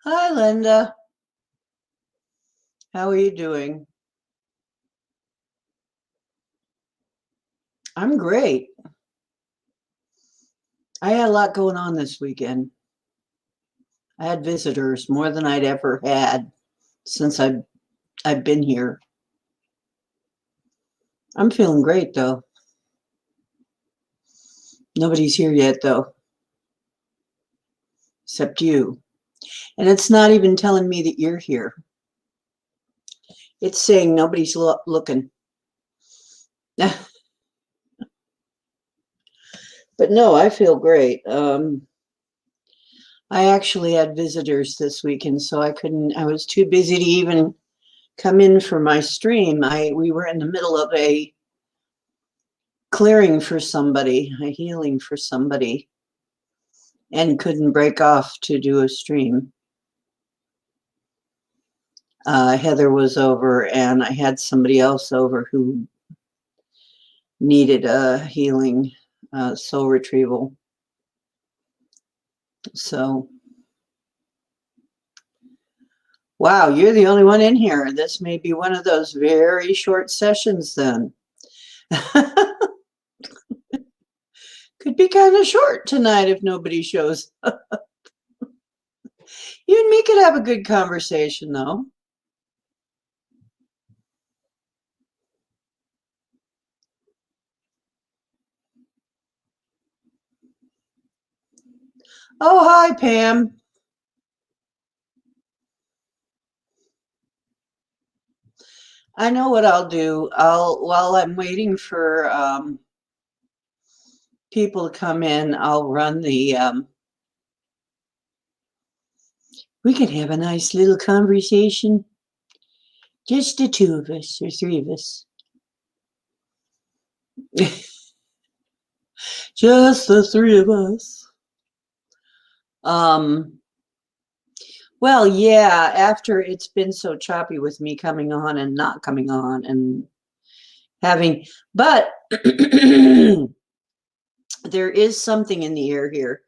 Hi, Linda. How are you doing? I'm great. I had a lot going on this weekend. I had visitors, more than I'd ever had since I've been here. I'm feeling great though. Nobody's here yet though, except you. And it's not even telling me that you're here. It's saying nobody's looking. But no, I feel great. I actually had visitors this weekend, so I was too busy to even come in for my stream. We were in the middle of a clearing for somebody, a healing for somebody, and couldn't break off to do a stream. Heather was over, and I had somebody else over who needed a healing, soul retrieval. So, wow, you're the only one in here. This may be one of those very short sessions then. Could be kind of short tonight if nobody shows. You and me could have a good conversation, though. Oh, hi, Pam. I know what I'll do. While I'm waiting for people to come in, I'll run we could have a nice little conversation. Just the two of us, or three of us. Just the three of us. Um, well, yeah, after it's been so choppy with me coming on and not coming on and having, but there is something in the air here.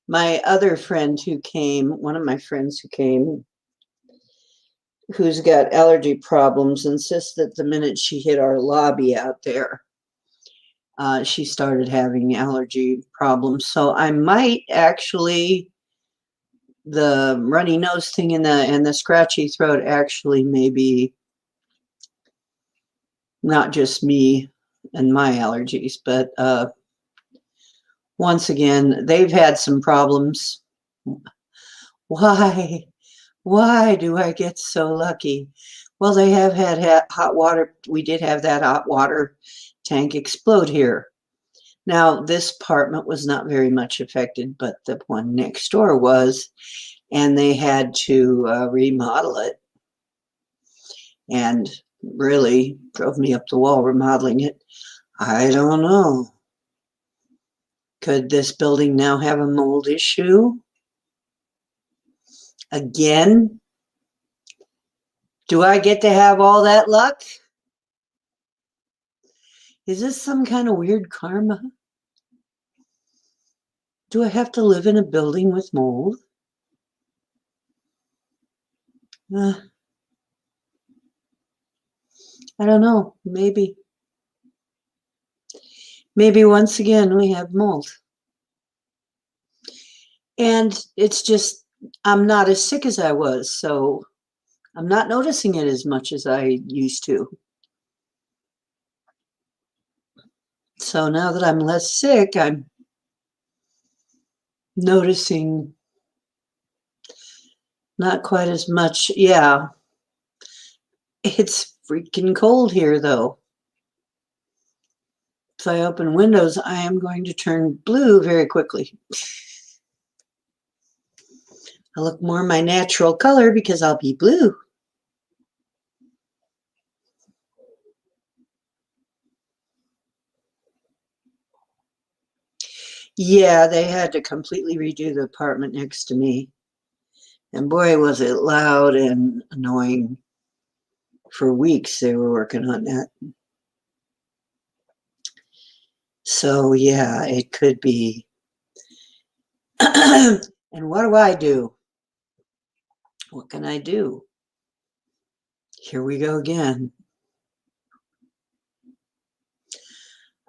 My other friend who came, one of my friends who came, who's got allergy problems, insists that the minute she hit our lobby out there, she started having allergy problems. So I might actually, the runny nose thing and the scratchy throat actually maybe not just me and my allergies, but once again, they've had some problems. Why? Why do I get so lucky? Well, they have had hot water. We did have that hot water tank explode here. Now, this apartment was not very much affected, but the one next door was, and they had to remodel it and really drove me up the wall remodeling it. I don't know. Could this building now have a mold issue? Again? Do I get to have all that luck? Is this some kind of weird karma? Do I have to live in a building with mold? Uh, I don't know. Maybe. Maybe once again we have mold. And it's just, I'm not as sick as I was, so I'm not noticing it as much as I used to. So now that I'm less sick, I'm noticing not quite as much. Yeah, it's freaking cold here, though. If I open windows, I am going to turn blue very quickly. I look more my natural color because I'll be blue. Yeah, they had to completely redo the apartment next to me. And boy, was it loud and annoying. For weeks, they were working on that. So, yeah, it could be. And what do I do? What can I do? Here we go again.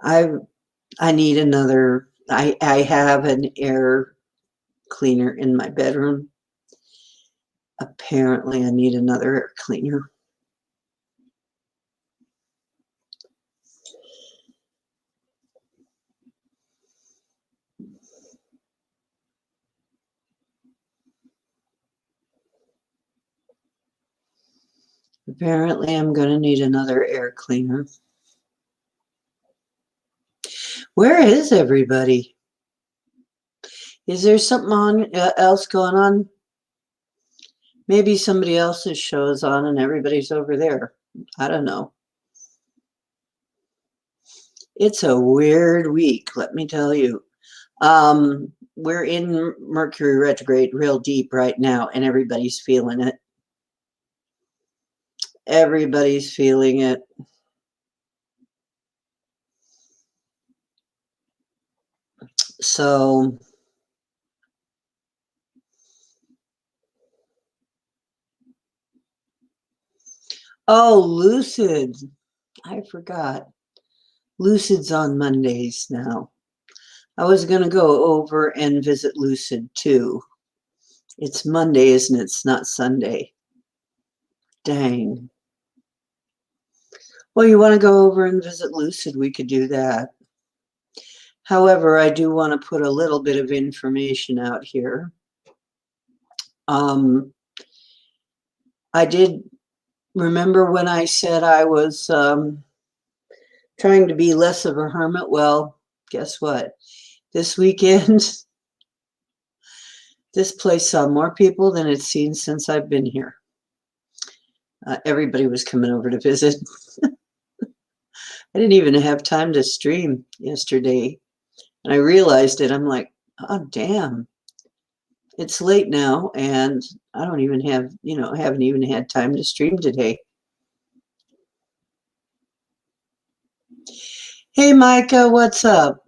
I need another. I have an air cleaner in my bedroom. Apparently, I need another air cleaner. Apparently, I'm going to need another air cleaner. Where is everybody? Is there something else going on? Maybe somebody else's show is on and everybody's over there. I don't know. It's a weird week, let me tell you. We're in Mercury retrograde real deep right now, and everybody's feeling it. Everybody's feeling it. So, oh, Lucid. I forgot. Lucid's on Mondays now. I was going to go over and visit Lucid too. It's Monday, isn't it? It's not Sunday. Dang. Well, you want to go over and visit Lucid? We could do that. However, I do want to put a little bit of information out here. I did remember when I said I was trying to be less of a hermit. Well, guess what? This weekend, this place saw more people than it's seen since I've been here. Everybody was coming over to visit. I didn't even have time to stream yesterday. And I realized it. I'm like, oh, damn. It's late now, and I don't even have, haven't even had time to stream today. Hey, Micah, what's up?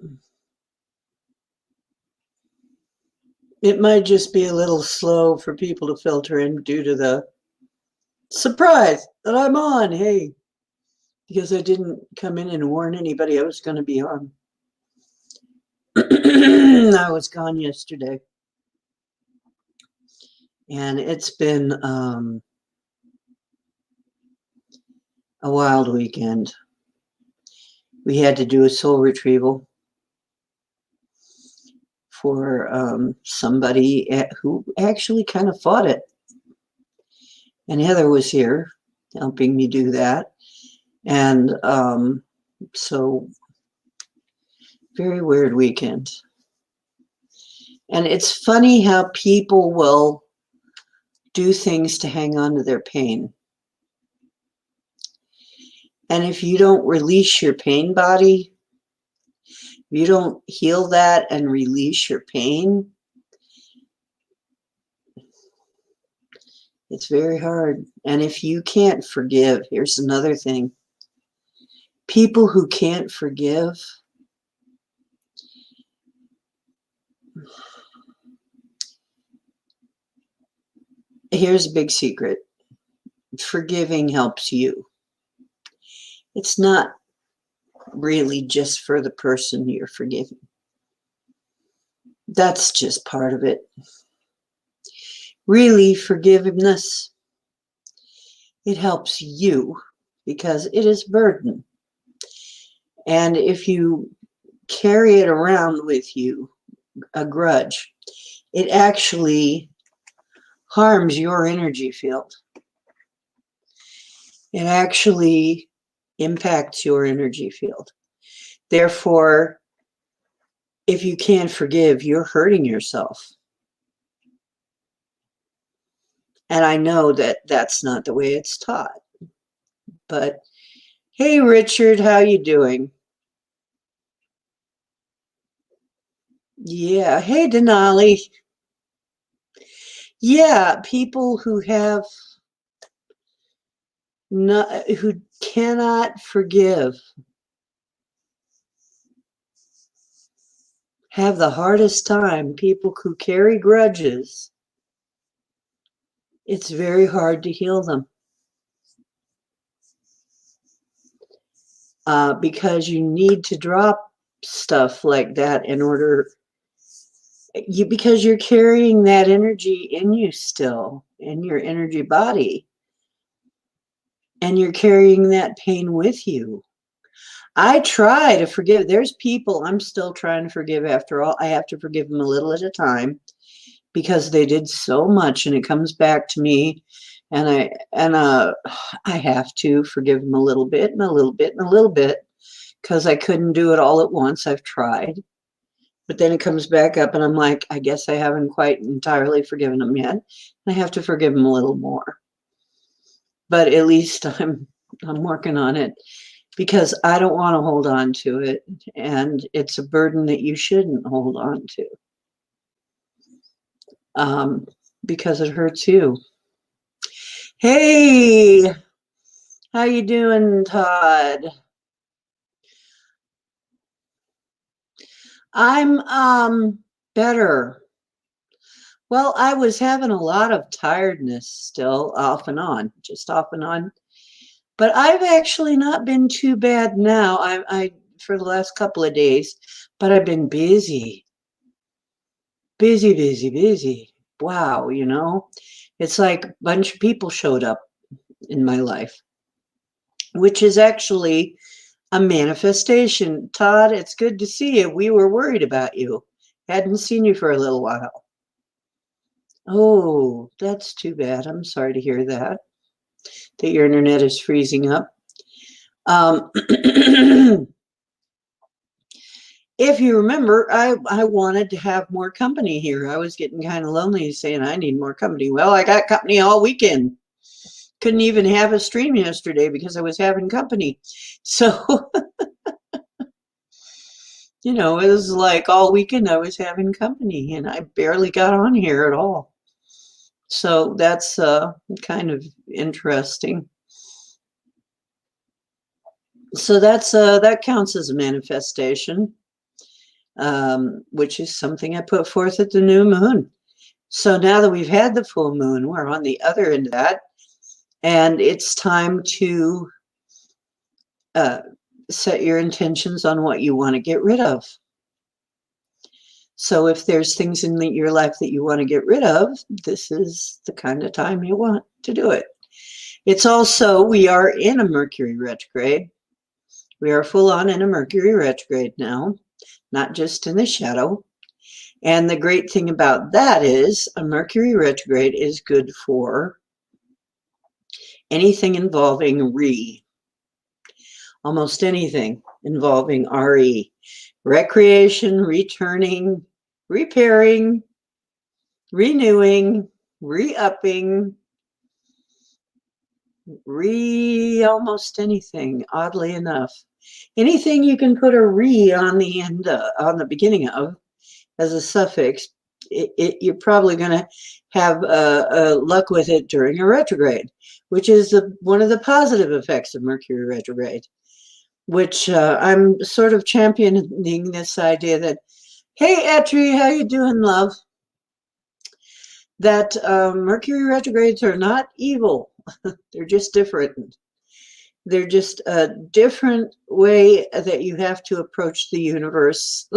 It might just be a little slow for people to filter in due to the surprise that I'm on. Hey, because I didn't come in and warn anybody I was going to be on. I was gone yesterday. And it's been a wild weekend. We had to do a soul retrieval for somebody who actually kind of fought it. And Heather was here helping me do that. And so, very weird weekend. And it's funny how people will do things to hang on to their pain. And if you don't release your pain body, if you don't heal that and release your pain, it's very hard. And if you can't forgive, here's another thing. People who can't forgive, here's a big secret. Forgiving helps you. It's not really just for the person you're forgiving. That's just part of it. Really, forgiveness, it helps you because it is burden. And if you carry it around with you, a grudge, it actually harms your energy field. It actually impacts your energy field. Therefore, if you can't forgive, you're hurting yourself. And I know that that's not the way it's taught. But hey, Richard, how you doing? Yeah. Hey, Denali. Yeah, people who have not, who cannot forgive have the hardest time. People who carry grudges it's very hard to heal them. Because you need to drop stuff like that in order because you're carrying that energy in you still, in your energy body, and you're carrying that pain with you. I try to forgive. There's people I'm still trying to forgive after all. I have to forgive them a little at a time because they did so much and it comes back to me, and I have to forgive them a little bit and a little bit and a little bit because I couldn't do it all at once. I've tried. But then it comes back up and I'm like, I guess I haven't quite entirely forgiven them yet. I have to forgive them a little more. But at least I'm working on it because I don't want to hold on to it. And it's a burden that you shouldn't hold on to. Because it hurts you. Hey, how you doing, Todd? I'm better. Well, I was having a lot of tiredness still, off and on, just off and on. But I've actually not been too bad now. I for the last couple of days, but I've been busy, busy, busy, busy. Wow, it's like a bunch of people showed up in my life, which is actually a manifestation. Todd, it's good to see you. We were worried about you. Hadn't seen you for a little while. Oh, that's too bad. I'm sorry to hear that your internet is freezing up. If you remember, I wanted to have more company here. I was getting kind of lonely saying I need more company. Well, I got company all weekend. Couldn't even have a stream yesterday because I was having company. So, it was like all weekend I was having company and I barely got on here at all. So that's kind of interesting. So that counts as a manifestation, which is something I put forth at the new moon. So now that we've had the full moon, we're on the other end of that, and it's time to set your intentions on what you want to get rid of. So if there's things in your life that you want to get rid of, this is the kind of time you want to do it. It's also, we are in a Mercury retrograde. We are full on in a Mercury retrograde now, not just in the shadow. And the great thing about that is a Mercury retrograde is good for anything involving almost anything involving RE, recreation, returning, repairing, renewing, re-upping, almost anything, oddly enough. Anything you can put a on the end, on the beginning of as a suffix, you're probably going to have luck with it during a retrograde, which is one of the positive effects of Mercury retrograde, which I'm sort of championing this idea that, hey, Etri, how you doing, love? That Mercury retrogrades are not evil. They're just different. They're just a different way that you have to approach the universe,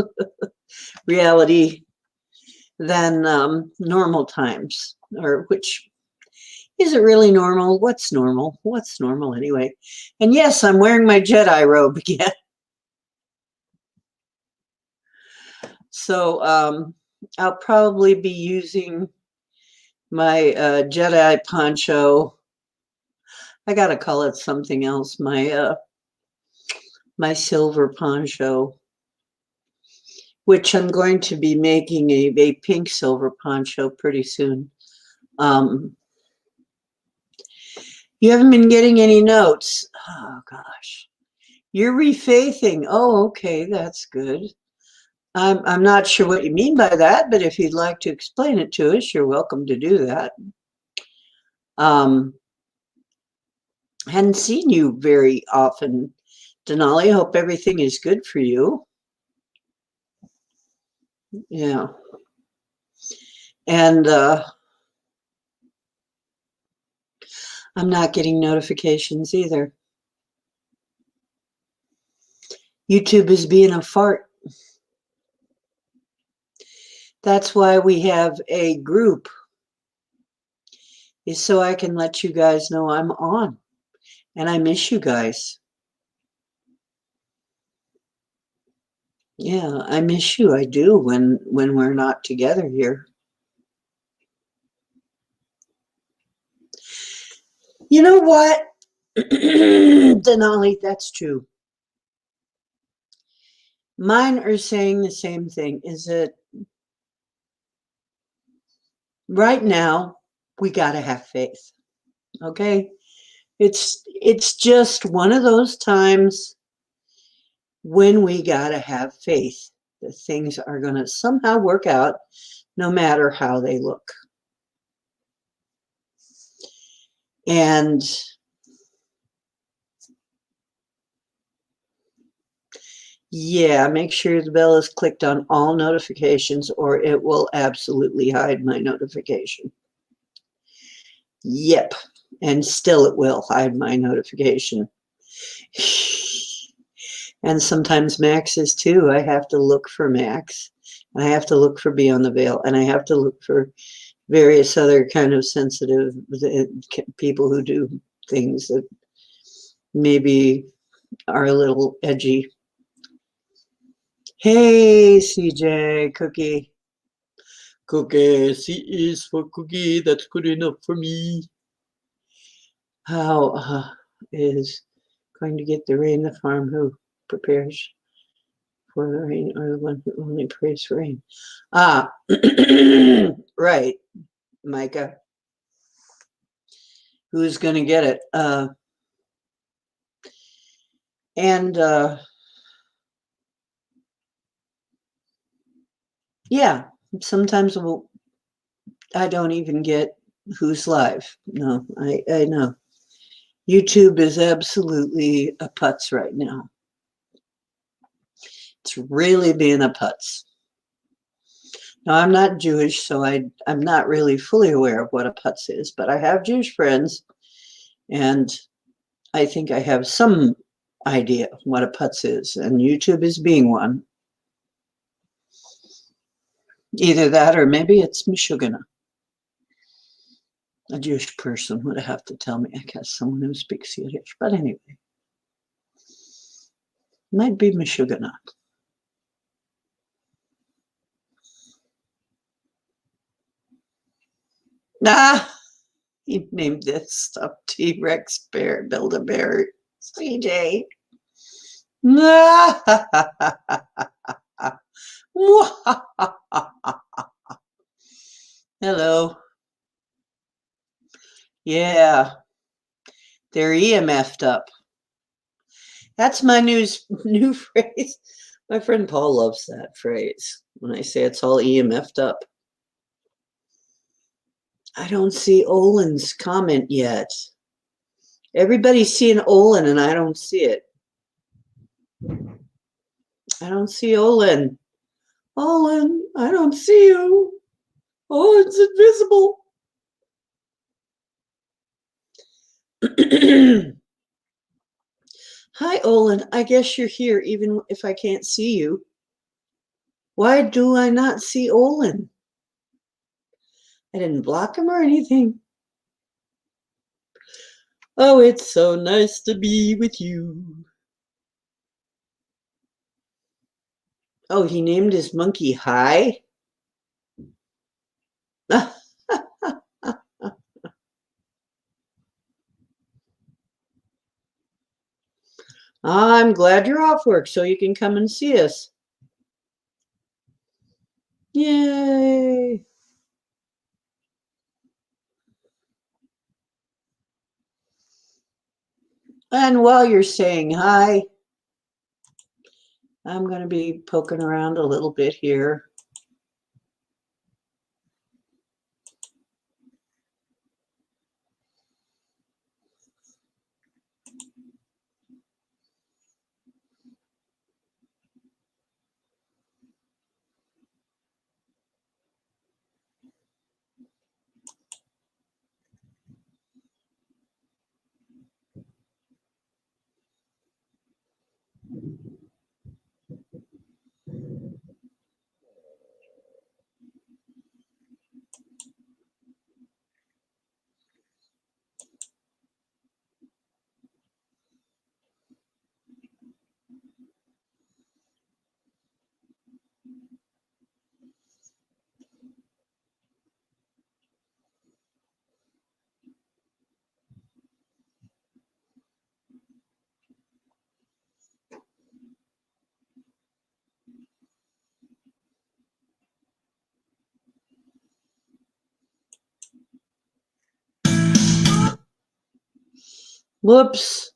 reality, than normal times, or which is it really normal? What's normal? What's normal anyway? And yes, I'm wearing my Jedi robe again. So I'll probably be using my Jedi poncho. I gotta call it something else. My my silver poncho, which I'm going to be making a pink silver poncho pretty soon. You haven't been getting any notes. Oh gosh, you're refaithing. Oh, okay, that's good. I'm not sure what you mean by that, but if you'd like to explain it to us, you're welcome to do that. Hadn't seen you very often, Denali. Hope everything is good for you. Yeah. And I'm not getting notifications either. YouTube is being a fart. That's why we have a group, is so I can let you guys know I'm on. And I miss you guys. Yeah, I miss you. I do when we're not together here. You know what? Denali, that's true. Mine are saying the same thing. Is that right now we got to have faith. Okay? It's just one of those times when we got to have faith that things are going to somehow work out no matter how they look. And yeah, make sure the bell is clicked on all notifications or it will absolutely hide my notification. Yep, and still it will hide my notification. And sometimes Max's too. I have to look for Max. I have to look for Beyond the Veil, and I have to look for various other kind of sensitive people who do things that maybe are a little edgy. Hey, CJ, Cookie. Cookie, C is for Cookie. That's good enough for me. How is going to get the rain the farm who prepares for the rain or the one who only prays for rain? Ah, right, Micah. Who's going to get it? And yeah, sometimes I don't even get who's live. No, I know. YouTube is absolutely a putz right now. It's really being a putz. Now, I'm not Jewish, so I'm not really fully aware of what a putz is, but I have Jewish friends, and I think I have some idea of what a putz is, and YouTube is being one. Either that or maybe it's Meshugana. A Jewish person would have to tell me, I guess, someone who speaks Yiddish. But anyway, might be Meshugana. Ah, he named this stuff T-Rex Bear, Build-A-Bear, CJ. Hello. Yeah, they're EMF'd up. That's my new phrase. My friend Paul loves that phrase when I say it's all EMF'd up. I don't see Olin's comment yet. Everybody's seeing Olin and I don't see it. I don't see Olin. Olin, I don't see you. Olin's invisible. Hi, Olin. I guess you're here even if I can't see you. Why do I not see Olin? I didn't block him or anything. Oh, it's so nice to be with you. Oh, he named his monkey Hi? I'm glad you're off work so you can come and see us. Yay. And while you're saying hi, I'm going to be poking around a little bit here. Whoops.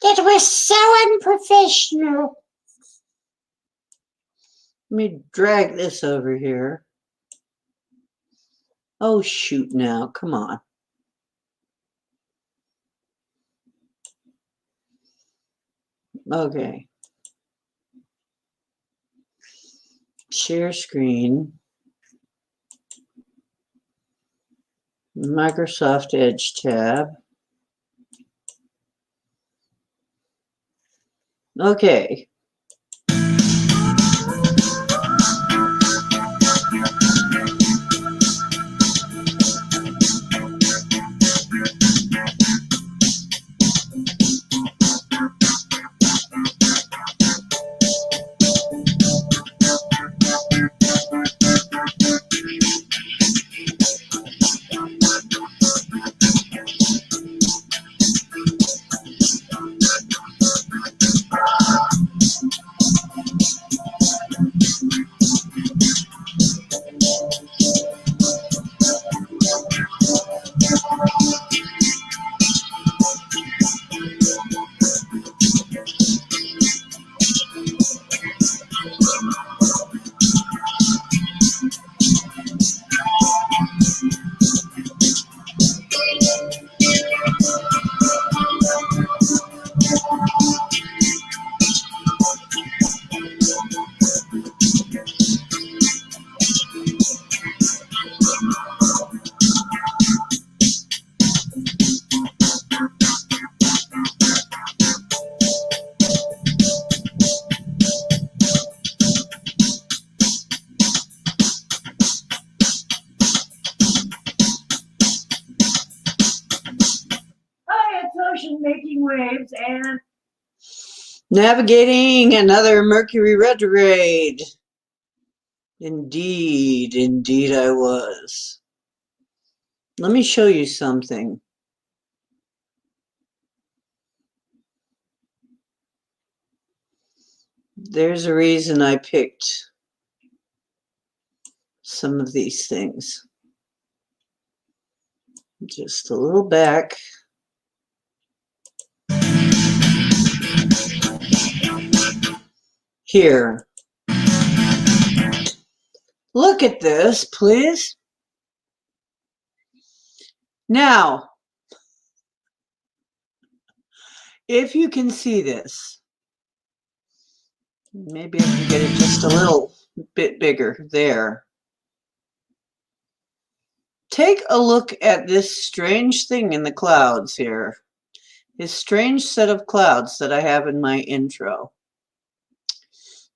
That was so unprofessional. Let me drag this over here. Oh, shoot now. Come on. Okay. Share screen. Microsoft Edge tab. Okay. Making waves and Navigating another Mercury retrograde. Indeed, indeed I was. Let me show you something. There's a reason I picked some of these things. Just a little back. Here. Look at this, please. Now, if you can see this, maybe I can get it just a little bit bigger there. Take a look at this strange thing in the clouds here. This strange set of clouds that I have in my intro.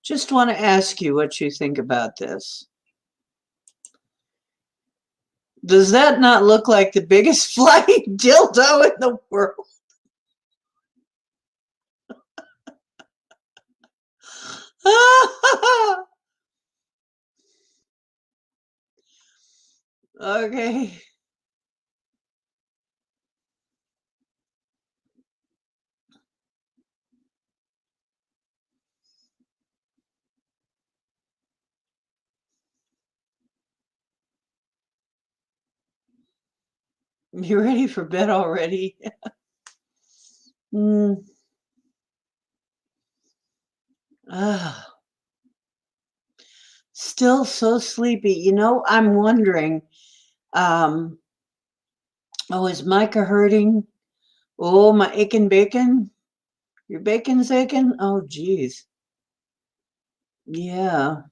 Just want to ask you what you think about this. Does that not look like the biggest flying dildo in the world? Okay. You ready for bed already? mm. Still so sleepy. You know, I'm wondering, oh, is Micah hurting? Oh, my aching bacon? Your bacon's aching? Oh, geez. Yeah.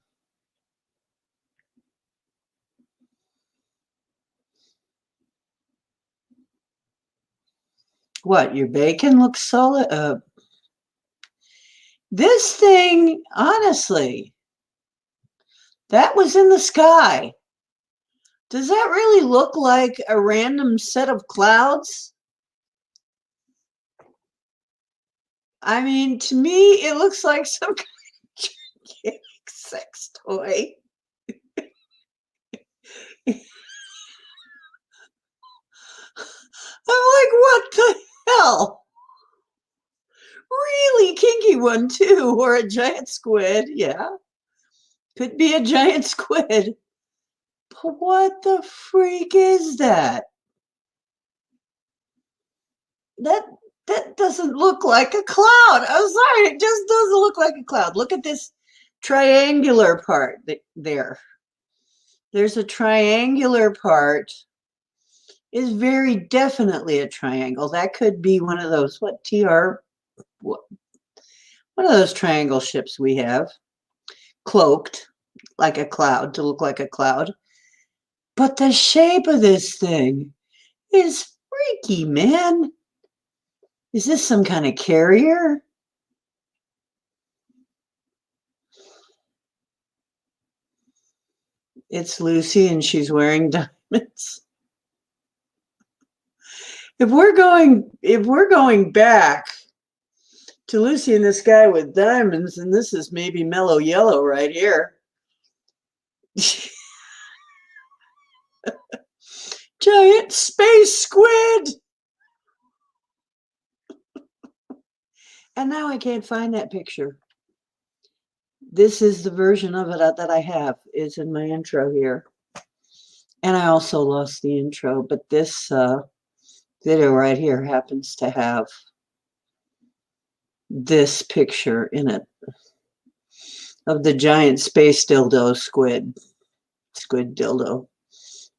What, your bacon looks solid? This thing, honestly, that was in the sky. Does that really look like a random set of clouds? I mean, to me, it looks like some kind of gigantic sex toy. I'm like, what the hell? Really kinky one, too, or a giant squid. Yeah, could be a giant squid. But what the freak is that? That that doesn't look like a cloud. I'm sorry, it just doesn't look like a cloud. Look at this triangular part there. There's a triangular part. Is very definitely a triangle. That could be one of those one of those triangle ships we have, cloaked like a cloud to look like a cloud. But the shape of this thing is freaky, man. Is this some kind of carrier? It's Lucy and she's wearing diamonds. If we're going back to Lucy and this guy with diamonds, and this is maybe mellow yellow right here. Giant space squid. And now I can't find that picture. This is the version of it that I have. Is in my intro here. And I also lost the intro, but this video right here happens to have this picture in it of the giant space dildo squid dildo,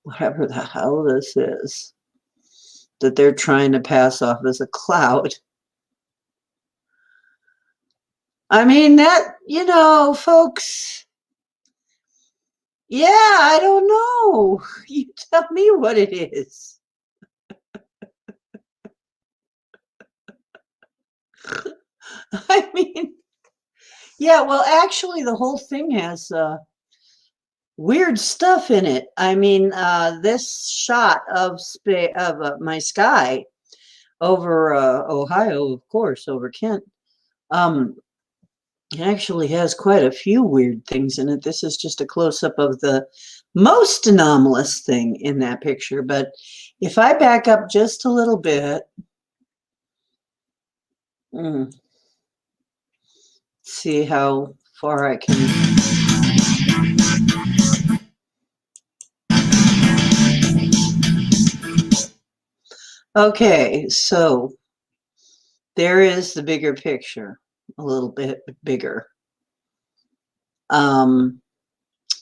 whatever the hell this is, that they're trying to pass off as a cloud. I mean, that, folks, yeah, I don't know. You tell me what it is. I mean, yeah, well, actually, the whole thing has weird stuff in it. I mean, this shot of my sky over Ohio, of course, over Kent, it actually has quite a few weird things in it. This is just a close-up of the most anomalous thing in that picture. But if I back up just a little bit, see how far I can. Okay, so there is the bigger picture, a little bit bigger.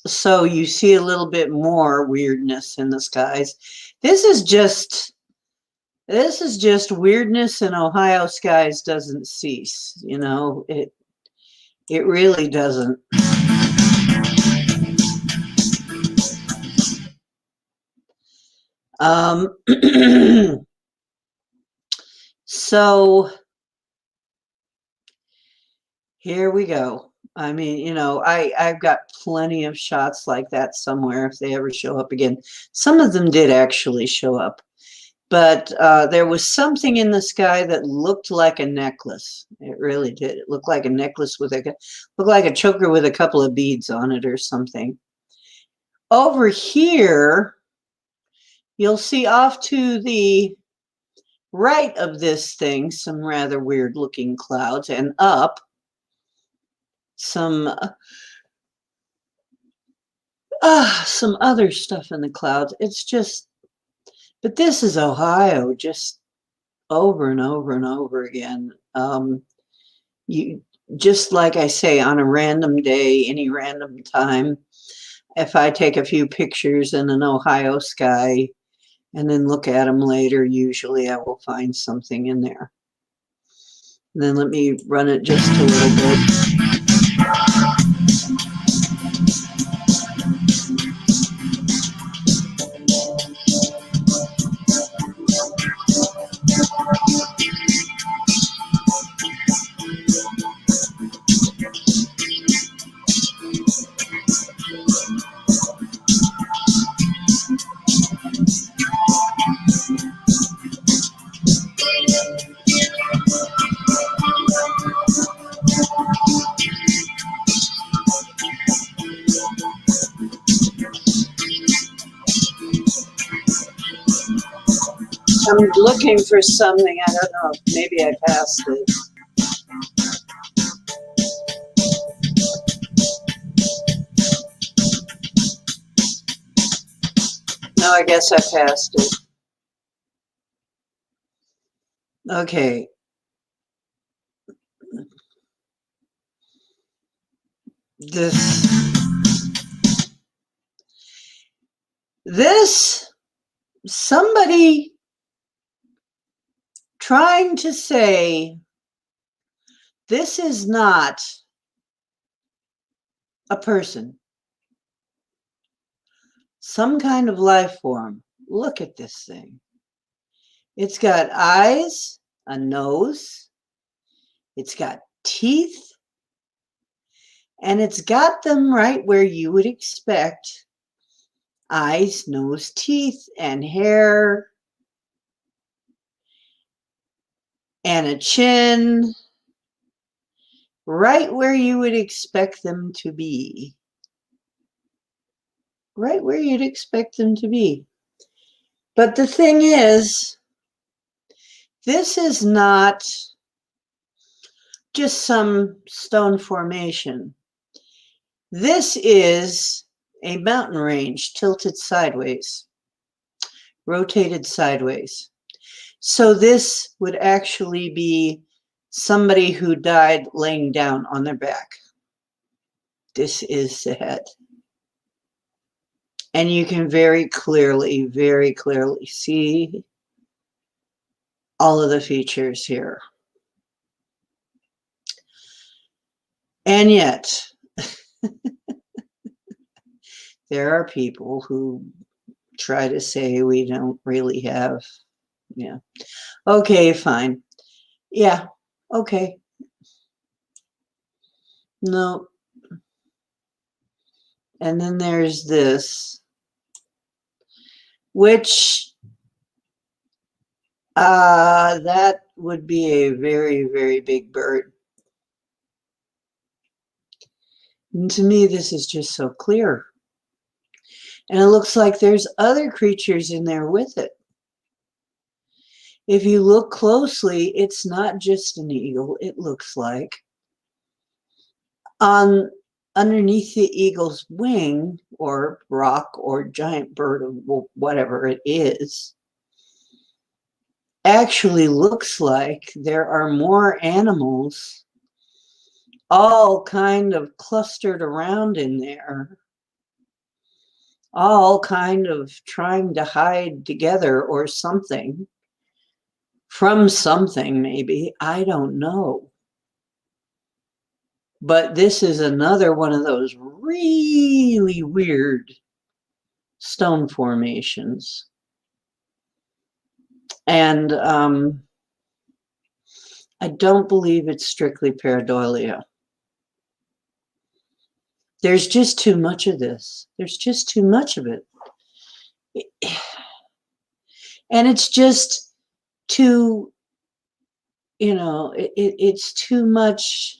So you see a little bit more weirdness in the skies. This is just weirdness in Ohio skies doesn't cease. It really doesn't. So here we go. I mean, I've got plenty of shots like that somewhere if they ever show up again. Some of them did actually show up. But there was something in the sky that looked like a necklace. It really did. It looked like a necklace looked like a choker with a couple of beads on it or something. Over here, you'll see off to the right of this thing some rather weird looking clouds, and up some other stuff in the clouds. It's just, but this is Ohio, just over and over and over again. You just like I say, on a random day, any random time, if I take a few pictures in an Ohio sky and then look at them later, usually I will find something in there. And then let me run it just a little bit. I'm looking for something. I don't know. Maybe I passed this. No, I guess I passed it. Okay. This somebody trying to say this is not a person, some kind of life form. Look at this thing. It's got eyes, a nose, it's got teeth, and it's got them right where you would expect eyes, nose, teeth, and hair, and a chin, right where you would expect them to be. Right where you'd expect them to be. But the thing is, this is not just some stone formation. This is a mountain range tilted sideways, rotated sideways. So this would actually be somebody who died laying down on their back. This is the head. And you can very clearly see all of the features here. And yet, there are people who try to say we don't really have, yeah. Okay, fine. Yeah, okay. No. And then there's this, which that would be a very big bird. And to me, this is just so clear. And it looks like there's other creatures in there with it. If you look closely, it's not just an eagle, it looks like. Underneath the eagle's wing, or rock, or giant bird, or whatever it is, actually looks like there are more animals all kind of clustered around in there, all kind of trying to hide together or something from something, maybe. I don't know. But this is another one of those really weird stone formations. And I don't believe it's strictly pareidolia. There's just too much of this. There's just too much of it. And it's just too, it's too much.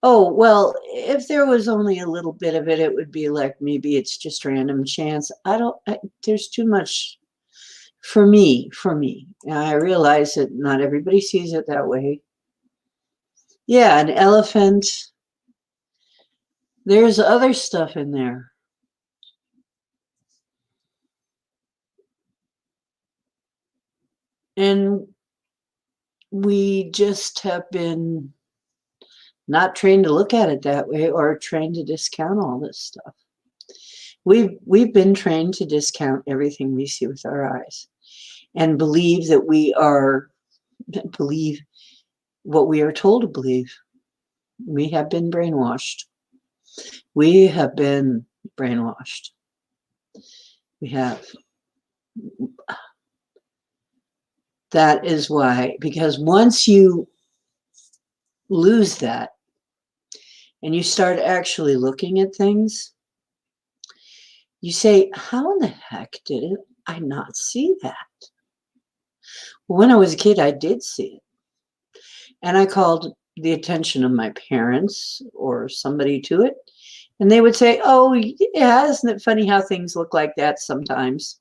Oh, well, if there was only a little bit of it, it would be like maybe it's just random chance. There's too much for me. And I realize that not everybody sees it that way. Yeah, an elephant. There's other stuff in there. And we just have been not trained to look at it that way, or trained to discount all this stuff. We've been trained to discount everything we see with our eyes and believe what we are told to believe. We have been brainwashed. We have been brainwashed. We have. That is why, because once you lose that and you start actually looking at things, you say, how in the heck did I not see that? Well, when I was a kid, I did see it. And I called the attention of my parents or somebody to it. And they would say, oh, yeah, isn't it funny how things look like that sometimes?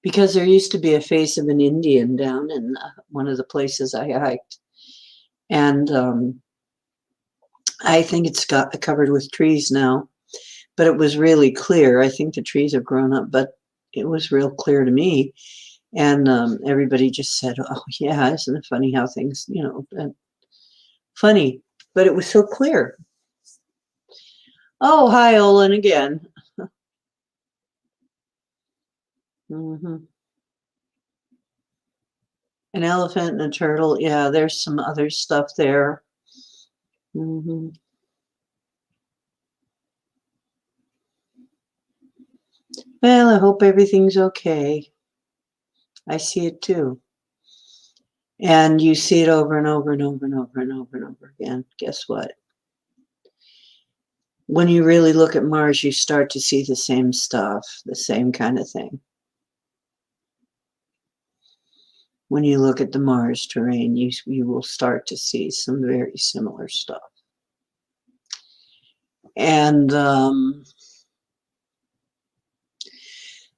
because there used to be a face of an Indian down in one of the places I hiked. And I think it's got covered with trees now, but it was really clear. I think the trees have grown up, but it was real clear to me. And everybody just said, "Oh, yeah, isn't it funny how things, funny." But it was so clear. Oh, hi, Olin again. Hmm. An elephant and a turtle. Yeah, there's some other stuff there. Hmm. Well, I hope everything's okay. I see it too. And you see it over and over and over and over and over and over again. Guess what? When you really look at Mars, you start to see the same stuff, the same kind of thing. When you look at the Mars terrain, you will start to see some very similar stuff. And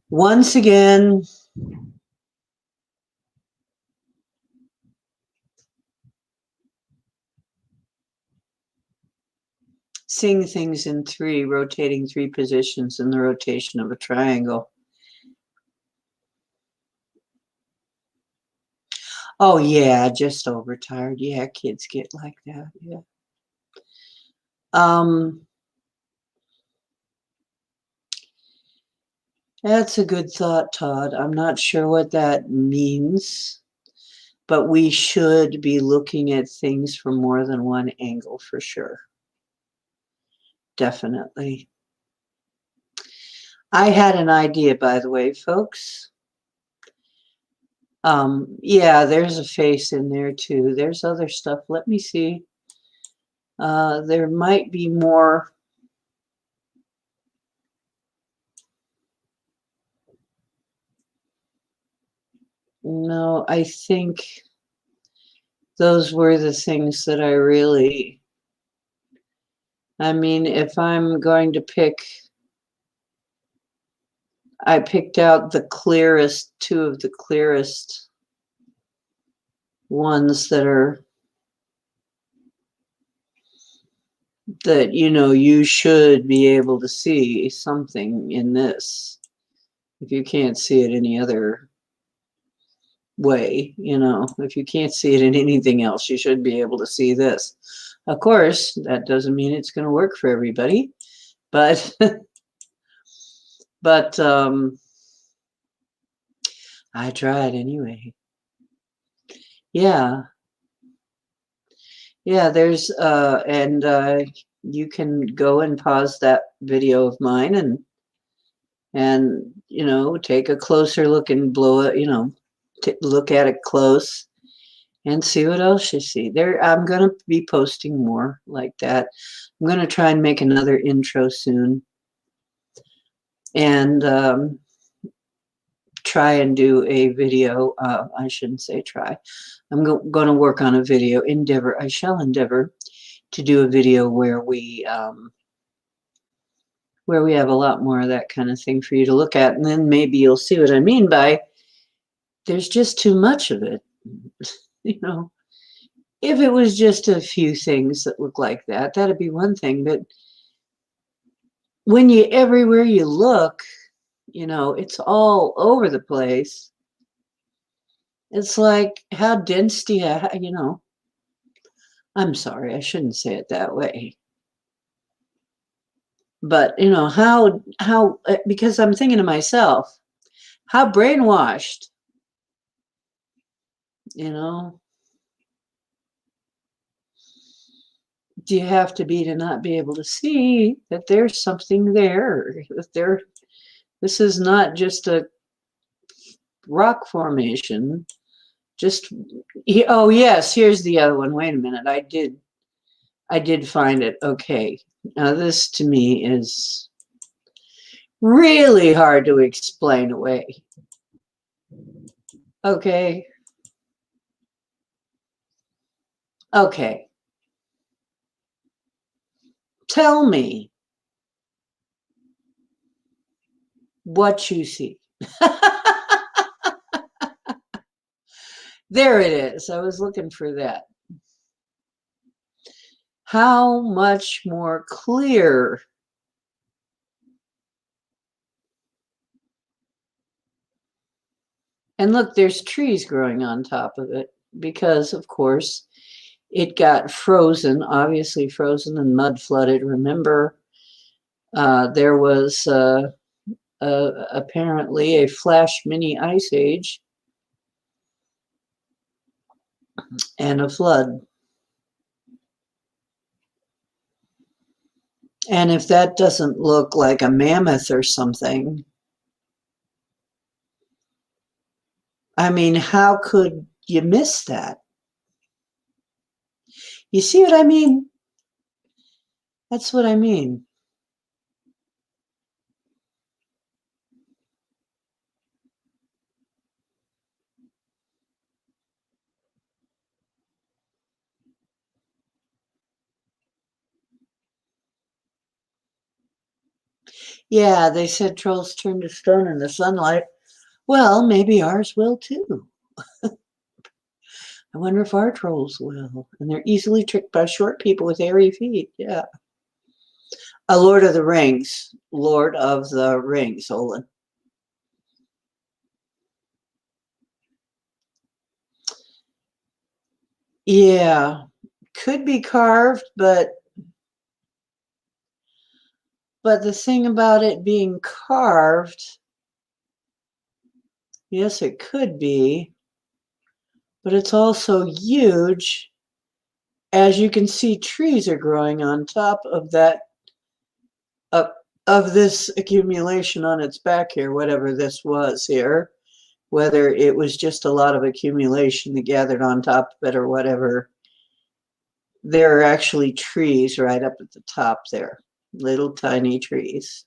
once again, seeing things in rotating three positions in the rotation of a triangle. Oh yeah, just overtired. Yeah, kids get like that. Yeah. That's a good thought, Todd. I'm not sure what that means, but we should be looking at things from more than one angle for sure. Definitely. I had an idea, by the way, folks. Yeah, there's a face in there too. There's other stuff. Let me see. There might be more. No, I think those were the things that I mean, if I'm going to pick, I picked out the clearest, two of the clearest ones that you should be able to see something in this. If you can't see it any other way, if you can't see it in anything else, you should be able to see this. Of course, that doesn't mean it's going to work for everybody, but but I tried anyway. Yeah. Yeah, there's and you can go and pause that video of mine and take a closer look and blow it, look at it close and see what else you see. There, I'm going to be posting more like that. I'm going to try and make another intro soon and try and do a video. I shouldn't say try. I'm going to work on a video, I shall endeavor to do a video where we have a lot more of that kind of thing for you to look at. And then maybe you'll see what I mean by there's just too much of it. If it was just a few things that look like that, that'd be one thing. But when everywhere you look, it's all over the place. It's like, how dense do I'm sorry, I shouldn't say it that way. But, because I'm thinking to myself, how brainwashed, do you have to be not be able to see that there's something there? This is not just a rock formation. Oh yes, here's the other one. Wait a minute, I did find it. Okay, now this to me is really hard to explain away. Okay. Okay. Tell me what you see. There it is. I was looking for that. How much more clear? And look, there's trees growing on top of it because, of course, it got frozen, obviously frozen and mud flooded. Remember, there was apparently a flash mini ice age and a flood. And if that doesn't look like a mammoth or something, I mean, how could you miss that? You see what I mean? That's what I mean. Yeah, they said trolls turn to stone in the sunlight. Well, maybe ours will too. I wonder if our trolls will. And they're easily tricked by short people with hairy feet. Yeah. A Lord of the Rings. Lord of the Rings, Olin. Yeah. Could be carved, but the thing about it being carved, yes, it could be, but it's also huge. As you can see, trees are growing on top of that, of this accumulation on its back here, whatever this was here, whether it was just a lot of accumulation that gathered on top of it or whatever. There are actually trees right up at the top there, little tiny trees.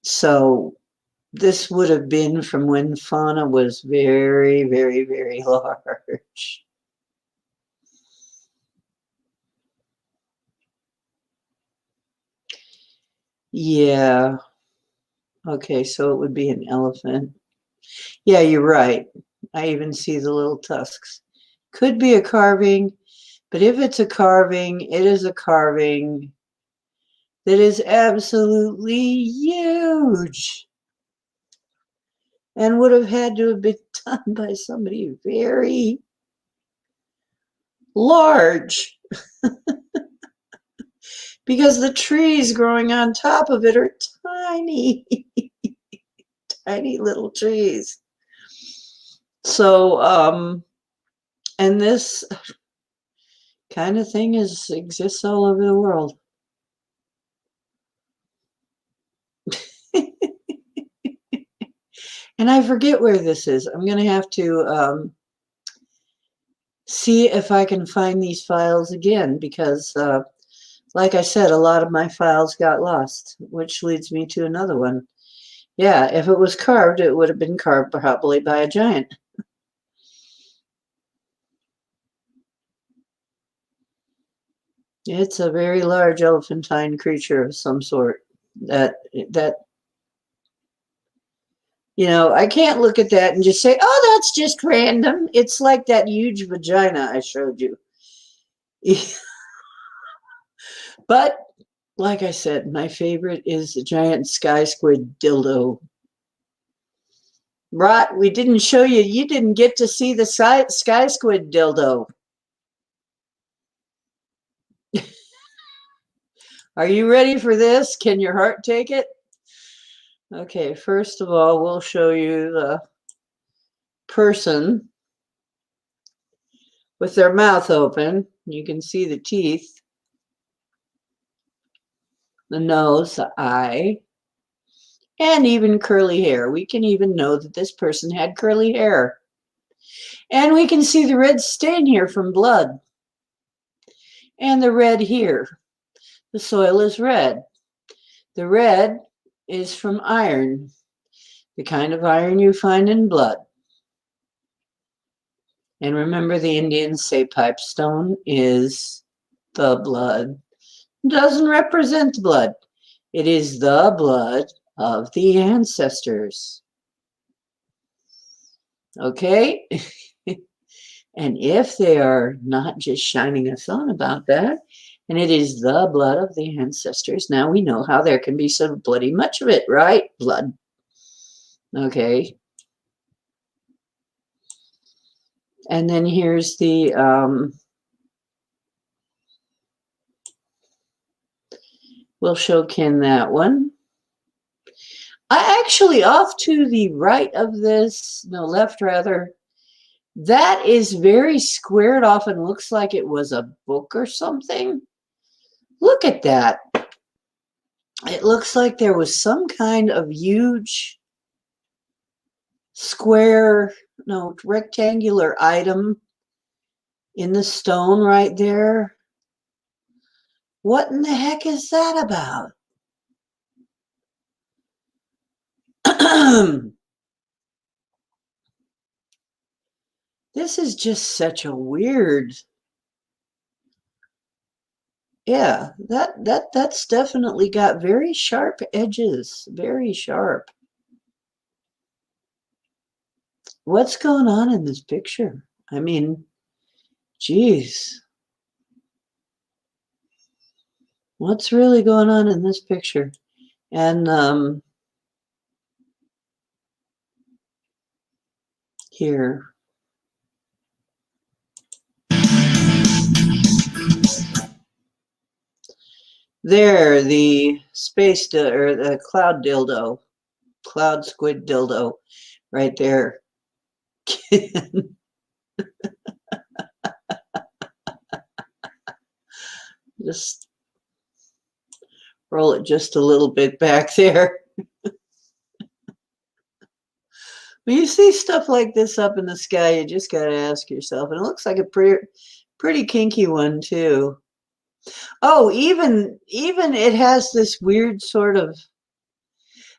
So this would have been from when fauna was very, very, very large. Yeah. Okay, so it would be an elephant. Yeah, you're right. I even see the little tusks. Could be a carving, but if it's a carving, it is a carving that is absolutely huge and would have had to have been done by somebody very large because the trees growing on top of it are tiny, tiny little trees. So, and this kind of thing exists all over the world. And I forget where this is. I'm going to have to see if I can find these files again because, like I said, a lot of my files got lost, which leads me to another one. Yeah, if it was carved, it would have been carved probably by a giant. It's a very large elephantine creature of some sort. That I can't look at that and just say, "Oh, that's just random." It's like that huge vagina I showed you. But like I said, my favorite is the giant sky squid dildo. Rot, we didn't show you. You didn't get to see the sky squid dildo. Are you ready for this? Can your heart take it? Okay, first of all, we'll show you the person with their mouth open. You can see the teeth, the nose, the eye, and even curly hair. We can even know that this person had curly hair. And we can see the red stain here from blood. And the red here. The soil is red. The red is from iron, the kind of iron you find in blood. And remember, the Indians say pipestone is the blood. It doesn't represent the blood. It is the blood of the ancestors. Okay? And if they are not just shining us on about that, and it is the blood of the ancestors, now we know how there can be so bloody much of it, right? Blood. Okay. And then here's the we'll show Ken that one. I actually, off to the right of this, no, left rather, that is very squared off and looks like it was a book or something. Look at that. It looks like there was some kind of huge square, no, rectangular item in the stone right there. What in the heck is that about? This is just such a weird. Yeah, that's definitely got very sharp edges, very sharp. What's going on in this picture? I mean, geez. What's really going on in this picture? And here. There, the space or the cloud dildo, cloud squid dildo, right there. Just roll it just a little bit back there. When you see stuff like this up in the sky, you just got to ask yourself, and it looks like a pretty kinky one too. Oh, even it has this weird sort of.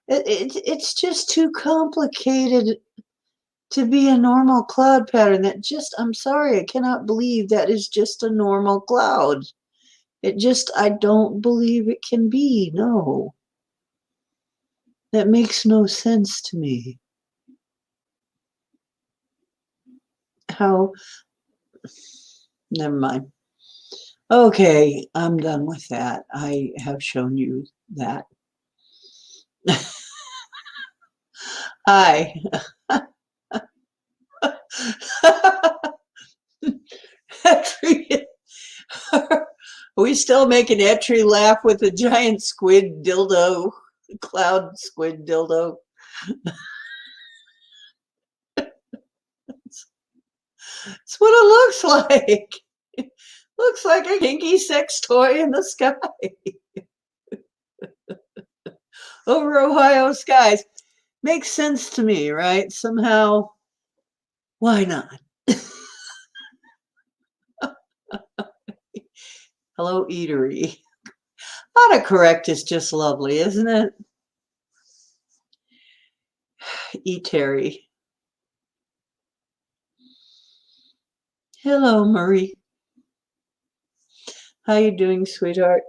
It's just too complicated to be a normal cloud pattern. That just, I'm sorry, I cannot believe that is just a normal cloud. It just, I don't believe it can be. No, that makes no sense to me. How? Never mind. Okay, I'm done with that. I have shown you that. Hi. Are we still making Etri laugh with a giant squid dildo, cloud squid dildo? That's what it looks like. Looks like a kinky sex toy in the sky over Ohio skies. Makes sense to me, right? Somehow, why not? Hello, eatery. Autocorrect is just lovely, isn't it? Eatery. Hello, Marie. How you doing, sweetheart?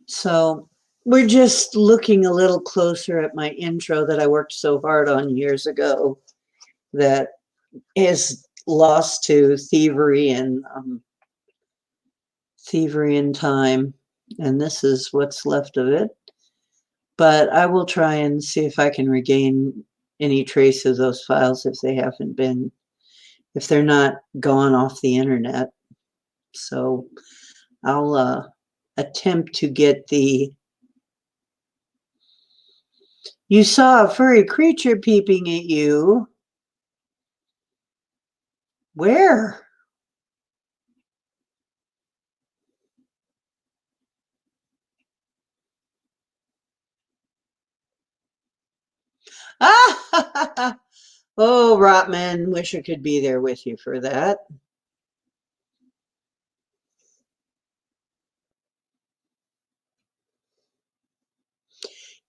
So we're just looking a little closer at my intro that I worked so hard on years ago that is lost to thievery and time. And this is what's left of it. But I will try and see if I can regain any trace of those files if they haven't been, if they're not gone off the internet. So I'll attempt to get the. You saw a furry creature peeping at you. Where? Ah! Oh, Rotman, wish I could be there with you for that.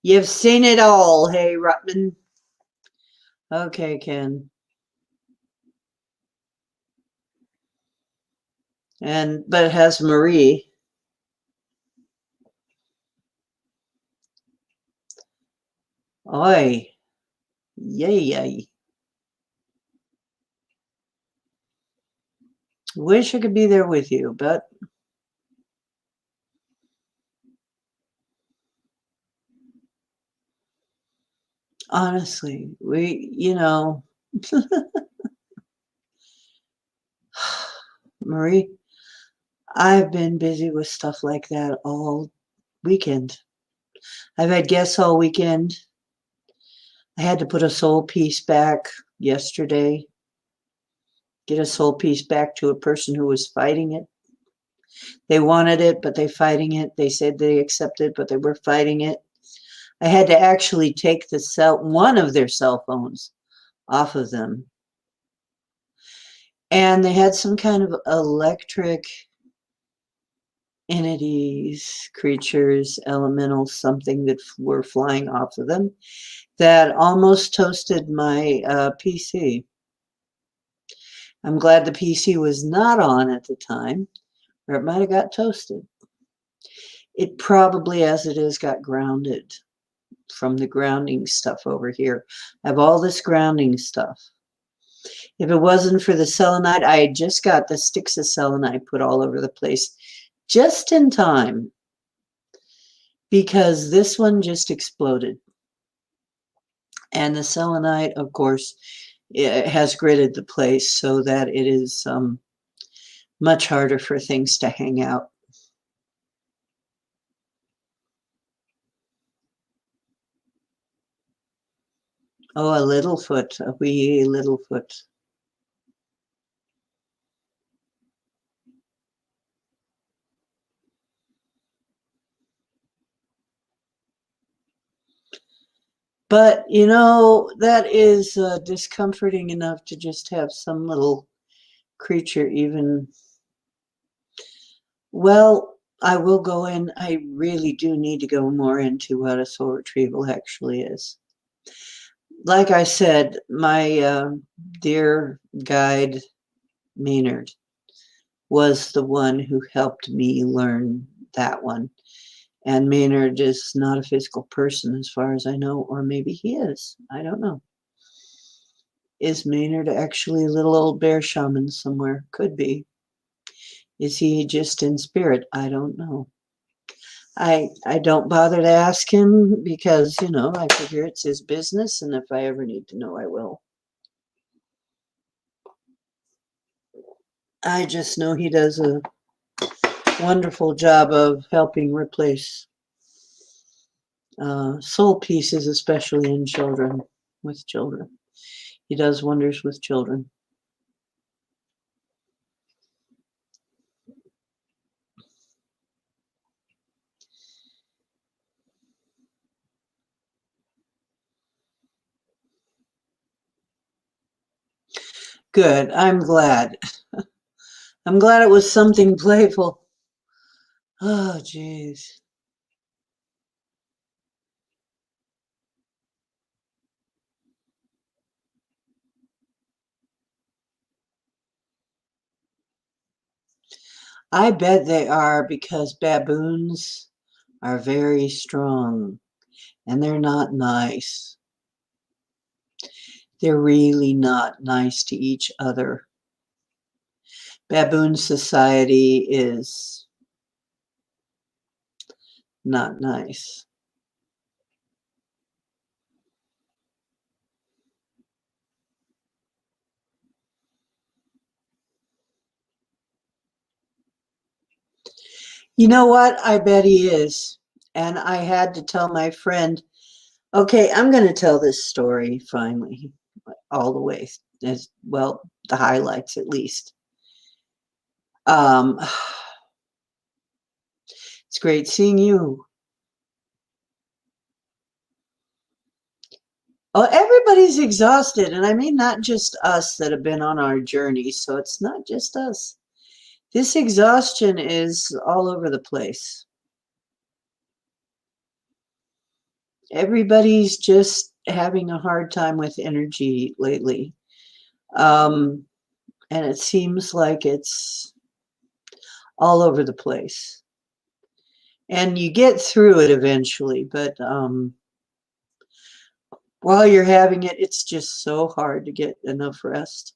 You've seen it all, hey, Rotman. Okay, Ken. But it has Marie. Oi, yay, yay. Wish I could be there with you, but honestly, Marie, I've been busy with stuff like that all weekend. I've had guests all weekend. I had to put a soul piece back yesterday, get a soul piece back to a person who was fighting it. They wanted it, but they fighting it. They said they accepted, but they were fighting it. I had to actually take one of their cell phones off of them. And they had some kind of electric entities, creatures, elementals, something that were flying off of them that almost toasted my PC. I'm glad the PC was not on at the time, or it might have got toasted. It probably, as it is, got grounded from the grounding stuff over here. I have all this grounding stuff. If it wasn't for the selenite, I had just got the sticks of selenite put all over the place just in time because this one just exploded. And the selenite, of course, it has gridded the place so that it is much harder for things to hang out. Oh, a Littlefoot, a wee Littlefoot. But, that is discomforting enough to just have some little creature even. Well, I will go in. I really do need to go more into what a soul retrieval actually is. Like I said, my dear guide, Maynard, was the one who helped me learn that one. And Maynard is not a physical person as far as I know, or maybe he is. I don't know. Is Maynard actually a little old bear shaman somewhere? Could be. Is he just in spirit? I don't know. I don't bother to ask him because, I figure it's his business, and if I ever need to know, I will. I just know he does a wonderful job of helping replace soul pieces, especially in children, with children. He does wonders with children. Good. I'm glad. I'm glad it was something playful. Oh, geez. I bet they are because baboons are very strong and they're not nice. They're really not nice to each other. Baboon society is not nice. You know what? I bet he is. And I had to tell my friend, okay, I'm going to tell this story finally, all the way, as well, the highlights at least. Um, it's great seeing you. Oh, everybody's exhausted, and I mean not just us that have been on our journey, so it's not just us. This exhaustion is all over the place. Everybody's just having a hard time with energy lately. And it seems like it's all over the place. And you get through it eventually, but while you're having it, it's just so hard to get enough rest.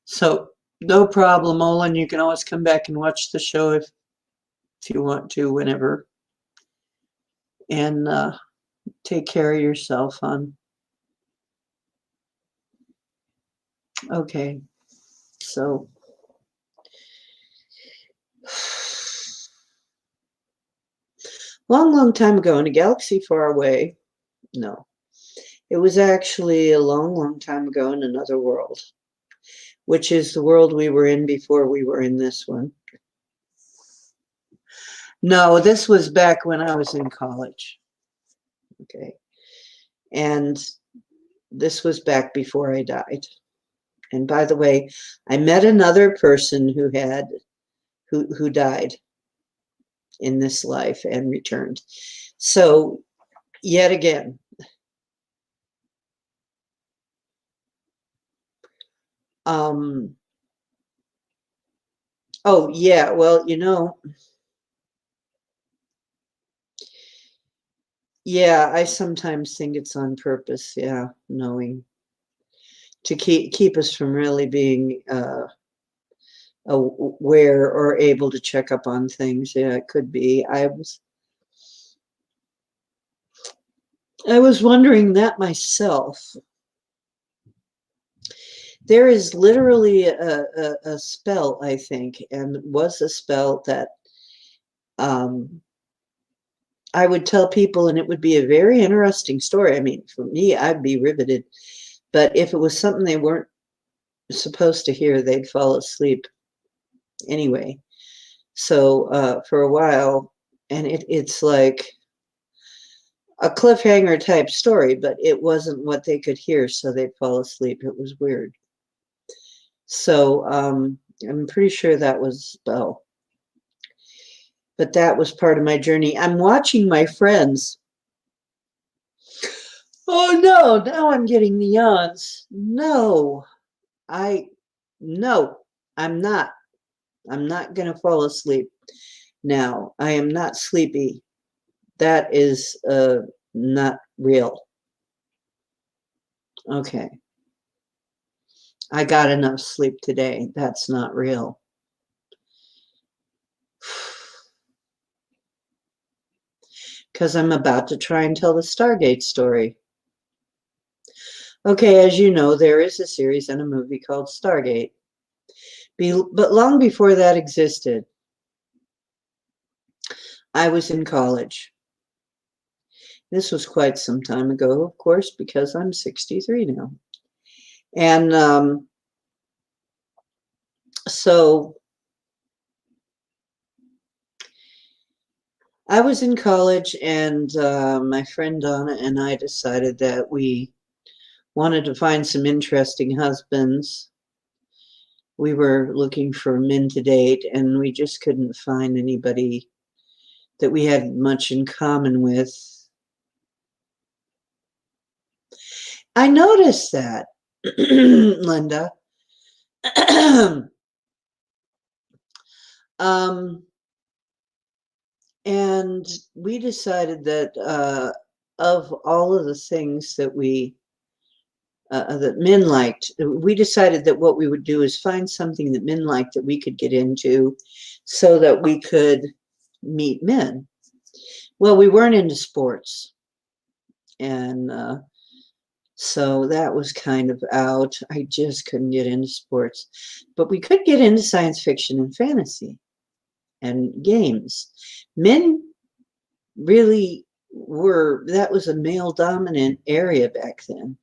So no problem, Olin. You can always come back and watch the show if you want to, whenever. And take care of yourself, hon. Okay. So long time ago in a galaxy far away. No. It was actually a long time ago in another world, which is the world we were in before we were in this one. No, this was back when I was in college. Okay. And this was back before I died. And by the way, I met another person who died in this life and returned. So yet again, oh yeah, well, yeah, I sometimes think it's on purpose, yeah, knowing to keep us from really being aware or able to check up on things. Yeah, it could be. I was wondering that myself. There is literally a spell, I think, and was a spell that I would tell people, and it would be a very interesting story. I mean, for me, I'd be riveted. But if it was something they weren't supposed to hear, they'd fall asleep anyway. So for a while, and it's like a cliffhanger type story, but it wasn't what they could hear, so they'd fall asleep. It was weird. So I'm pretty sure that was a spell. But that was part of my journey. I'm watching my friends. Oh no, now I'm getting the yawns. No, no, I'm not. I'm not going to fall asleep now. I am not sleepy. That is not real. Okay. I got enough sleep today. That's not real. Because I'm about to try and tell the Stargate story. Okay, as you know, there is a series and a movie called Stargate. But long before that existed, I was in college. This was quite some time ago, of course, because I'm 63 now. And so I was in college, and my friend Donna and I decided that we wanted to find some interesting husbands. We were looking for men to date, and we just couldn't find anybody that we had much in common with. I noticed that, Linda. um, and we decided that of all of the things that that men liked, we decided that what we would do is find something that men liked that we could get into so that we could meet men. Well, we weren't into sports. And so that was kind of out. I just couldn't get into sports. But we could get into science fiction and fantasy and games. Men really that was a male dominant area back then.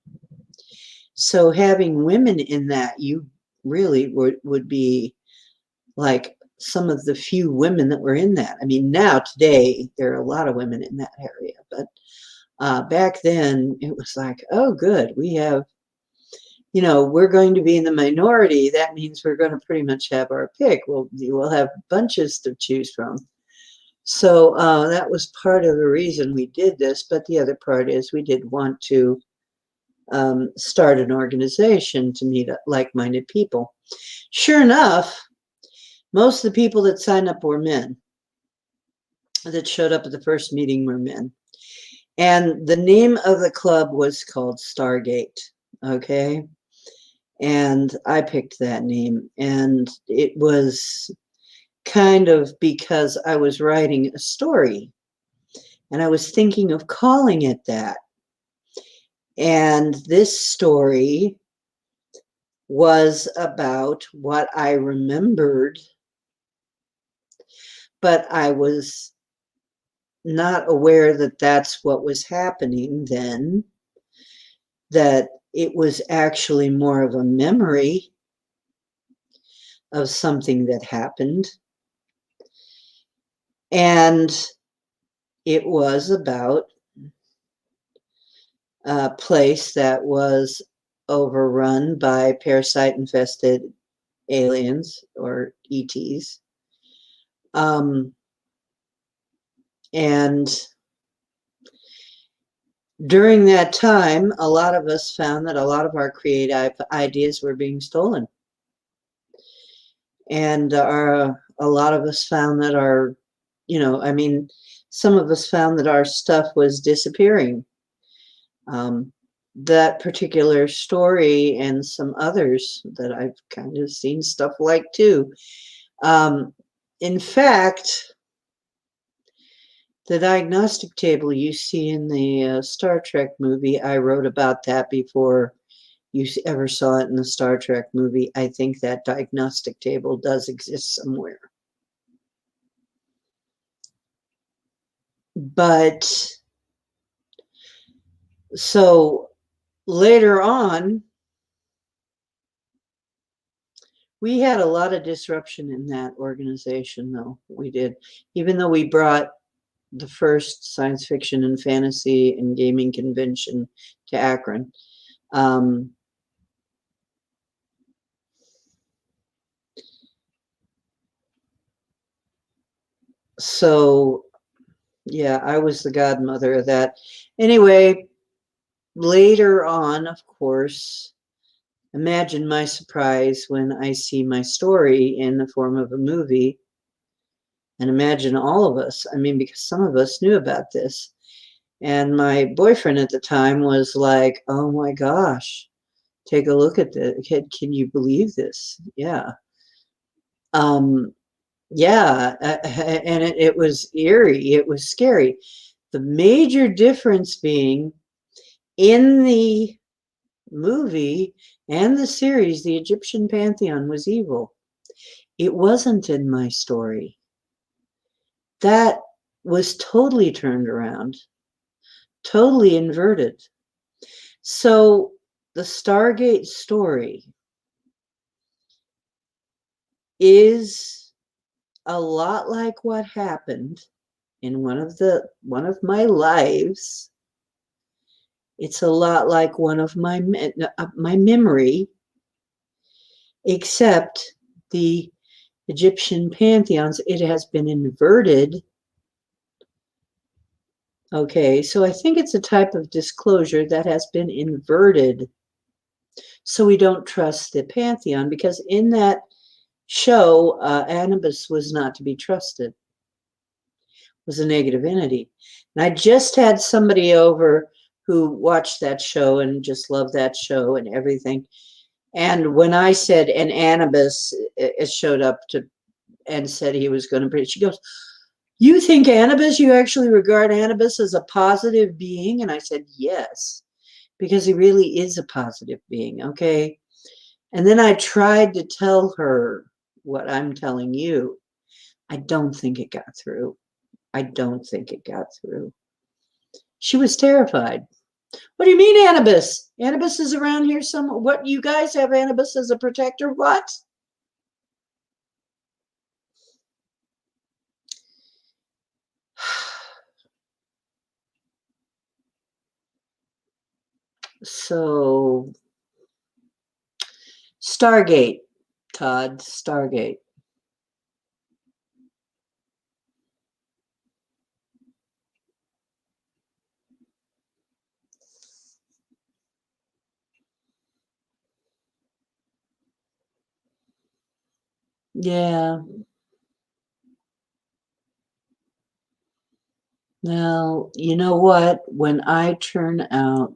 So having women in that, you really would be like some of the few women that were in that. I mean, now today there are a lot of women in that area, but back then it was like, oh, good, we have, we're going to be in the minority. That means we're going to pretty much have our pick. We'll have bunches to choose from. So that was part of the reason we did this. But the other part is we did want to start an organization to meet like-minded people. Sure enough, Most of the people that signed up were men, that showed up at the first meeting were men. And the name of the club was called Stargate, okay? And I picked that name. And it was kind of because I was writing a story. And I was thinking of calling it that. And this story was about what I remembered, but I was not aware that that's what was happening then, that it was actually more of a memory of something that happened. And it was about a place that was overrun by parasite infested aliens or ETs. And during that time, a lot of us found that a lot of our creative ideas were being stolen. And a lot of us found that some of us found that our stuff was disappearing. That particular story and some others that I've kind of seen stuff like too. In fact, the diagnostic table you see in the Star Trek movie, I wrote about that before you ever saw it in the Star Trek movie. I think that diagnostic table does exist somewhere. But so later on, we had a lot of disruption in that organization, though. We did. Even though we brought the first science fiction and fantasy and gaming convention to Akron. So, yeah, I was the godmother of that. Anyway, later on, of course, imagine my surprise when I see my story in the form of a movie. And imagine all of us, because some of us knew about this. And my boyfriend at the time was like, oh my gosh, take a look at this. Can you believe this? Yeah. Yeah. And it was eerie. It was scary. The major difference being in the movie and the series, the Egyptian pantheon was evil. It wasn't in my story. That was totally turned around, totally inverted. So the Stargate story is a lot like what happened in one of my lives. It's a lot like one of my memory, except the Egyptian pantheons, it has been inverted. Okay, so I think it's a type of disclosure that has been inverted. So we don't trust the pantheon, because in that show, Anubis was not to be trusted, was a negative entity. And I just had somebody over who watched that show and just loved that show and everything. And when I said, and Anubis showed up and said he was going to bring, she goes, you think Anubis, you actually regard Anubis as a positive being? And I said, yes, because he really is a positive being, okay? And then I tried to tell her what I'm telling you. I don't think it got through. I don't think it got through. She was terrified. What do you mean, Anubis? Anubis is around here somewhere. What, you guys have Anubis as a protector? What? So, Stargate, Todd, Stargate. Yeah. Now, you know what? When I turn off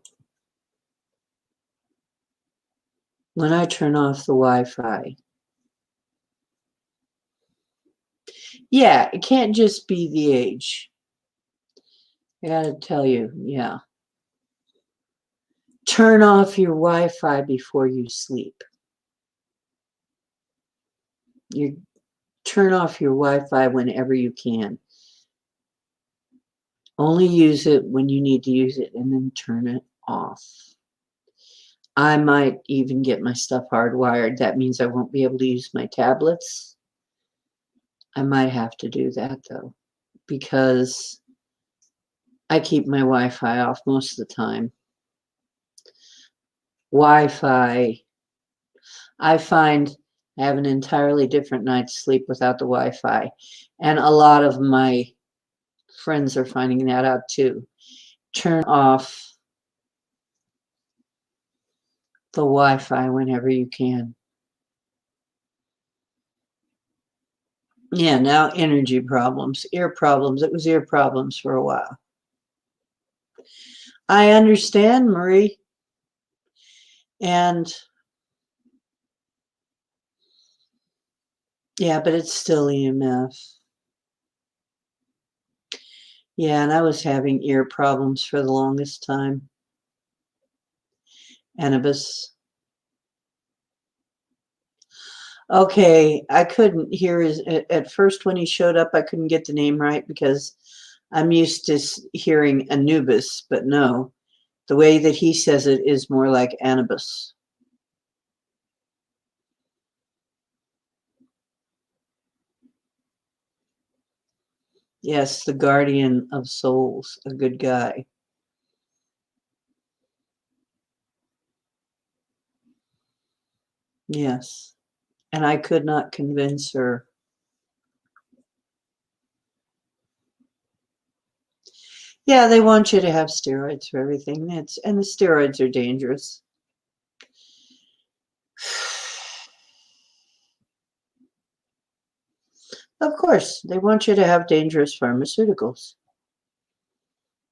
the Wi-Fi, yeah, it can't just be the age. I gotta tell you, yeah. Turn off your Wi-Fi before you sleep. You turn off your Wi-Fi whenever you can. Only use it when you need to use it and then turn it off. I might even get my stuff hardwired. That means I won't be able to use my tablets. I might have to do that though, because I keep my Wi-Fi off most of the time. Wi-Fi, I find I have an entirely different night's sleep without the Wi-Fi. And a lot of my friends are finding that out too. Turn off the Wi-Fi whenever you can. Yeah, now energy problems, ear problems. It was ear problems for a while. I understand, Marie. And yeah, but it's still EMF. Yeah, and I was having ear problems for the longest time. Anubis. Okay, I couldn't hear his at first when he showed up. I couldn't get the name right because I'm used to hearing Anubis, but no, the way that he says it is more like Anubis. Yes, the guardian of souls, a good guy. Yes, and I could not convince her. Yeah, they want you to have steroids for everything. And the steroids are dangerous. Of course, they want you to have dangerous pharmaceuticals.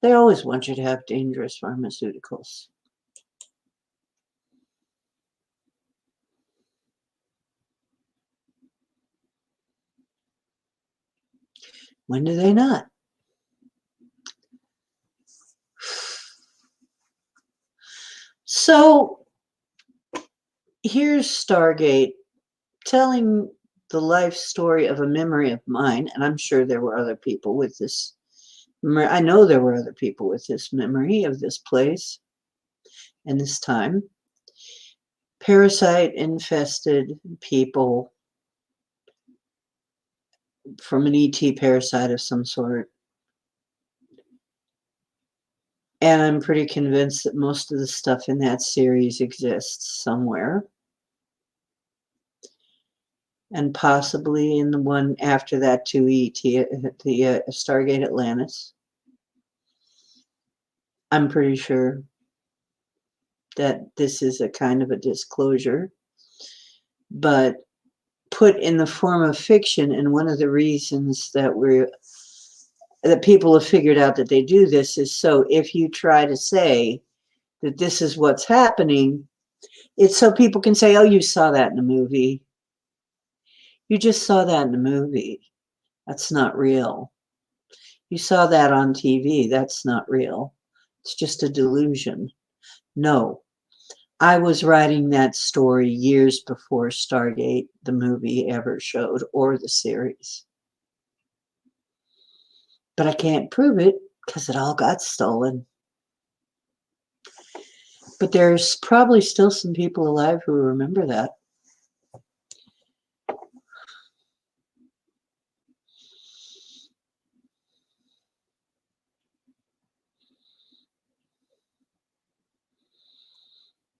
They always want you to have dangerous pharmaceuticals. When do they not? So here's Stargate telling the life story of a memory of mine, and I'm sure there were other people with this. I know there were other people with this memory of this place and this time. Parasite infested people from an ET parasite of some sort. And I'm pretty convinced that most of the stuff in that series exists somewhere. And possibly in the one after that too, ET, the Stargate Atlantis. I'm pretty sure that this is a kind of a disclosure, but put in the form of fiction. And one of the reasons that people have figured out that they do this is so if you try to say that this is what's happening, it's so people can say, oh, you saw that in a movie. You just saw that in a movie. That's not real. You saw that on TV. That's not real. It's just a delusion. No, I was writing that story years before Stargate, the movie, ever showed, or the series. But I can't prove it because it all got stolen. But there's probably still some people alive who remember that.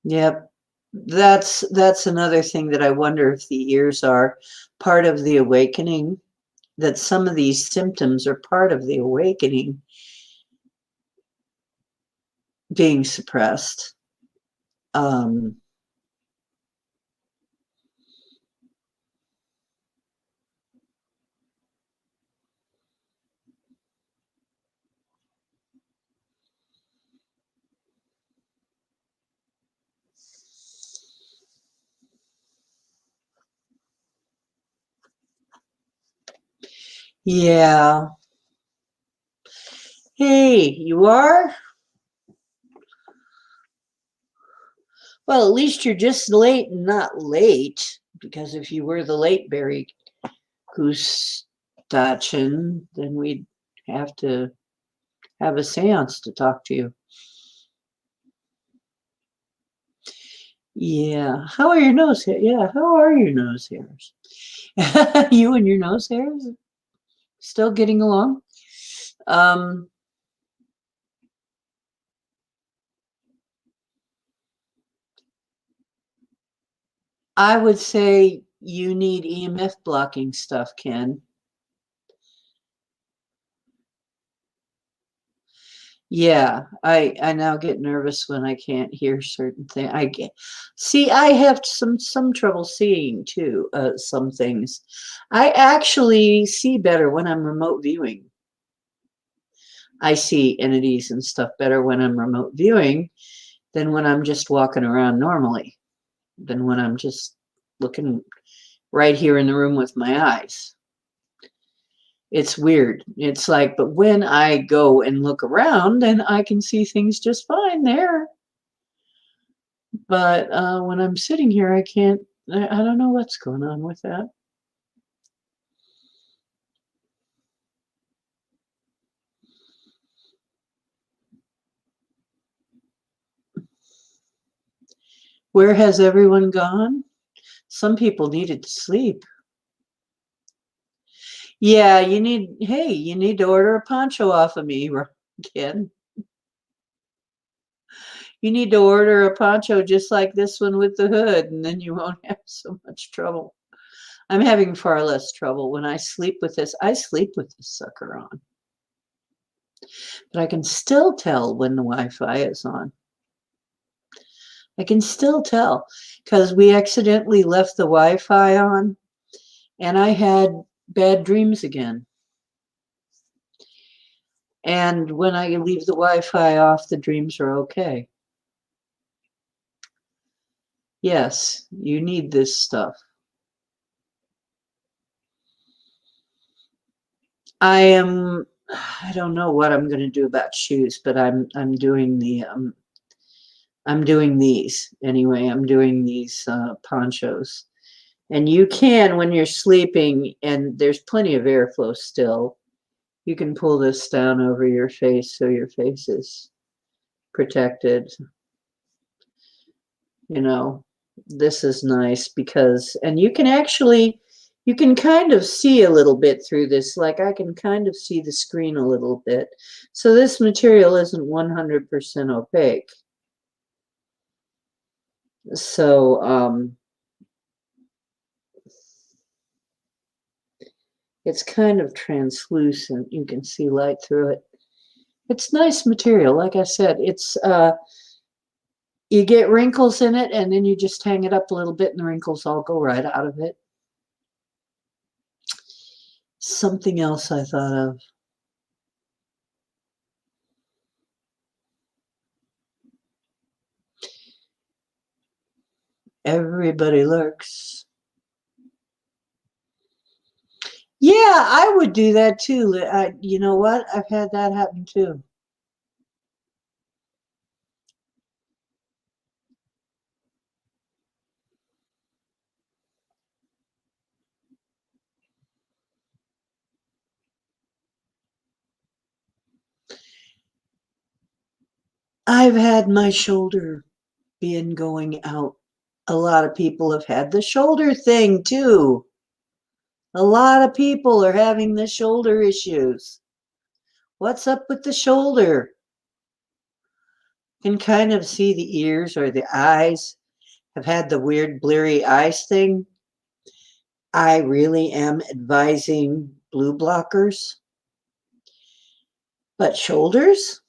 Yep. That's another thing that I wonder if the ears are part of the awakening, that some of these symptoms are part of the awakening being suppressed. Um, Yeah. Hey, you are? Well, at least you're just late and not late. Because if you were the late Barry Gustachin, then we'd have to have a seance to talk to you. Yeah. How are your nose hairs? Yeah. How are your nose hairs? You and your nose hairs still getting along? Um, I would say you need EMF blocking stuff, Ken. Yeah, I now get nervous when I can't hear certain things. I get see, I have some trouble seeing too, some things. I actually see better when I'm remote viewing. I see entities and stuff better when I'm remote viewing than when I'm just walking around normally, than when I'm just looking right here in the room with my eyes. It's weird. It's like, but when I go and look around, then I can see things just fine there. But when I'm sitting here, I can't, I don't know what's going on with that. Where has everyone gone? Some people needed to sleep. Yeah, hey, you need to order a poncho off of me, kid. You need to order a poncho just like this one with the hood, and then you won't have so much trouble. I'm having far less trouble when I sleep with this. I sleep with this sucker on, but I can still tell when the Wi-Fi is on. I can still tell because we accidentally left the Wi-Fi on and I had bad dreams again. And when I leave the Wi-Fi off, the dreams are okay. Yes, you need this stuff. I don't know what I'm going to do about shoes, but I'm doing I'm doing these anyway. I'm doing these ponchos. And you can, when you're sleeping and there's plenty of airflow still, you can pull this down over your face so your face is protected. You know, this is nice because, and you can actually, you can kind of see a little bit through this. Like I can kind of see the screen a little bit. So this material isn't 100% opaque. So, it's kind of translucent. You can see light through it. It's nice material. Like I said, it's you get wrinkles in it and then you just hang it up a little bit and the wrinkles all go right out of it. Something else I thought of. Everybody lurks. Yeah, I would do that too. You know what? I've had that happen too. I've had my shoulder being going out. A lot of people have had the shoulder thing too. A lot of people are having the shoulder issues. What's up with the shoulder? You can kind of see the ears or the eyes have had the weird bleary eyes thing. I really am advising blue blockers. But shoulders?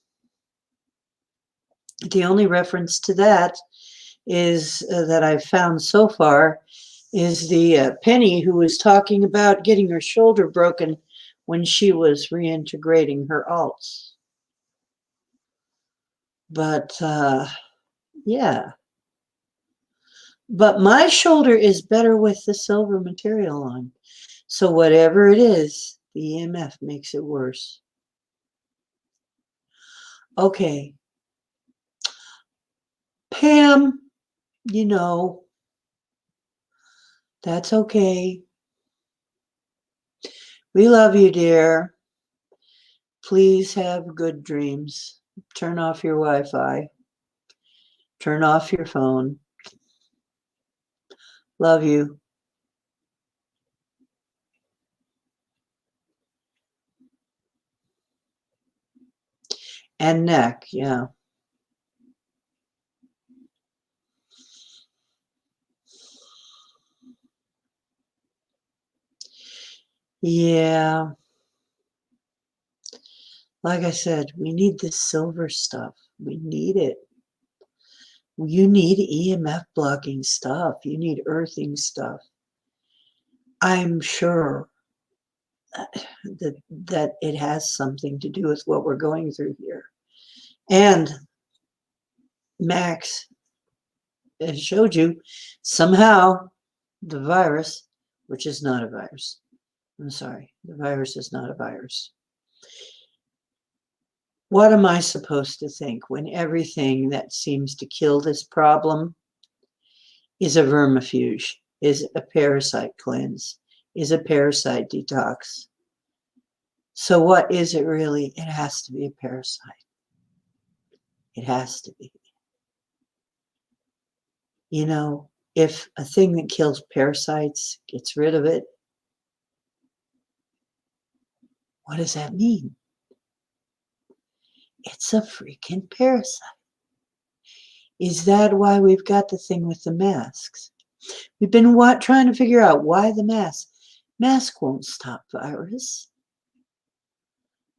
The only reference to that is that I've found so far is the Penny who was talking about getting her shoulder broken when she was reintegrating her alts. But yeah, but my shoulder is better with the silver material on. So whatever it is, The EMF makes it worse. Okay. Pam, you know, that's okay. We love you, dear. Please have good dreams. Turn off your Wi-Fi. Turn off your phone. Love you. And neck, yeah. Yeah. Like I said, we need this silver stuff. We need it. You need EMF blocking stuff. You need earthing stuff. I'm sure that it has something to do with what we're going through here. And Max has showed you somehow the virus, which is not a virus. I'm sorry, the virus is not a virus. What am I supposed to think when everything that seems to kill this problem is a vermifuge, is a parasite cleanse, is a parasite detox? So what is it really? It has to be a parasite. It has to be. You know, if a thing that kills parasites gets rid of it, what does that mean? It's a freaking parasite. Is that why we've got the thing with the masks? We've been trying to figure out why the mask. Mask won't stop virus.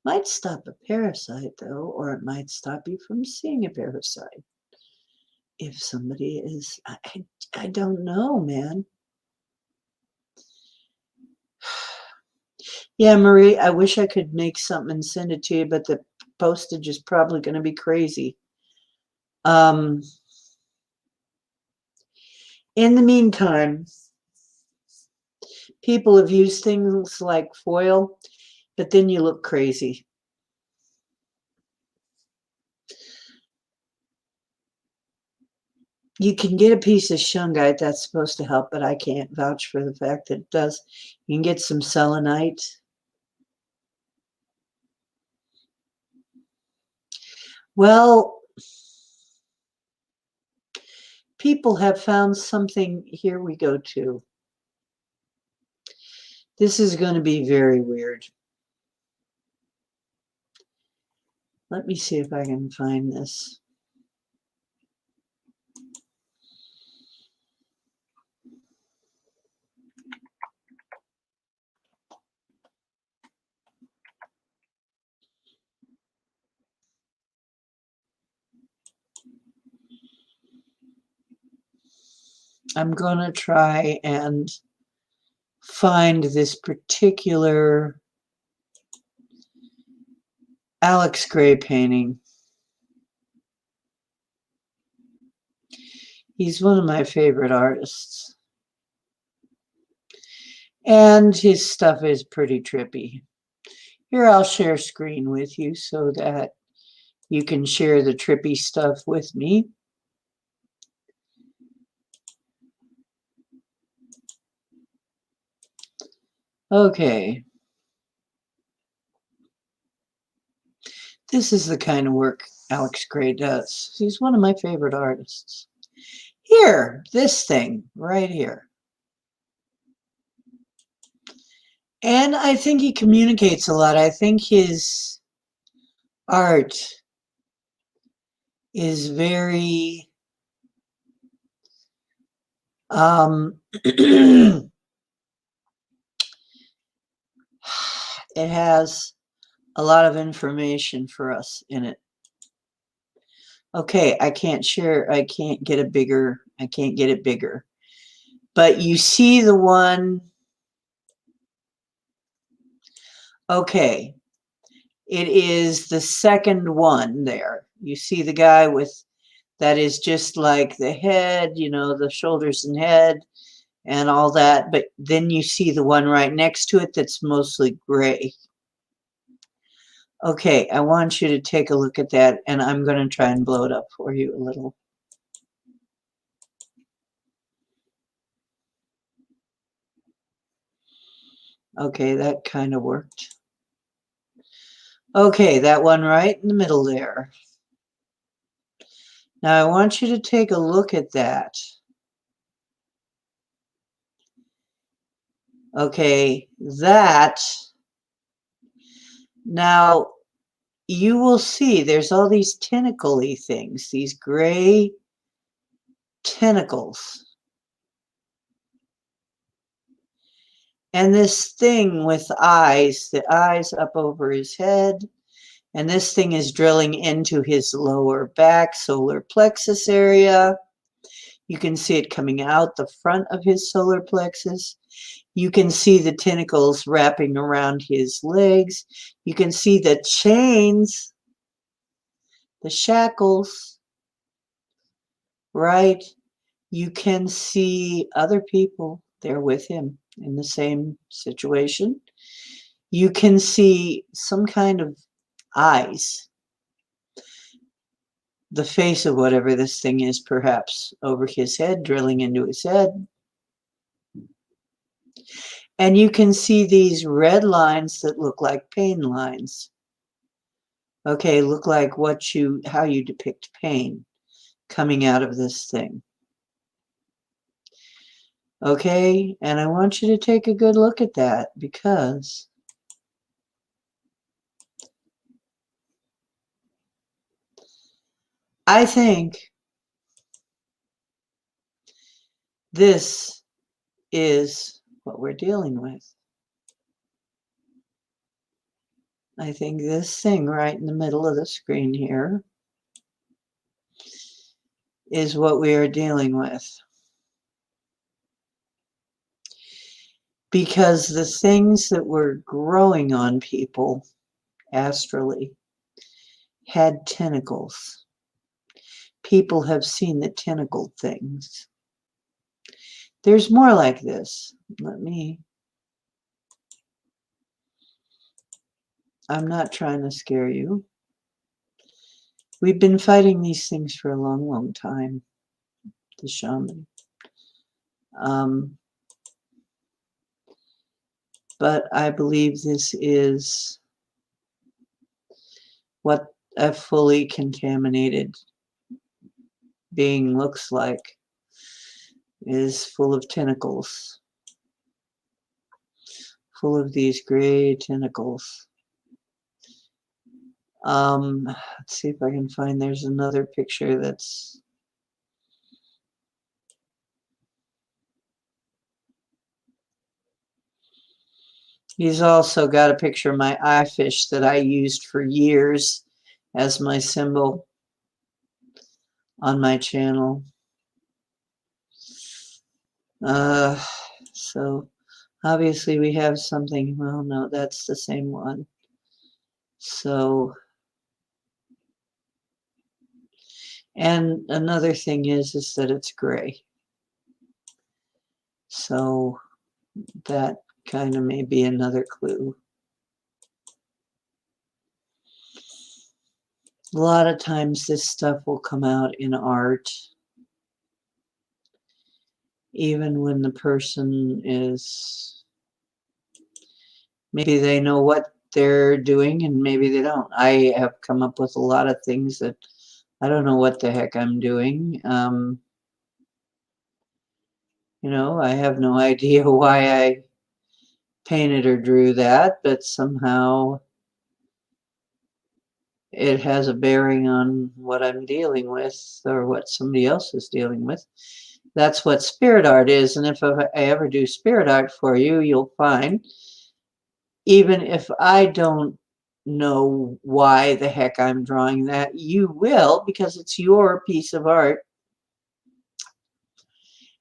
Might stop a parasite, though, or it might stop you from seeing a parasite. If somebody is, I don't know, man. Yeah, Marie, I wish I could make something and send it to you, but the postage is probably going to be crazy. In the meantime, people have used things like foil, but then you look crazy. You can get a piece of shungite that's supposed to help, but I can't vouch for the fact that it does. You can get some selenite. Well, people have found something. Here we go to. This is going to be very weird. Let me see if I can find this. I'm going to try and find this particular Alex Gray painting. He's one of my favorite artists. And his stuff is pretty trippy. Here, I'll share screen with you so that you can share the trippy stuff with me. Okay. This is the kind of work Alex Gray does. He's one of my favorite artists. Here, this thing right here. And I think he communicates a lot. I think his art is very it has a lot of information for us in it. Okay, I can't share, I can't get it bigger. But you see the one, okay, it is the second one there. You see the guy with, that is just like the head, you know, the shoulders and head, and all that, but then you see the one right next to it that's mostly gray. Okay, I want you to take a look at that, and I'm going to try and blow it up for you a little. Okay, that kind of worked. Okay, that one right in the middle there. Now I want you to take a look at that. Okay, that. Now you will see there's all these tentacle-y things, these gray tentacles. And this thing with eyes, the eyes up over his head, and this thing is drilling into his lower back, solar plexus area. You can see it coming out the front of his solar plexus. You can see the tentacles wrapping around his legs. You can see the chains, the shackles, right? You can see other people there with him in the same situation. You can see some kind of eyes, the face of whatever this thing is, perhaps over his head, drilling into his head. And you can see these red lines that look like pain lines. Okay, look like how you depict pain coming out of this thing. Okay, and I want you to take a good look at that, because I think this is what we're dealing with. I think this thing right in the middle of the screen here is what we are dealing with. Because the things that were growing on people astrally had tentacles. People have seen the tentacled things. There's more like this. I'm not trying to scare you. We've been fighting these things for a long, long time, the shaman. But I believe this is what a fully contaminated being looks like, is full of tentacles, full of these gray tentacles. Let's see if I can find, there's another picture that's he's also got a picture of my eye fish that I used for years as my symbol on my channel. So obviously we have something. Well, no, that's the same one. So, and another thing is that it's gray. So that kind of may be another clue. A lot of times this stuff will come out in art, even when the person is, maybe they know what they're doing and maybe they don't. I have come up with a lot of things that I don't know what the heck I'm doing. You know, I have no idea why I painted or drew that, but somehow it has a bearing on what I'm dealing with or what somebody else is dealing with. That's what spirit art is. And if I ever do spirit art for you, you'll find, even if I don't know why the heck I'm drawing that, you will, because it's your piece of art.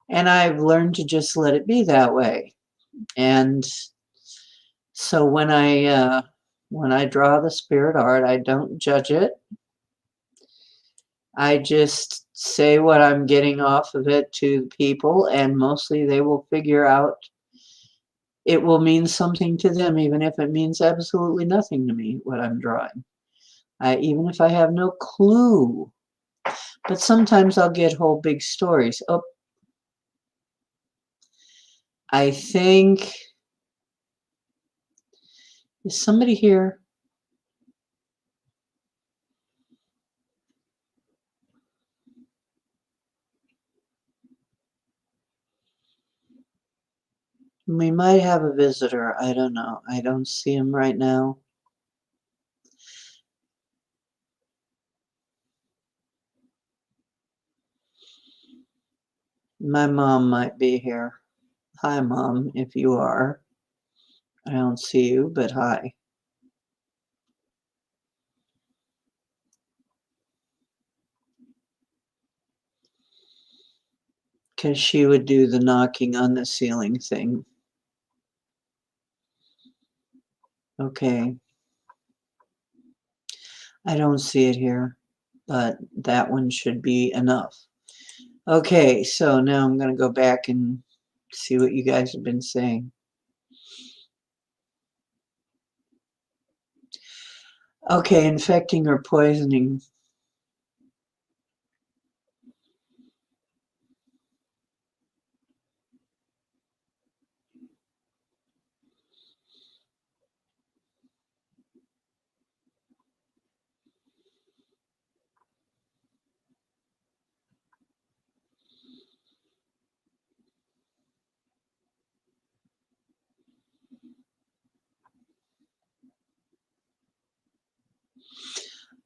And I've learned to just let it be that way. And so when I draw the spirit art, I don't judge it. I just say what I'm getting off of it to people, and mostly they will figure out it will mean something to them, even if it means absolutely nothing to me, what I'm drawing. Even if I have no clue. But sometimes I'll get whole big stories. Oh, I think, is somebody here? We might have a visitor. I don't know. I don't see him right now. My mom might be here. Hi, Mom, if you are. I don't see you, but hi. Because she would do the knocking on the ceiling thing. Okay. I don't see it here, but that one should be enough. Okay, so now I'm going to go back and see what you guys have been saying. Okay, infecting or poisoning.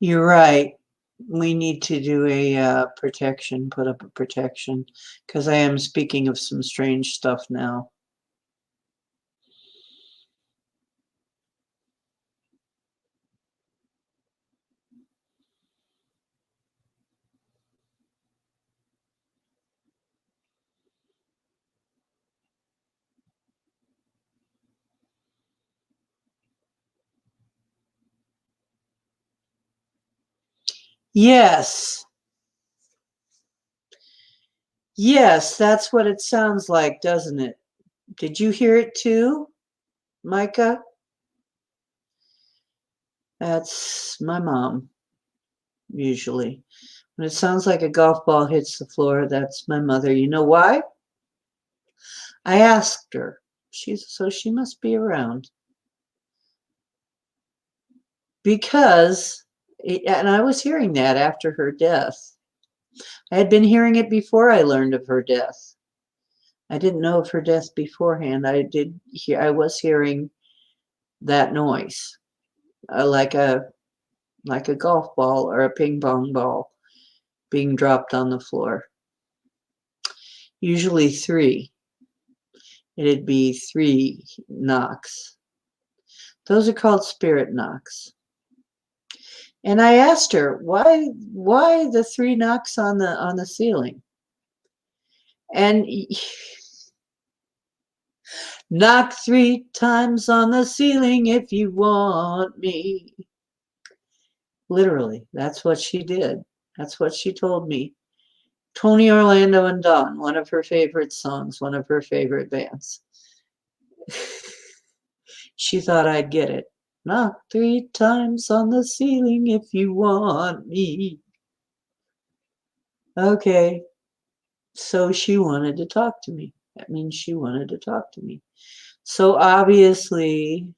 You're right. We need to do a protection, put up a protection, because I am speaking of some strange stuff now. Yes. Yes, that's what it sounds like, doesn't it? Did you hear it too, Micah? That's my mom, usually. When it sounds like a golf ball hits the floor, that's my mother. You know why? I asked her. So she must be around. Because, and I was hearing that after her death. I had been hearing it before I learned of her death. I didn't know of her death beforehand. I was hearing that noise, like a golf ball or a ping pong ball being dropped on the floor. Usually three. It'd be three knocks. Those are called spirit knocks. And I asked her, why the three knocks on the ceiling? And knock three times on the ceiling if you want me. Literally, that's what she did. That's what she told me. Tony Orlando and Dawn, one of her favorite songs, one of her favorite bands. She thought I'd get it. Knock three times on the ceiling if you want me. Okay, so she wanted to talk to me. That means she wanted to talk to me. So obviously,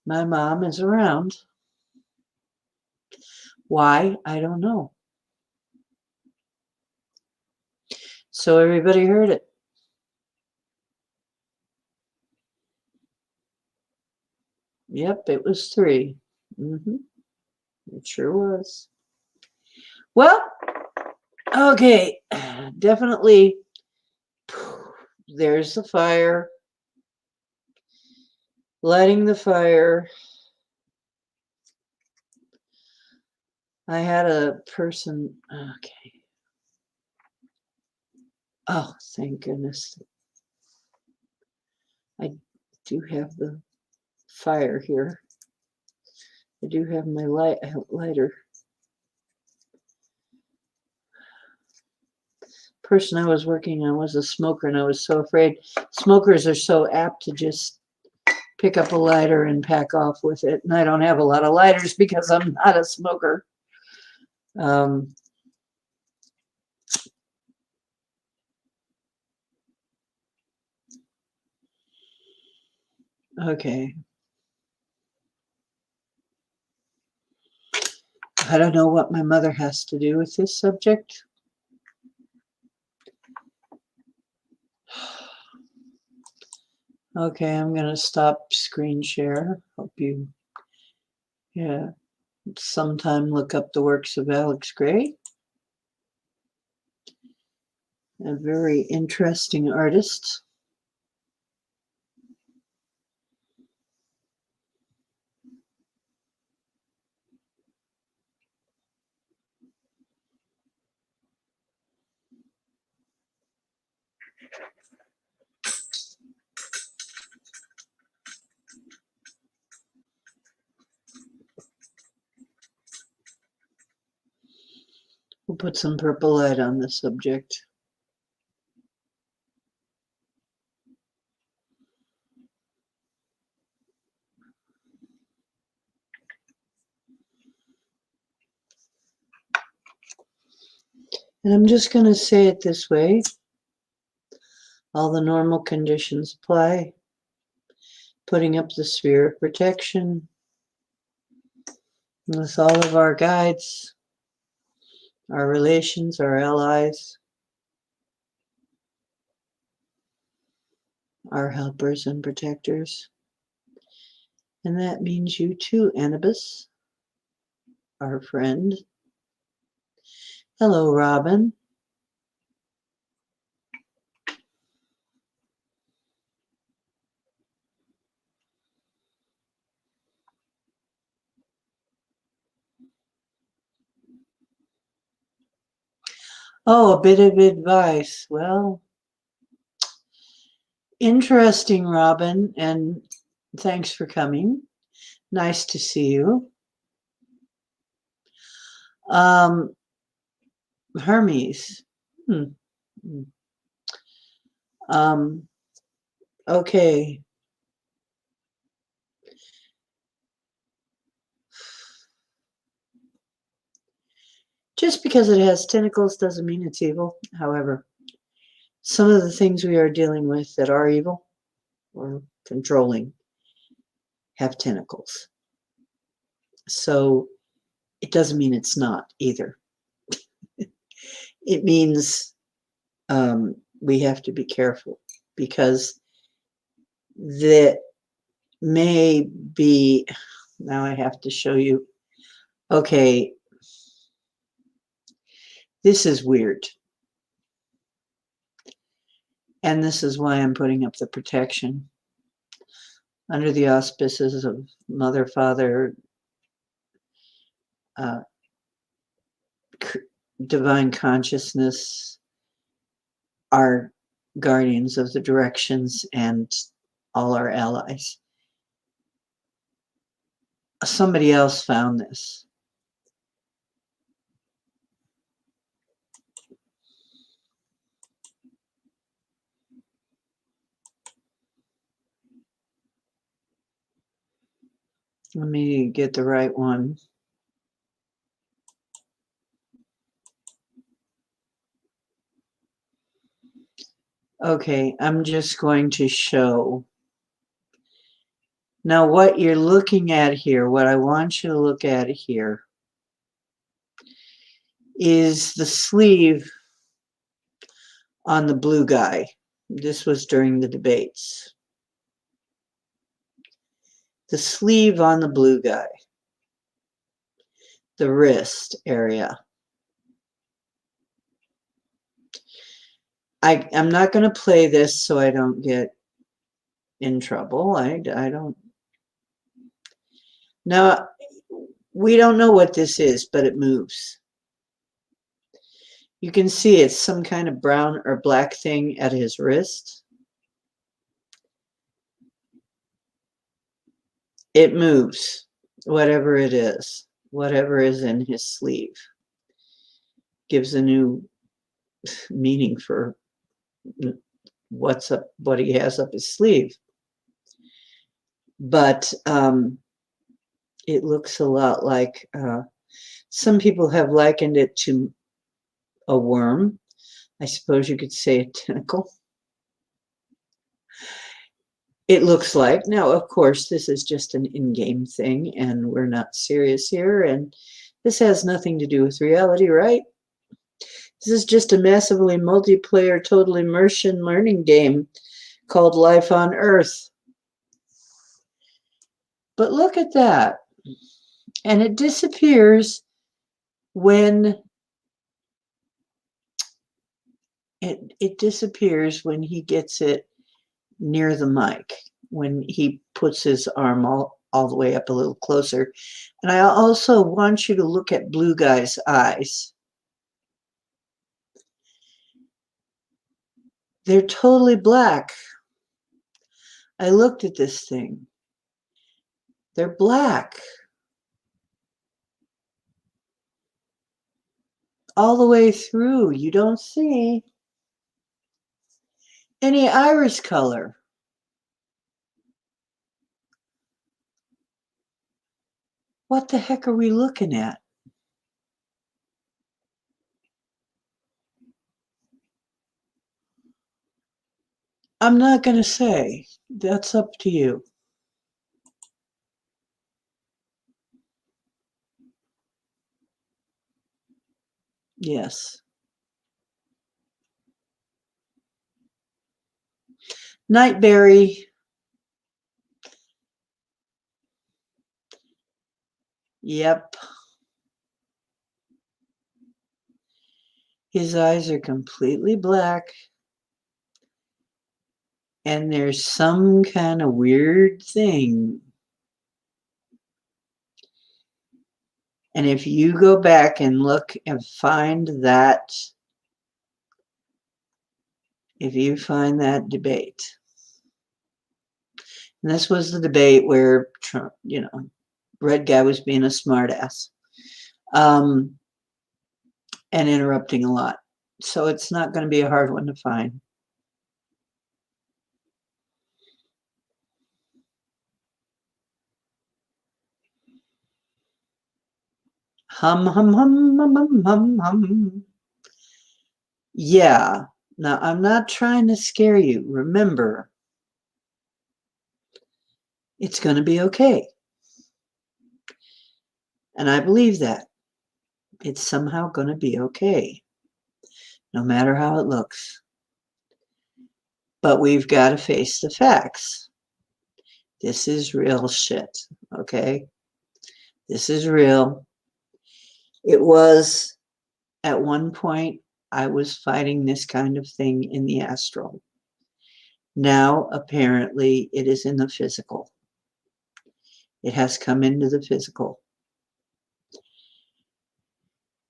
my mom is around. Why? I don't know. So everybody heard it. Yep, it was three. It sure was. Well, okay, definitely. There's the fire. Lighting the fire. I had a person. Okay. Oh, thank goodness. I do have the fire here. I do have my lighter. person I was working on was a smoker, and I was so afraid. Smokers are so apt to just pick up a lighter and pack off with it. And I don't have a lot of lighters because I'm not a smoker. Okay. I don't know what my mother has to do with this subject. Okay, I'm going to stop screen share. Hope you, yeah, sometime look up the works of Alex Gray, a very interesting artist. We'll put some purple light on the subject. And I'm just going to say it this way. All the normal conditions apply. Putting up the sphere of protection with all of our guides, our relations, our allies, our helpers and protectors. And that means you too, Anubis, our friend. Hello, Robin. Oh, a bit of advice. Well, interesting, Robin, and thanks for coming. Nice to see you. Hermes. Hmm. Um, okay. Just because it has tentacles doesn't mean it's evil. However, some of the things we are dealing with that are evil or controlling have tentacles. So it doesn't mean it's not either. It means we have to be careful because that may be, now I have to show you, okay, this is weird. And this is why I'm putting up the protection under the auspices of Mother, Father, divine consciousness, our guardians of the directions, and all our allies. Somebody else found this. Let me get the right one. Okay, I'm just going to show. Now, what you're looking at here, what I want you to look at here, is the sleeve on the blue guy. This was during the debates. The sleeve on the blue guy, the wrist area. I'm not going to play this so I don't get in trouble. I don't. Now, we don't know what this is, but it moves. You can see it's some kind of brown or black thing at his wrist. It moves, whatever it is, whatever is in his sleeve. Gives a new meaning for what he has up his sleeve. But it looks a lot like, some people have likened it to a worm. I suppose you could say a tentacle. It looks like. Now, of course, this is just an in-game thing, and we're not serious here, and this has nothing to do with reality, right? This is just a massively multiplayer, total immersion learning game called Life on Earth. But look at that. And it disappears when it disappears when he gets it near the mic, when he puts his arm all the way up a little closer. And I also want you to look at Blue Guy's eyes. They're totally black. I looked at this thing. They're black. All the way through. You don't see any iris color. What the heck are we looking at? I'm not going to say. That's up to you. Yes. Nightberry. Yep. His eyes are completely black. And there's some kind of weird thing. And if you go back and look and find that, if you find that debate, and this was the debate where Trump, red guy was being a smartass, and interrupting a lot. So it's not going to be a hard one to find. Hum, hum, hum, hum, hum, hum, hum. Yeah. Now, I'm not trying to scare you. Remember, it's going to be okay. And I believe that. It's somehow going to be okay, no matter how it looks. But we've got to face the facts. This is real shit, okay? This is real. It was, at one point, I was fighting this kind of thing in the astral. Now, apparently, it is in the physical. It has come into the physical.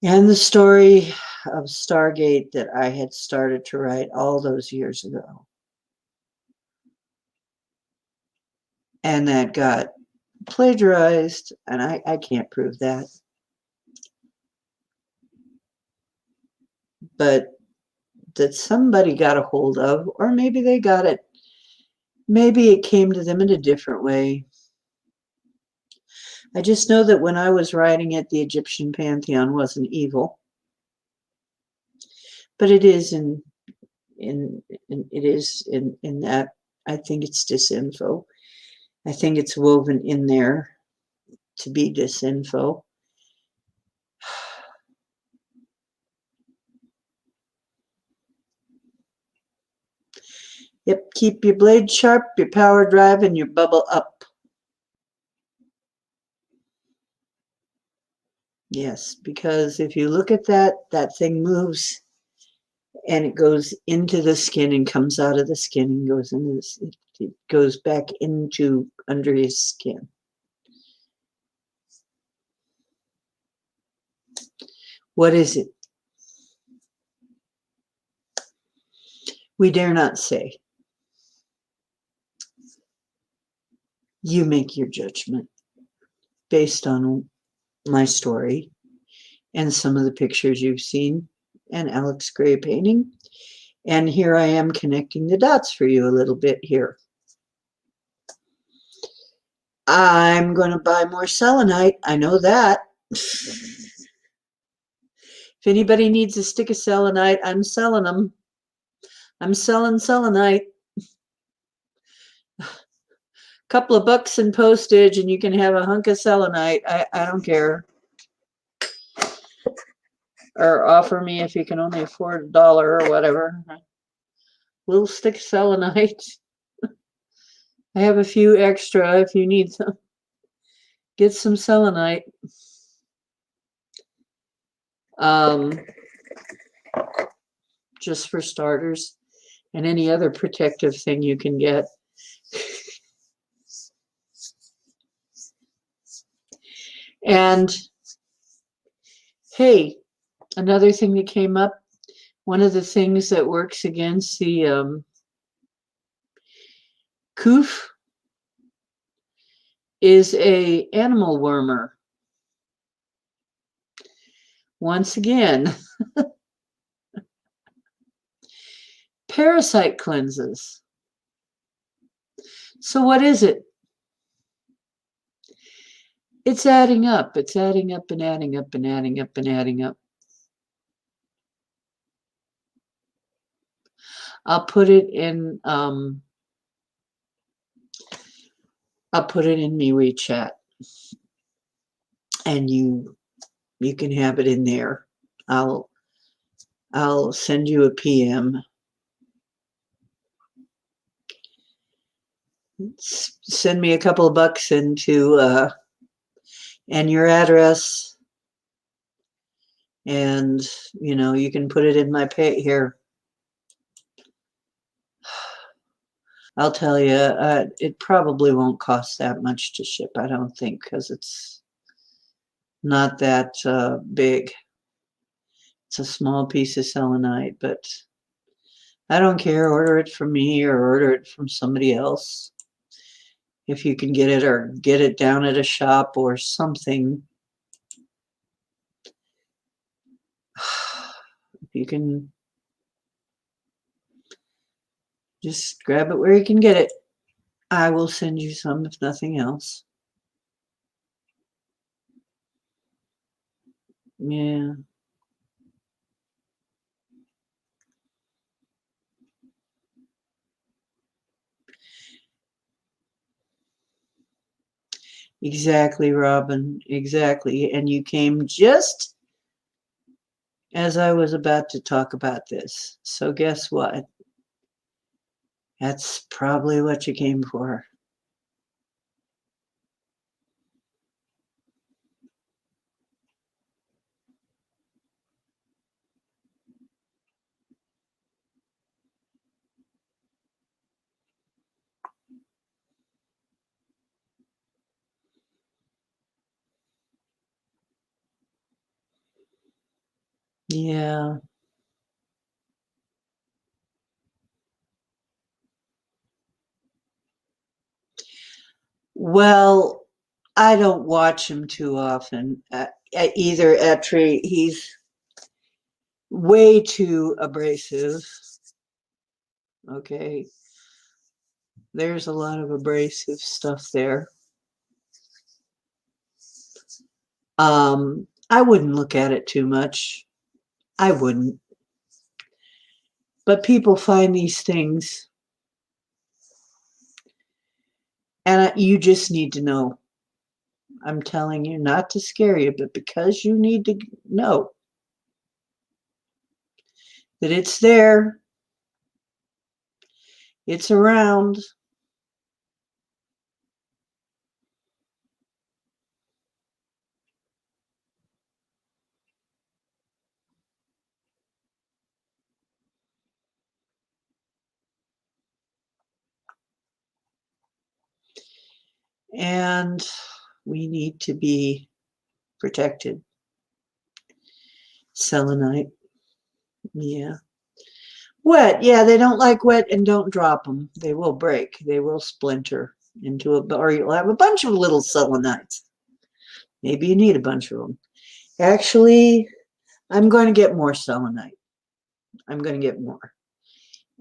And the story of Stargate that I had started to write all those years ago, and that got plagiarized, and I can't prove that. But that somebody got a hold of, or maybe they got it, maybe it came to them in a different way. I just know that when I was writing it, the Egyptian pantheon wasn't evil, but it is in that. I think it's disinfo. I think it's woven in there to be disinfo. Yep, keep your blade sharp, your power drive, and your bubble up. Yes, because if you look at that, that thing moves and it goes into the skin and comes out of the skin and goes into it goes back into under his skin. What is it? We dare not say. You make your judgment based on my story and some of the pictures you've seen and Alex Gray painting. And here I am connecting the dots for you a little bit here. I'm going to buy more selenite. I know that. If anybody needs a stick of selenite, I'm selling them. I'm selling selenite. Couple of bucks in postage and you can have a hunk of selenite. I don't care. Or offer me if you can only afford $1 or whatever. Little stick of selenite. I have a few extra if you need some. Get some selenite. Just for starters, and any other protective thing you can get. And hey, another thing that came up, one of the things that works against the coof is a animal wormer. Once again, parasite cleanses. So what is it? It's adding up. It's adding up and adding up and adding up and adding up. I'll put it in MeWe chat, and you can have it in there. I'll send you a PM. Send me a couple of bucks into and your address, and you can put it in my pay here. I'll tell you, it probably won't cost that much to ship, I don't think, because it's not that big. It's a small piece of selenite, but I don't care. Order it from me or order it from somebody else. If you can get it, or get it down at a shop or something. If you can just grab it where you can get it. I will send you some, if nothing else. Yeah. Exactly, Robin. Exactly. And you came just as I was about to talk about this. So guess what? That's probably what you came for. Yeah. Well, I don't watch him too often. Either Etri, he's way too abrasive. Okay. There's a lot of abrasive stuff there. I wouldn't look at it too much. I wouldn't. But people find these things, and you just need to know. I'm telling you, not to scare you, but because you need to know that it's there, it's around. And we need to be protected. Selenite. Yeah. Wet. Yeah, they don't like wet, and don't drop them. They will break. They will splinter into or you'll have a bunch of little selenites. Maybe you need a bunch of them. Actually, I'm going to get more selenite. I'm going to get more.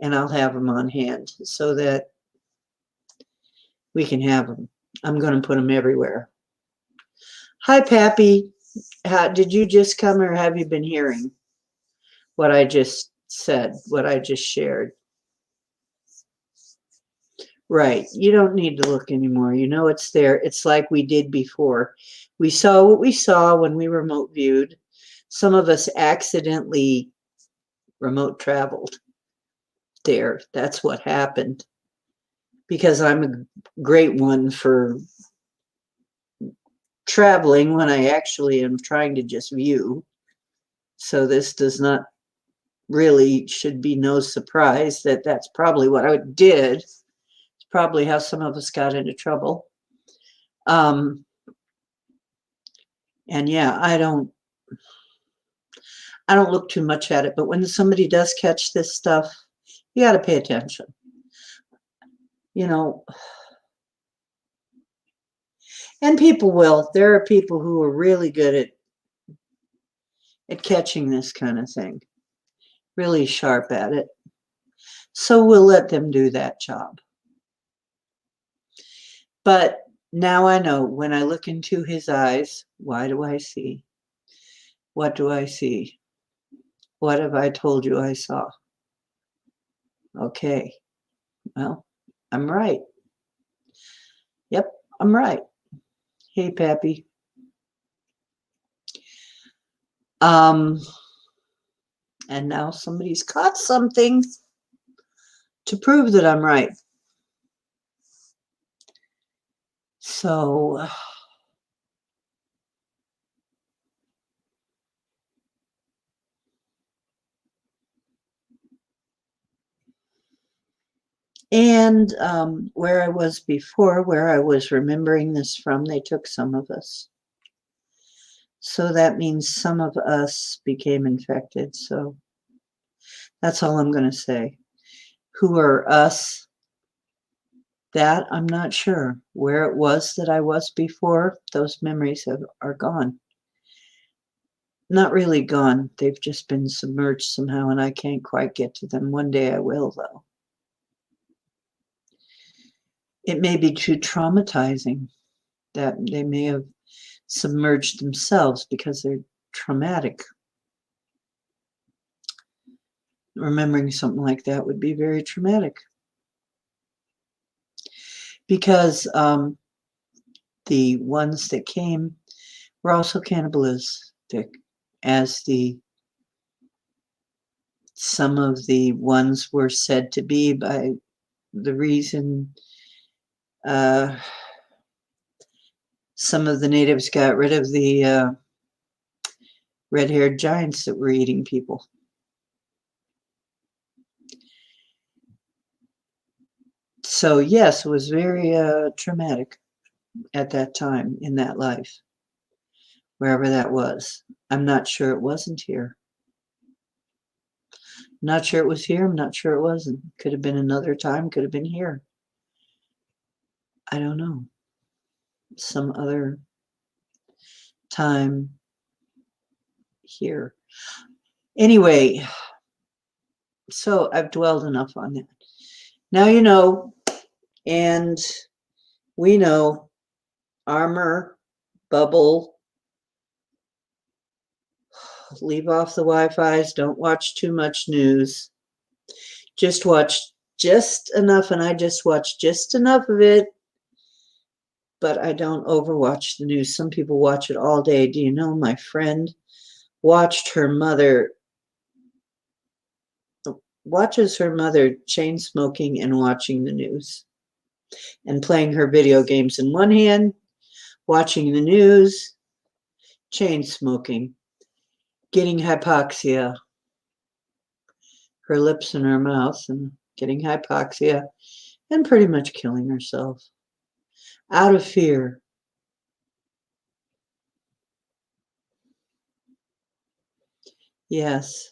And I'll have them on hand so that we can have them. I'm going to put them everywhere. Hi, Pappy. Did you just come or have you been hearing what I just said, what I just shared? Right. You don't need to look anymore. You know it's there. It's like we did before. We saw what we saw when we remote viewed. Some of us accidentally remote traveled there. That's what happened. Because I'm a great one for traveling when I actually am trying to just view. So this does not really should be no surprise that that's probably what I did. It's probably how some of us got into trouble. And yeah, I don't look too much at it, but when somebody does catch this stuff, you got to pay attention. You know, and people will. There are people who are really good at catching this kind of thing, really sharp at it. So we'll let them do that job. But now I know when I look into his eyes, why do I see? What do I see? What have I told you I saw? Okay, well, I'm right. Yep, I'm right. Hey, Pappy. And now somebody's caught something to prove that I'm right. So, and where I was before, where I was remembering this from, they took some of us. So that means some of us became infected. So that's all I'm going to say. Who are us? That I'm not sure. Where it was that I was before, those memories are gone. Not really gone. They've just been submerged somehow, and I can't quite get to them. One day I will, though. It may be too traumatizing that they may have submerged themselves because they're traumatic. Remembering something like that would be very traumatic. Because the ones that came were also cannibalistic, as some of the ones were said to be by the reason some of the natives got rid of the red-haired giants that were eating people. So yes, it was very traumatic at that time in that life, wherever that was. I'm not sure it wasn't here. I'm not sure it was here. I'm not sure it wasn't. Could have been another time. Could have been here. I don't know. Some other time here. Anyway, so I've dwelled enough on that. Now you know, and we know armor, bubble, leave off the Wi-Fi's, don't watch too much news. Just watch just enough, and I just watch just enough of it, but I don't overwatch the news. Some people watch it all day. Do you know my friend watches her mother chain smoking and watching the news and playing her video games in one hand, watching the news, chain smoking, getting hypoxia, her lips in her mouth and getting hypoxia and pretty much killing herself out of fear. Yes.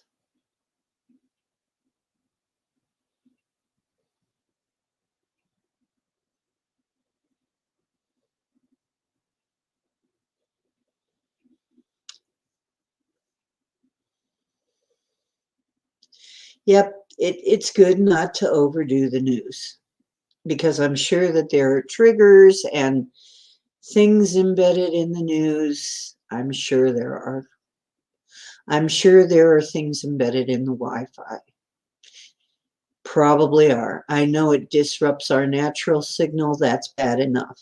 Yep, it's good not to overdo the news because I'm sure that there are triggers and things embedded in the news. I'm sure there are. I'm sure there are things embedded in the Wi-Fi. Probably are. I know it disrupts our natural signal. That's bad enough.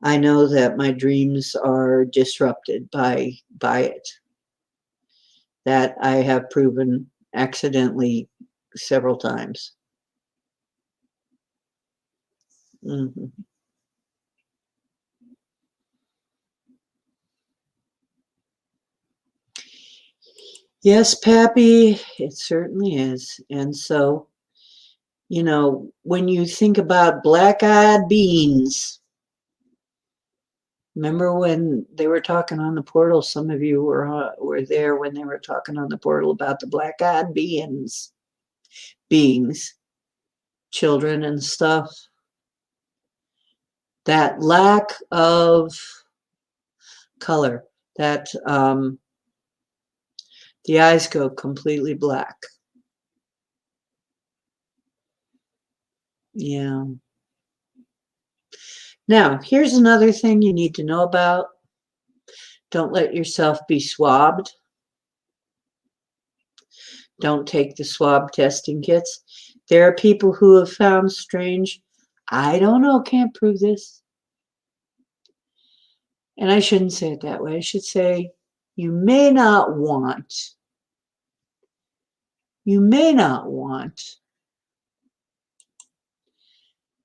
I know that my dreams are disrupted by it. That I have proven accidentally several times. Mhm. Yes, Pappy, it certainly is. And so, when you think about black-eyed beans, remember when they were talking on the portal? Some of you were there when they were talking on the portal about the black-eyed beings, children and stuff. That lack of color, that the eyes go completely black. Yeah. Now, here's another thing you need to know about. Don't let yourself be swabbed. Don't take the swab testing kits. There are people who have found strange, I don't know, can't prove this. And I shouldn't say it that way. I should say, you may not want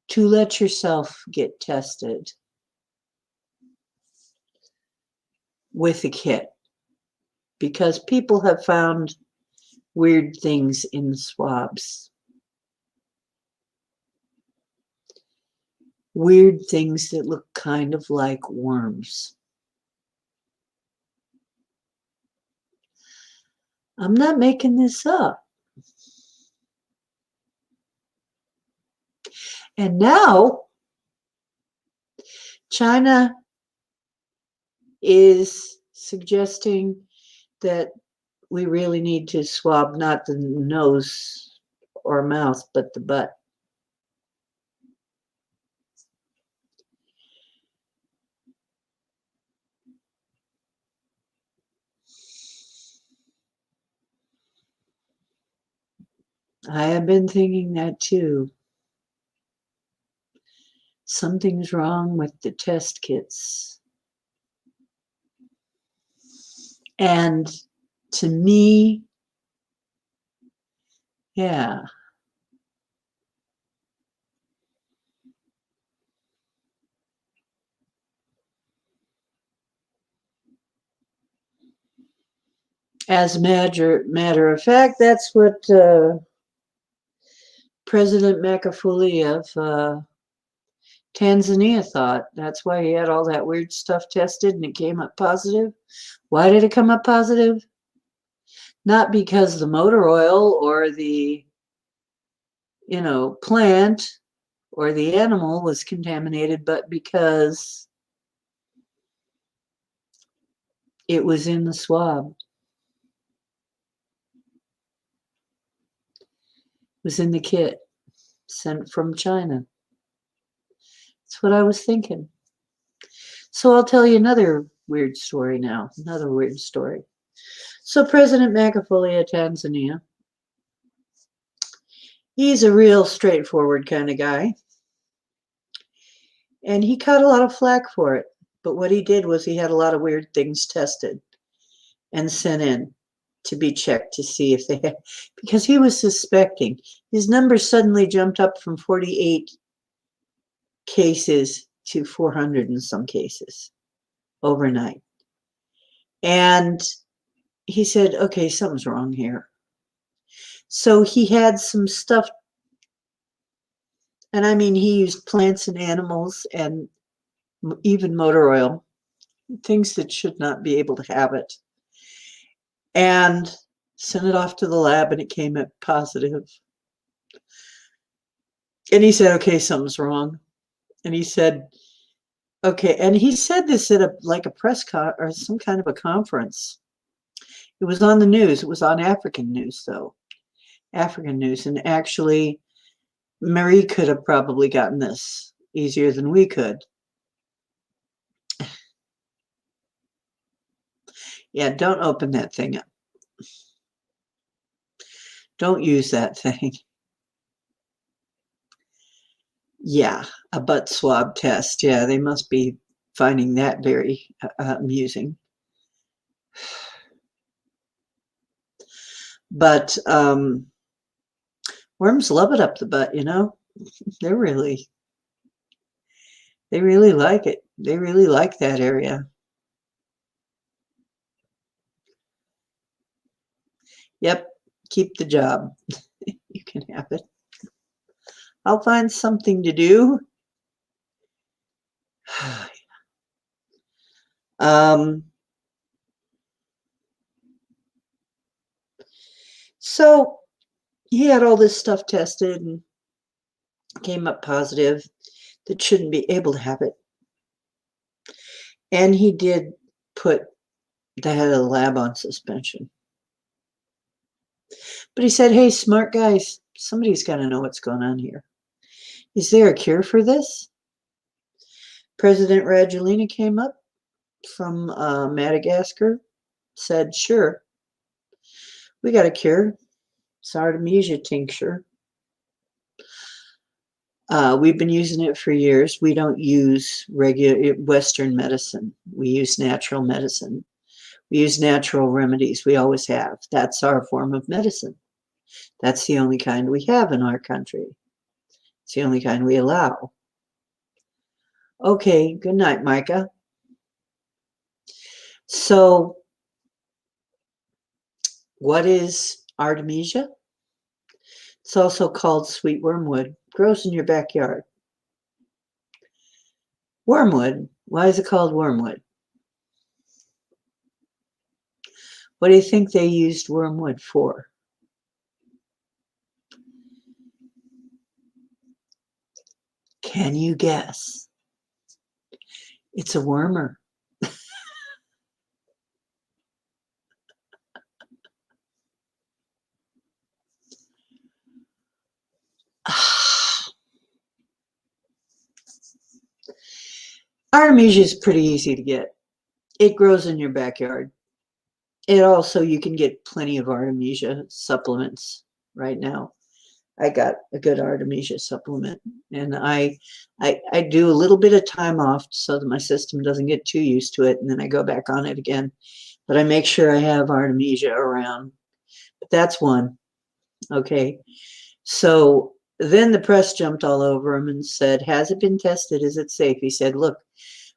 to let yourself get tested with a kit because people have found weird things in the swabs. Weird things that look kind of like worms. I'm not making this up. And now China is suggesting that we really need to swab not the nose or mouth, but the butt. I have been thinking that too. Something's wrong with the test kits. And to me, yeah. As a matter of fact, that's what President Magufuli of Tanzania thought. That's why he had all that weird stuff tested and it came up positive. Why did it come up positive? Not because the motor oil or the, plant or the animal was contaminated, but because it was in the swab. It was in the kit sent from China. That's what I was thinking. So I'll tell you another weird story now. Another weird story. So President Magufuli of Tanzania, he's a real straightforward kind of guy. And he caught a lot of flack for it. But what he did was he had a lot of weird things tested and sent in to be checked to see if they had, because he was suspecting. His numbers suddenly jumped up from 48 cases to 400 in some cases overnight. And he said, okay, something's wrong here. So he had some stuff, and I mean, he used plants and animals and even motor oil, things that should not be able to have it, and sent it off to the lab, and it came up positive. And he said, okay, something's wrong. And he said, okay, and he said this at a press con or some kind of a conference. It was on the news. It was on African news, though. African news. And actually, Marie could have probably gotten this easier than we could. Yeah, don't open that thing up. Don't use that thing. Yeah, a butt swab test. Yeah, they must be finding that very amusing. But worms love it up the butt, you know. They're really, they really like it. They really like that area. Yep, keep the job. You can have it. I'll find something to do. Um, so he had all this stuff tested and came up positive that shouldn't be able to have it. And he did put the head of the lab on suspension. But he said, hey, smart guys, somebody's got to know what's going on here. Is there a cure for this? President Rajoelina came up from Madagascar, said, sure, we got a cure. It's Artemisia tincture. We've been using it for years. We don't use regular Western medicine. We use natural medicine. We use natural remedies. We always have. That's our form of medicine. That's the only kind we have in our country. It's the only kind we allow. Okay, good night, Micah. So, what is Artemisia? It's also called sweet wormwood. Grows in your backyard. Wormwood. Why is it called wormwood? What do you think they used wormwood for? Can you guess? It's a wormer. Artemisia is pretty easy to get. It grows in your backyard. It also, you can get plenty of Artemisia supplements right now. I got a good Artemisia supplement, and I do a little bit of time off so that my system doesn't get too used to it, and then I go back on it again. But I make sure I have Artemisia around. But that's one. Okay. So then the press jumped all over him and said, has it been tested? Is it safe? He said, look,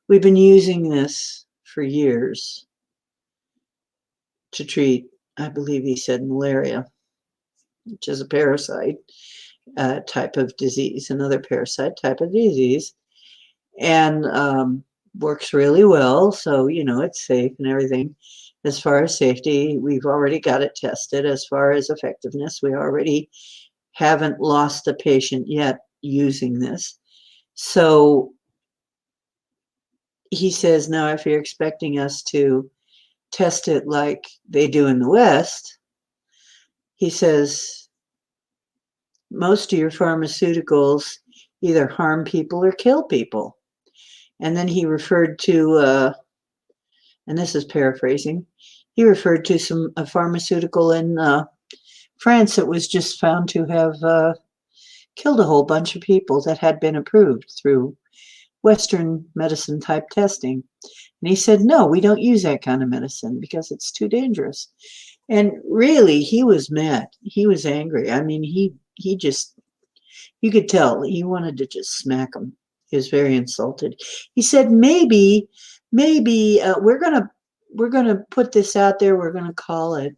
we've been using this for years to treat, I believe he said, malaria, which is a parasite type of disease, another parasite type of disease, and works really well. So, you know, it's safe and everything. As far as safety, we've already got it tested. As far as effectiveness, we already haven't lost a patient yet using this. So he says, now, if you're expecting us to test it like they do in the West, he says, most of your pharmaceuticals either harm people or kill people. And then he referred to, and this is paraphrasing, he referred to a pharmaceutical in France that was just found to have killed a whole bunch of people that had been approved through Western medicine type testing. And he said, no, we don't use that kind of medicine because it's too dangerous. And really, he was mad. He was angry. I mean, he just, you could tell he wanted to just smack him. He was very insulted. He said, maybe we're gonna put this out there. We're gonna call it.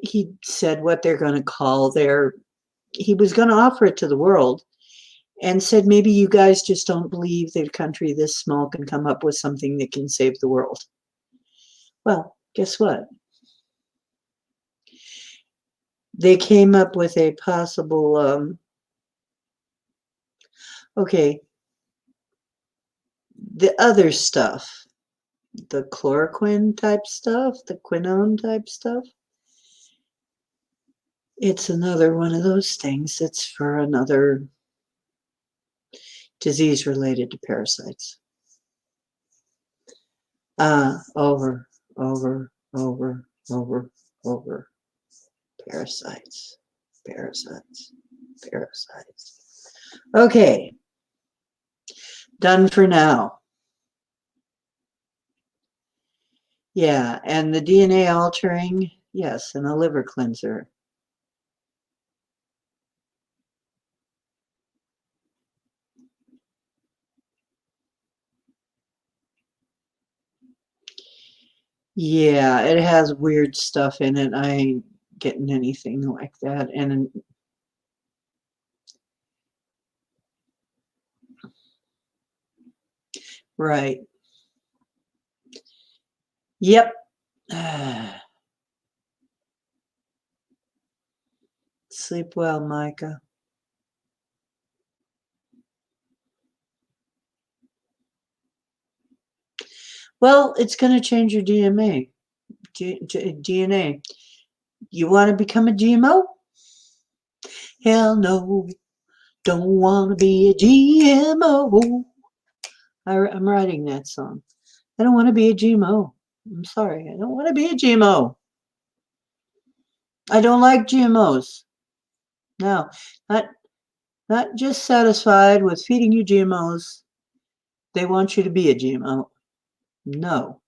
He said what they're gonna call their. He was gonna offer it to the world, and said maybe you guys just don't believe that a country this small can come up with something that can save the world. Well, guess what? They came up with a possible. Okay, the other stuff, the chloroquine type stuff, the quinone type stuff, It's another one of those things. It's for another disease related to parasites. Over, over, over, over, over. Parasites, parasites, parasites. Okay, done for now. Yeah, and the DNA altering, yes, and a liver cleanser. Yeah, it has weird stuff in it. I ain't getting anything like that. And right. Yep. Sleep well, Micah. Well, it's going to change your DNA. You want to become a GMO? Hell no. Don't want to be a GMO. I'm writing that song. I don't want to be a GMO. I'm sorry. I don't want to be a GMO. I don't like GMOs. No, not not just satisfied with feeding you GMOs. They want you to be a GMO. No.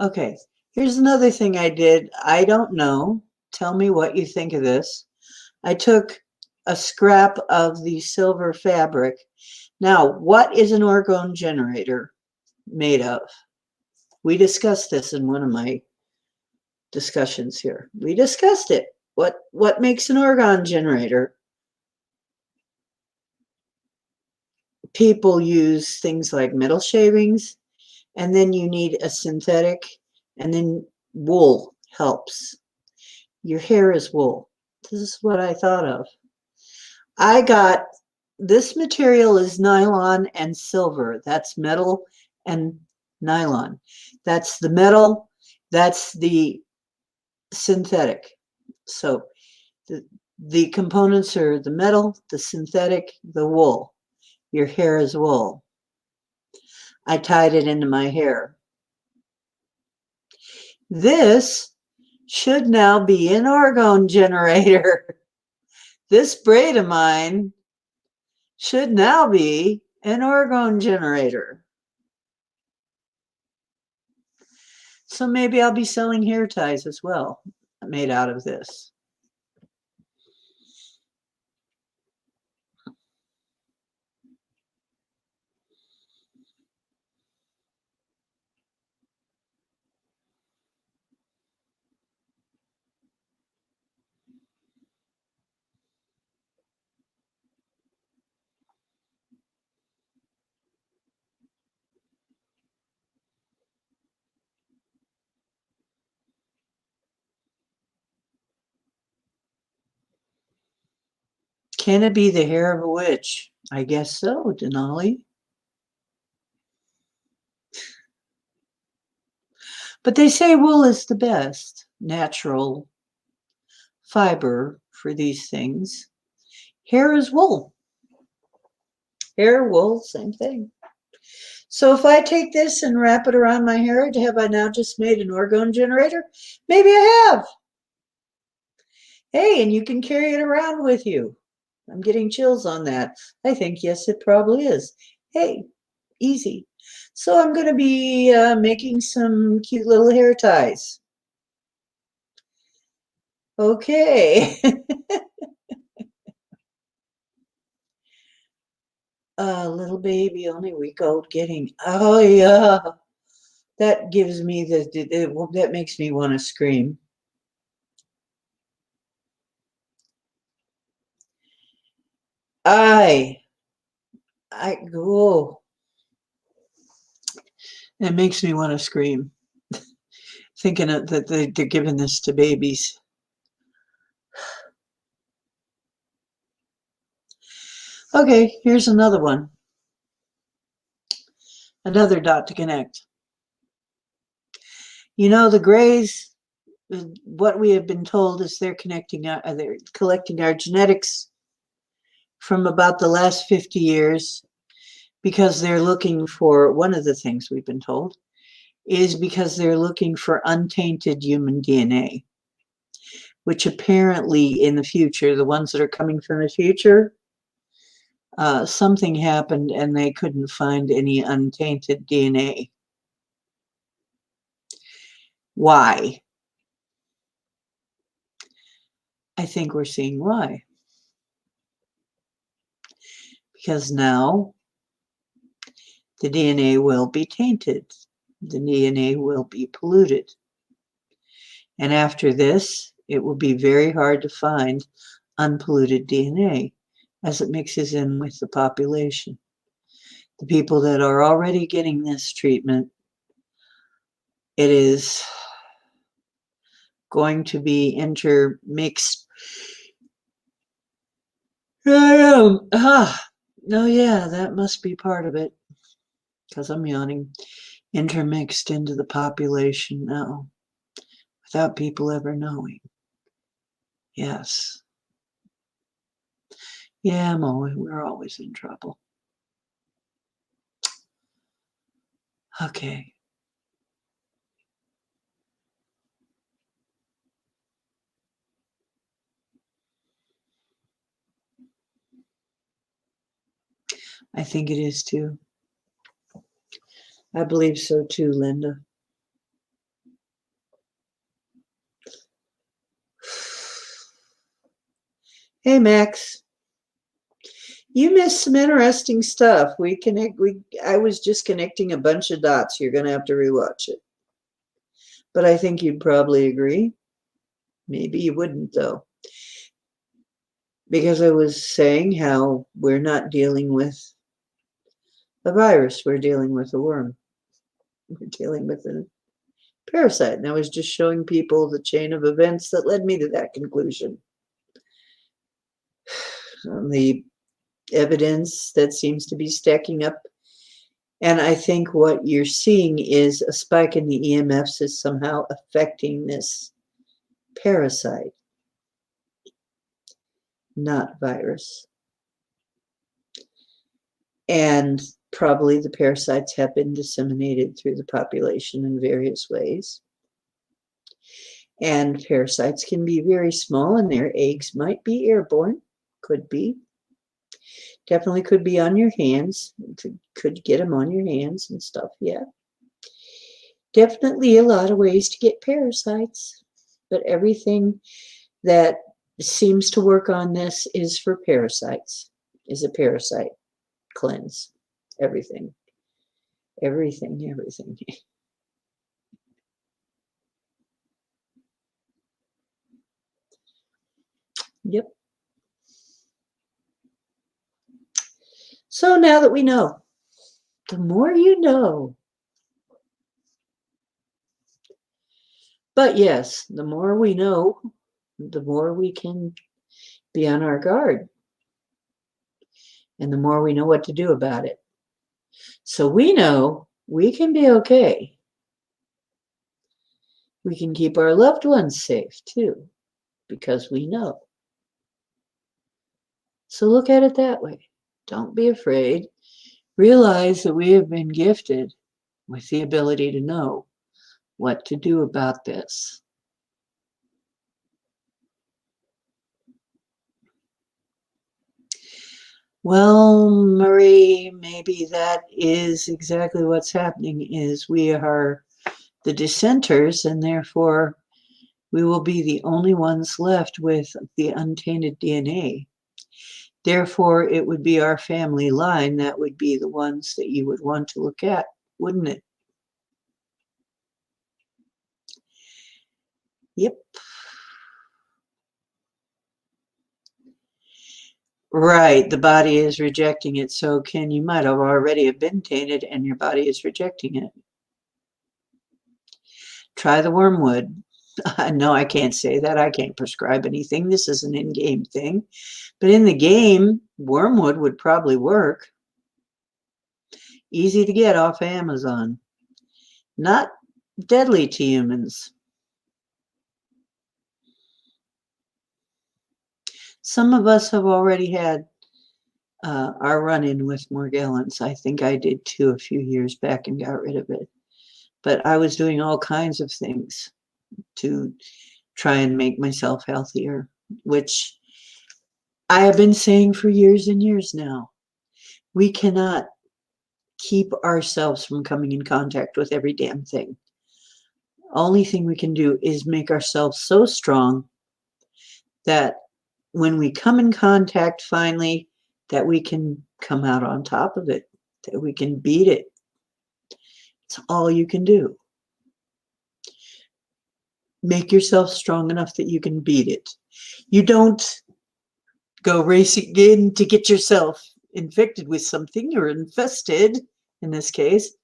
Okay. Here's another thing I did. I don't know. Tell me what you think of this. I took a scrap of the silver fabric. Now, what is an orgone generator made of? We discussed this in one of my discussions here. We discussed it. What makes an orgone generator? People use things like metal shavings, and then you need a synthetic, and then wool helps. Your hair is wool. This is what I thought of. I got this material is nylon and silver. That's metal and nylon. That's the metal, that's the synthetic. So the components are the metal, the synthetic, the wool. Your hair is wool. I tied it into my hair. This should now be an orgone generator. This braid of mine should now be an orgone generator. So maybe I'll be selling hair ties as well, made out of this. Can it be the hair of a witch? I guess so, Denali. But they say wool is the best natural fiber for these things. Hair is wool. Hair, wool, same thing. So if I take this and wrap it around my hair, have I now just made an orgone generator? Maybe I have. Hey, and you can carry it around with you. I'm getting chills on that. I think, yes, it probably is. Hey, easy. So I'm going to be making some cute little hair ties. Okay. Little baby, only week old, getting, oh yeah. That gives me that makes me want to scream. I go. It makes me want to scream, thinking that they're giving this to babies. Okay, here's another one. Another dot to connect. You know, the Greys what we have been told is they're collecting our genetics from about the last 50 years because they're looking for, one of the things we've been told is because they're looking for untainted human DNA, which apparently in the future, the ones that are coming from the future, something happened and they couldn't find any untainted DNA. Why? I think we're seeing why. Because now the DNA will be tainted. The DNA will be polluted. And after this, it will be very hard to find unpolluted DNA as it mixes in with the population. The people that are already getting this treatment, it is going to be intermixed. No, yeah, that must be part of it, because I'm yawning. Intermixed into the population now, without people ever knowing. Yes. Yeah, we're always in trouble. Okay. I think it is too. I believe so too, Linda. Hey, Max. You missed some interesting stuff. I was just connecting a bunch of dots. You're gonna have to rewatch it. But I think you'd probably agree. Maybe you wouldn't though. Because I was saying how we're not dealing with a virus, we're dealing with a worm. We're dealing with a parasite. And I was just showing people the chain of events that led me to that conclusion. The evidence that seems to be stacking up. And I think what you're seeing is a spike in the EMFs is somehow affecting this parasite, not virus. And probably the parasites have been disseminated through the population in various ways. And parasites can be very small, and their eggs might be airborne. Could be. Definitely could be on your hands. Could get them on your hands and stuff, yeah. Definitely a lot of ways to get parasites. But everything that seems to work on this is for parasites, is a parasite cleanse. Everything. Everything. Yep. So now that we know, the more you know. But yes, the more we know, the more we can be on our guard. And the more we know what to do about it. So we know we can be okay. We can keep our loved ones safe too, because we know. So look at it that way. Don't be afraid. Realize that we have been gifted with the ability to know what to do about this. Well, Marie, maybe that is exactly what's happening, is we are the dissenters, and therefore we will be the only ones left with the untainted DNA. Therefore, it would be our family line that would be the ones that you would want to look at, wouldn't it? Yep. Right, the body is rejecting it. So Ken, you might have already have been tainted and your body is rejecting it. Try the wormwood. No, I can't say that. I can't prescribe anything. This is an in-game thing. But in the game, wormwood would probably work. Easy to get off Amazon. Not deadly to humans. Some of us have already had our run-in with Morgellons. I think I did too a few years back and got rid of it. But I was doing all kinds of things to try and make myself healthier, which I have been saying for years and years now. We cannot keep ourselves from coming in contact with every damn thing. Only thing we can do is make ourselves so strong that when we come in contact finally, that we can come out on top of it, that we can beat it. It's all you can do. Make yourself strong enough that you can beat it. You don't go racing in to get yourself infected with something or infested, in this case.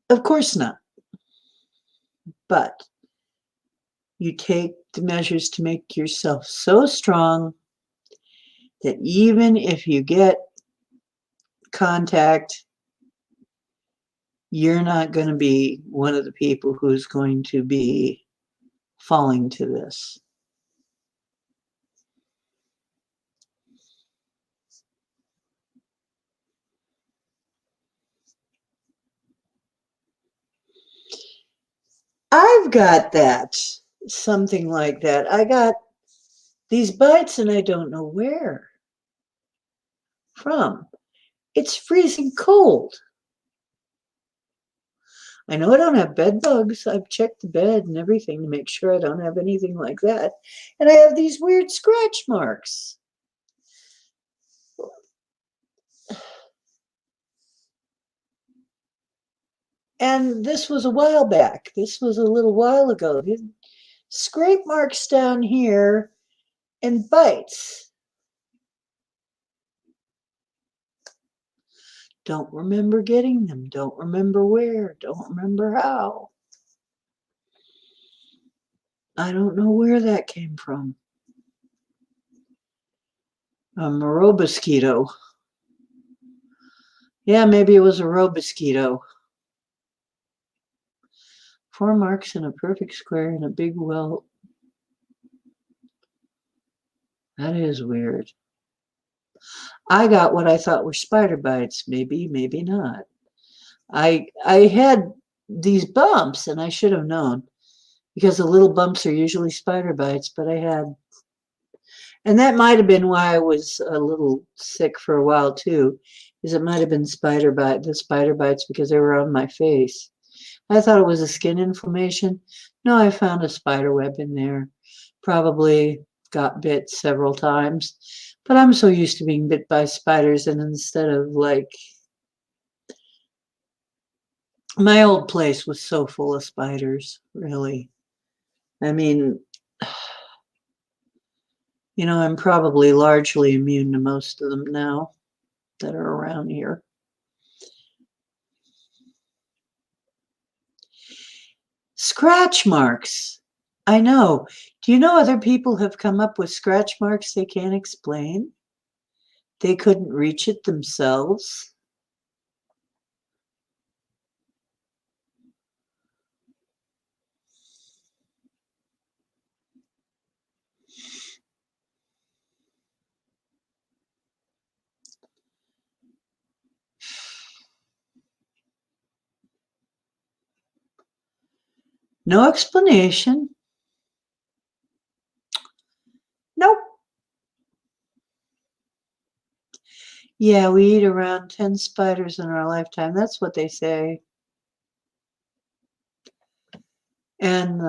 Of course not. But you take the measures to make yourself so strong that even if you get contact, you're not going to be one of the people who's going to be falling to this. I've got that, something like that. I got these bites and I don't know where from. It's freezing cold. I know I don't have bed bugs. I've checked the bed and everything to make sure I don't have anything like that. And I have these weird scratch marks. And this was a while back. This was a little while ago. Scrape marks down here and bites. Don't remember getting them. Don't remember where. Don't remember how. I don't know where that came from. A mosquito. Yeah, maybe it was a mosquito. 4 marks in a perfect square and a big welt. That is weird. I got what I thought were spider bites. Maybe, maybe not. I had these bumps, and I should have known, because the little bumps are usually spider bites, but I had, and that might have been why I was a little sick for a while too, is it might have been the spider bites, because they were on my face. I thought it was a skin inflammation. No, I found a spider web in there. Probably got bit several times. But I'm so used to being bit by spiders, and instead of like, my old place was so full of spiders, really. I mean, you know, I'm probably largely immune to most of them now that are around here. Scratch marks. I know. Do you know other people have come up with scratch marks they can't explain? They couldn't reach it themselves. No explanation. Nope. Yeah, we eat around 10 spiders in our lifetime. That's what they say. And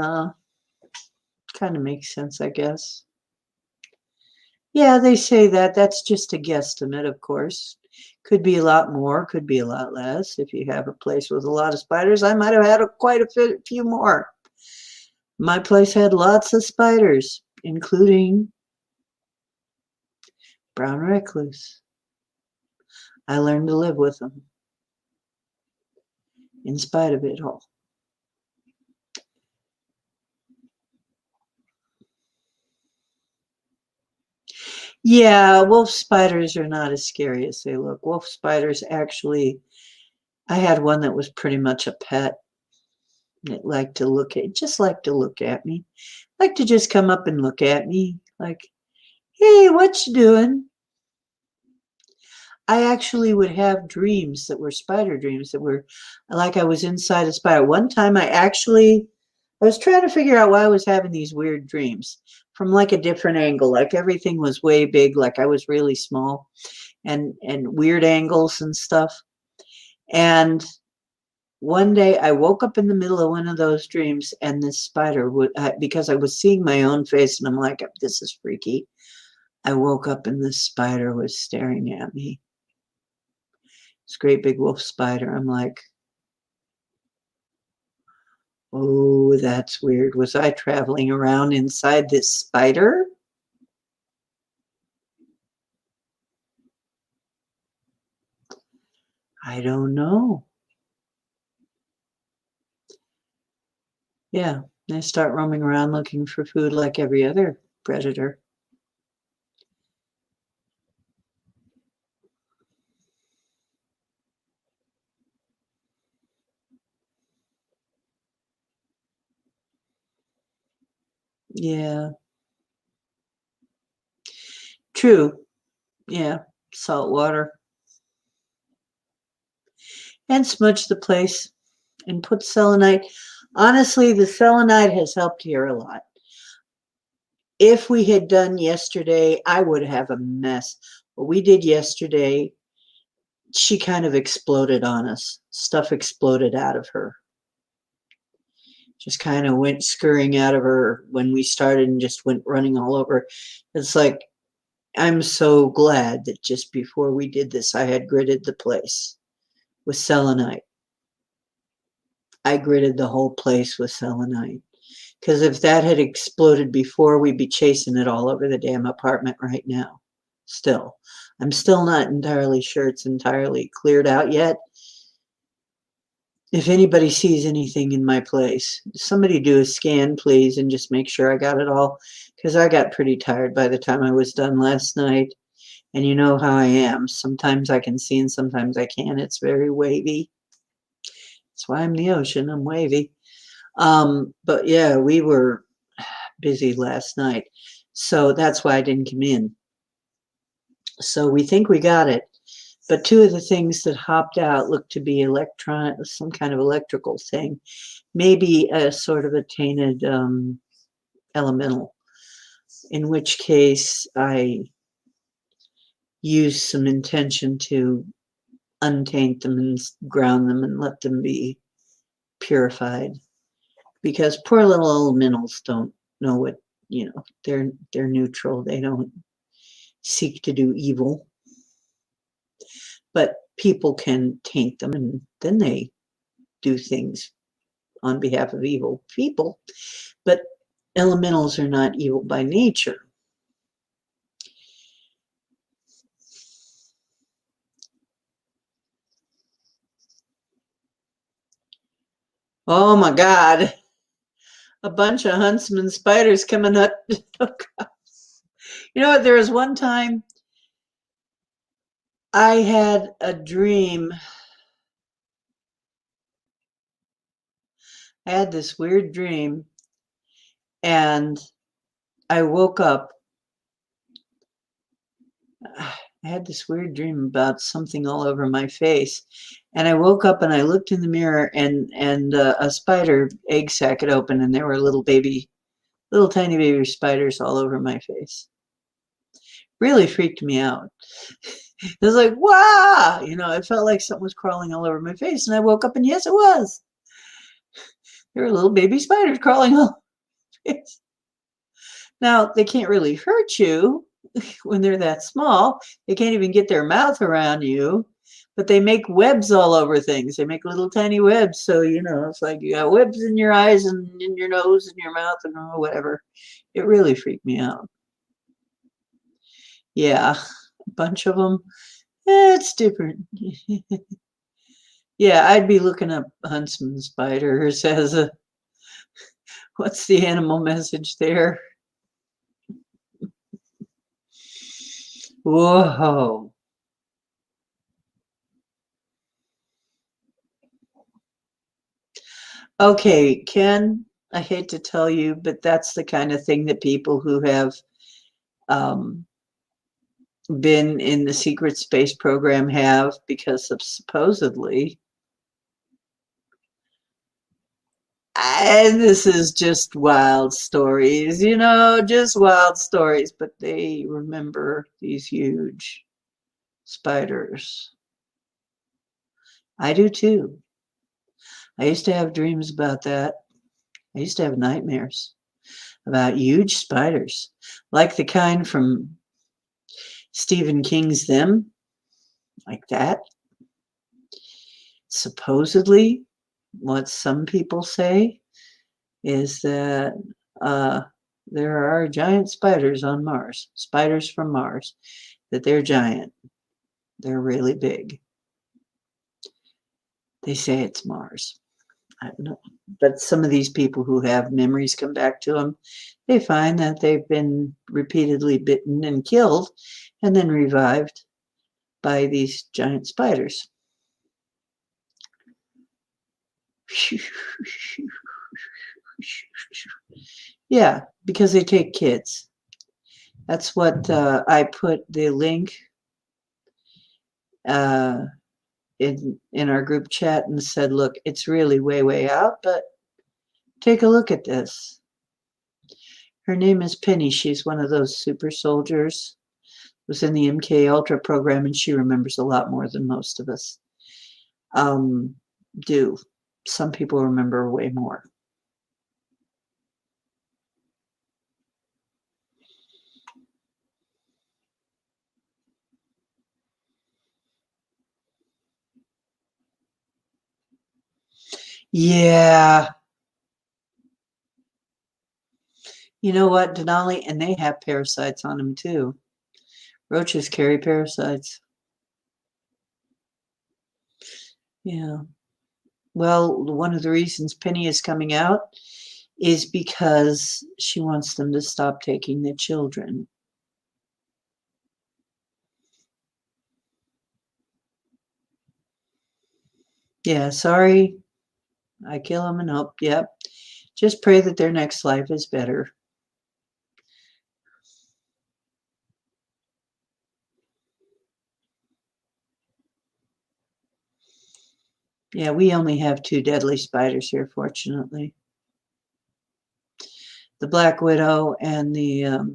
kind of makes sense, I guess. Yeah, they say that. That's just a guesstimate, of course. Could be a lot more, could be a lot less. If you have a place with a lot of spiders, I might have had quite a few more. My place had lots of spiders, including brown recluse. I learned to live with them, in spite of it all. Yeah, wolf spiders are not as scary as they look. Wolf spiders actually, I had one that was pretty much a pet. It liked to look at, just liked to look at me. Liked to just come up and look at me, Like, hey, what you doing? I actually would have dreams that were spider dreams that were like I was inside a spider. One time I was trying to figure out why I was having these weird dreams from like a different angle. Like everything was way big, like I was really small and weird angles and stuff. And one day I woke up in the middle of one of those dreams and this spider would because I was seeing my own face and I'm like, this is freaky. I woke up and this spider was staring at me. This great big wolf spider. I'm like, oh, that's weird. Was I traveling around inside this spider? I don't know. Yeah, I start roaming around looking for food like every other predator. Yeah, true. Yeah, salt water. And smudge the place and put selenite. Honestly, the selenite has helped here a lot. If we had done yesterday, I would have a mess. What we did yesterday, she kind of exploded on us. Stuff exploded out of her. Just kind of went scurrying out of her when we started and just went running all over. It's like, I'm so glad that just before we did this, I had gridded the place with selenite. I gridded the whole place with selenite. Because if that had exploded before, we'd be chasing it all over the damn apartment right now. Still. I'm still not entirely sure it's entirely cleared out yet. If anybody sees anything in my place, somebody do a scan, please, and just make sure I got it all. Because I got pretty tired by the time I was done last night. And you know how I am. Sometimes I can see and sometimes I can't. It's very wavy. That's why I'm the ocean. I'm wavy. But yeah, we were busy last night. So that's why I didn't come in. So we think we got it. But two of the things that hopped out looked to be some kind of electrical thing, maybe a sort of a tainted elemental, in which case I used some intention to untaint them and ground them and let them be purified. Because poor little elementals don't know what, they're neutral. They don't seek to do evil. But people can taint them and then they do things on behalf of evil people. But elementals are not evil by nature. Oh my God. A bunch of huntsman spiders coming up. You know what? There was one time I had a dream. I had this weird dream and I woke up. I had this weird dream about something all over my face. And I woke up and I looked in the mirror and a spider egg sac had opened and there were little tiny baby spiders all over my face. Really freaked me out. It was like, wow, it felt like something was crawling all over my face. And I woke up and yes, it was. There were little baby spiders crawling all over my face. Now, they can't really hurt you when they're that small. They can't even get their mouth around you, but they make webs all over things. They make little tiny webs. So, it's like you got webs in your eyes and in your nose and your mouth and whatever. It really freaked me out. Yeah, a bunch of them. It's different. Yeah, I'd be looking up huntsman spiders as what's the animal message there? Whoa. Okay, Ken, I hate to tell you, but that's the kind of thing that people who have um, been in the secret space program have because of supposedly, and this is just wild stories, just wild stories, but they remember these huge spiders. I do too. I used to have dreams about that. I used to have nightmares about huge spiders, like the kind from Stephen King's Them, like that. Supposedly, what some people say is that uh, there are giant spiders on Mars, spiders from Mars, that they're giant. They're really big. They say it's Mars. I don't know. But some of these people who have memories come back to them, they find that they've been repeatedly bitten and killed and then revived by these giant spiders. Yeah, because they take kids. That's what I put the link uh, in our group chat and said, look, it's really way out, but take a look at this. Her name is Penny. She's one of those super soldiers. Was in the MK Ultra program, and she remembers a lot more than most of us do. Some people remember way more. Yeah. You know what, Denali? And they have parasites on them too. Roaches carry parasites. Yeah. Well, one of the reasons Penny is coming out is because she wants them to stop taking the children. Yeah, sorry. I kill them and hope. Yep. Just pray that their next life is better. Yeah, we only have two deadly spiders here, fortunately. The black widow and the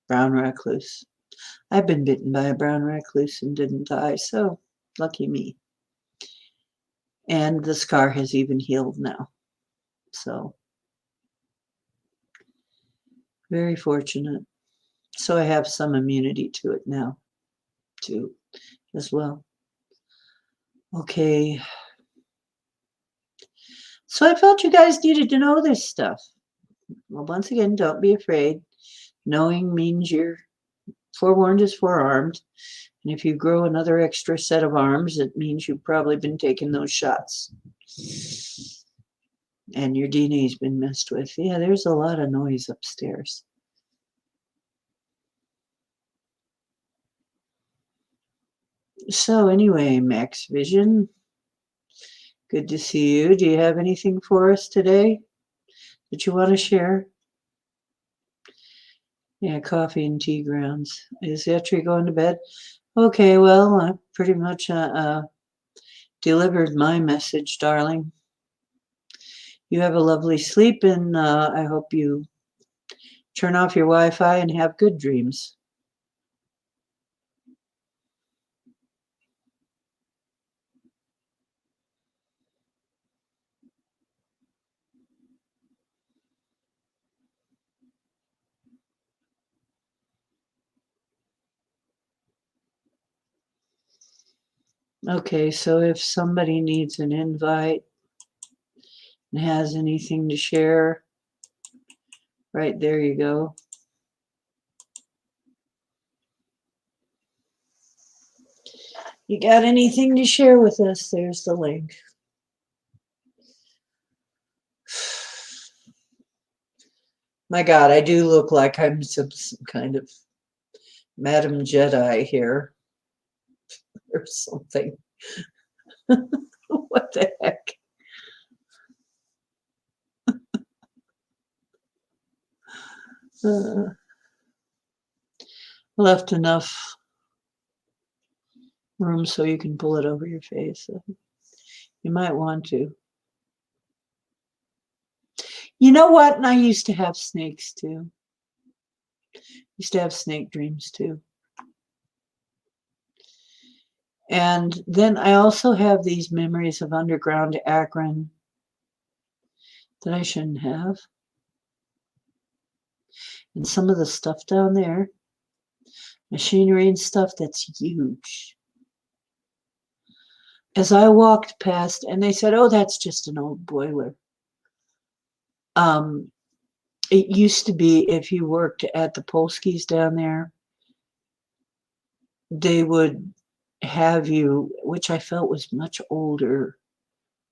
brown recluse. I've been bitten by a brown recluse and didn't die, so lucky me. And the scar has even healed now. So very fortunate. So I have some immunity to it now, too, as well. Okay. So I felt you guys needed to know this stuff. Well, once again, don't be afraid. Knowing means you're forewarned is forearmed. And if you grow another extra set of arms, it means you've probably been taking those shots. And your DNA's been messed with. Yeah, there's a lot of noise upstairs. So anyway, Max Vision, good to see you. Do you have anything for us today that you want to share? Yeah, coffee and tea grounds. Is Etri going to bed? Okay, well, I pretty much delivered my message, darling. You have a lovely sleep, and I hope you turn off your Wi-Fi and have good dreams. Okay, so if somebody needs an invite and has anything to share, right there you go. You got anything to share with us? There's the link. My God, I do look like I'm some kind of Madam Jedi here or something. What the heck? Uh, left enough room so you can pull it over your face. You might want to. You know what? And I used to have snakes too. Used to have snake dreams too. And then I also have these memories of underground Akron that I shouldn't have. And some of the stuff down there, machinery and stuff that's huge. As I walked past, and they said, "Oh, that's just an old boiler." It used to be if you worked at the Polskis down there, they would have you, which I felt was much older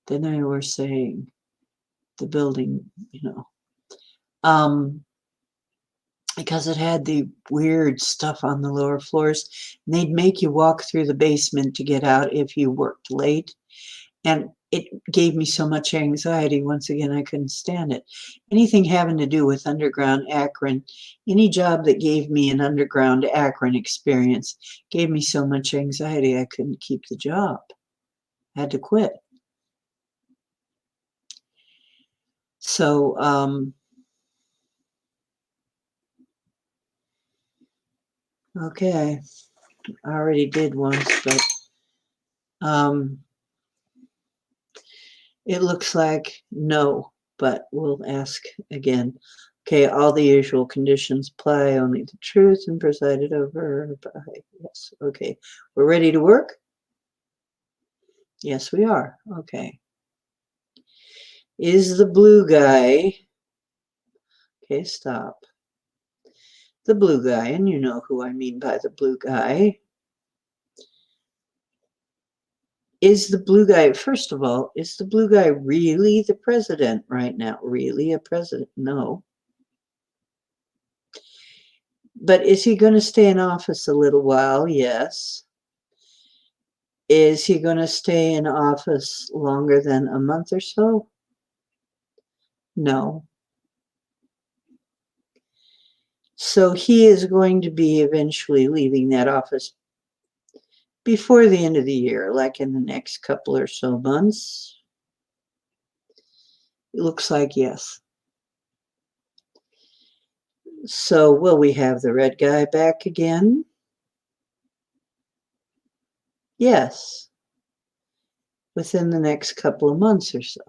than they were saying, the building, because it had the weird stuff on the lower floors. And they'd make you walk through the basement to get out if you worked late. And it gave me so much anxiety. Once again, I couldn't stand it. Anything having to do with underground Akron, any job that gave me an underground Akron experience gave me so much anxiety I couldn't keep the job. I had to quit. So, okay, I already did once, but it looks like no, but we'll ask again. Okay, all the usual conditions apply, only the truth and presided over by, yes, okay. We're ready to work? Yes, we are, okay. Is the blue guy, okay, stop. The blue guy, and you know who I mean by the blue guy. Is the blue guy, first of all, is the blue guy really the president right now? Really a president? No. But is he going to stay in office a little while? Yes. Is he going to stay in office longer than a month or so? No. So he is going to be eventually leaving that office before the end of the year, like in the next couple or so months. It looks like yes. So will we have the red guy back again? Yes. Within the next couple of months or so.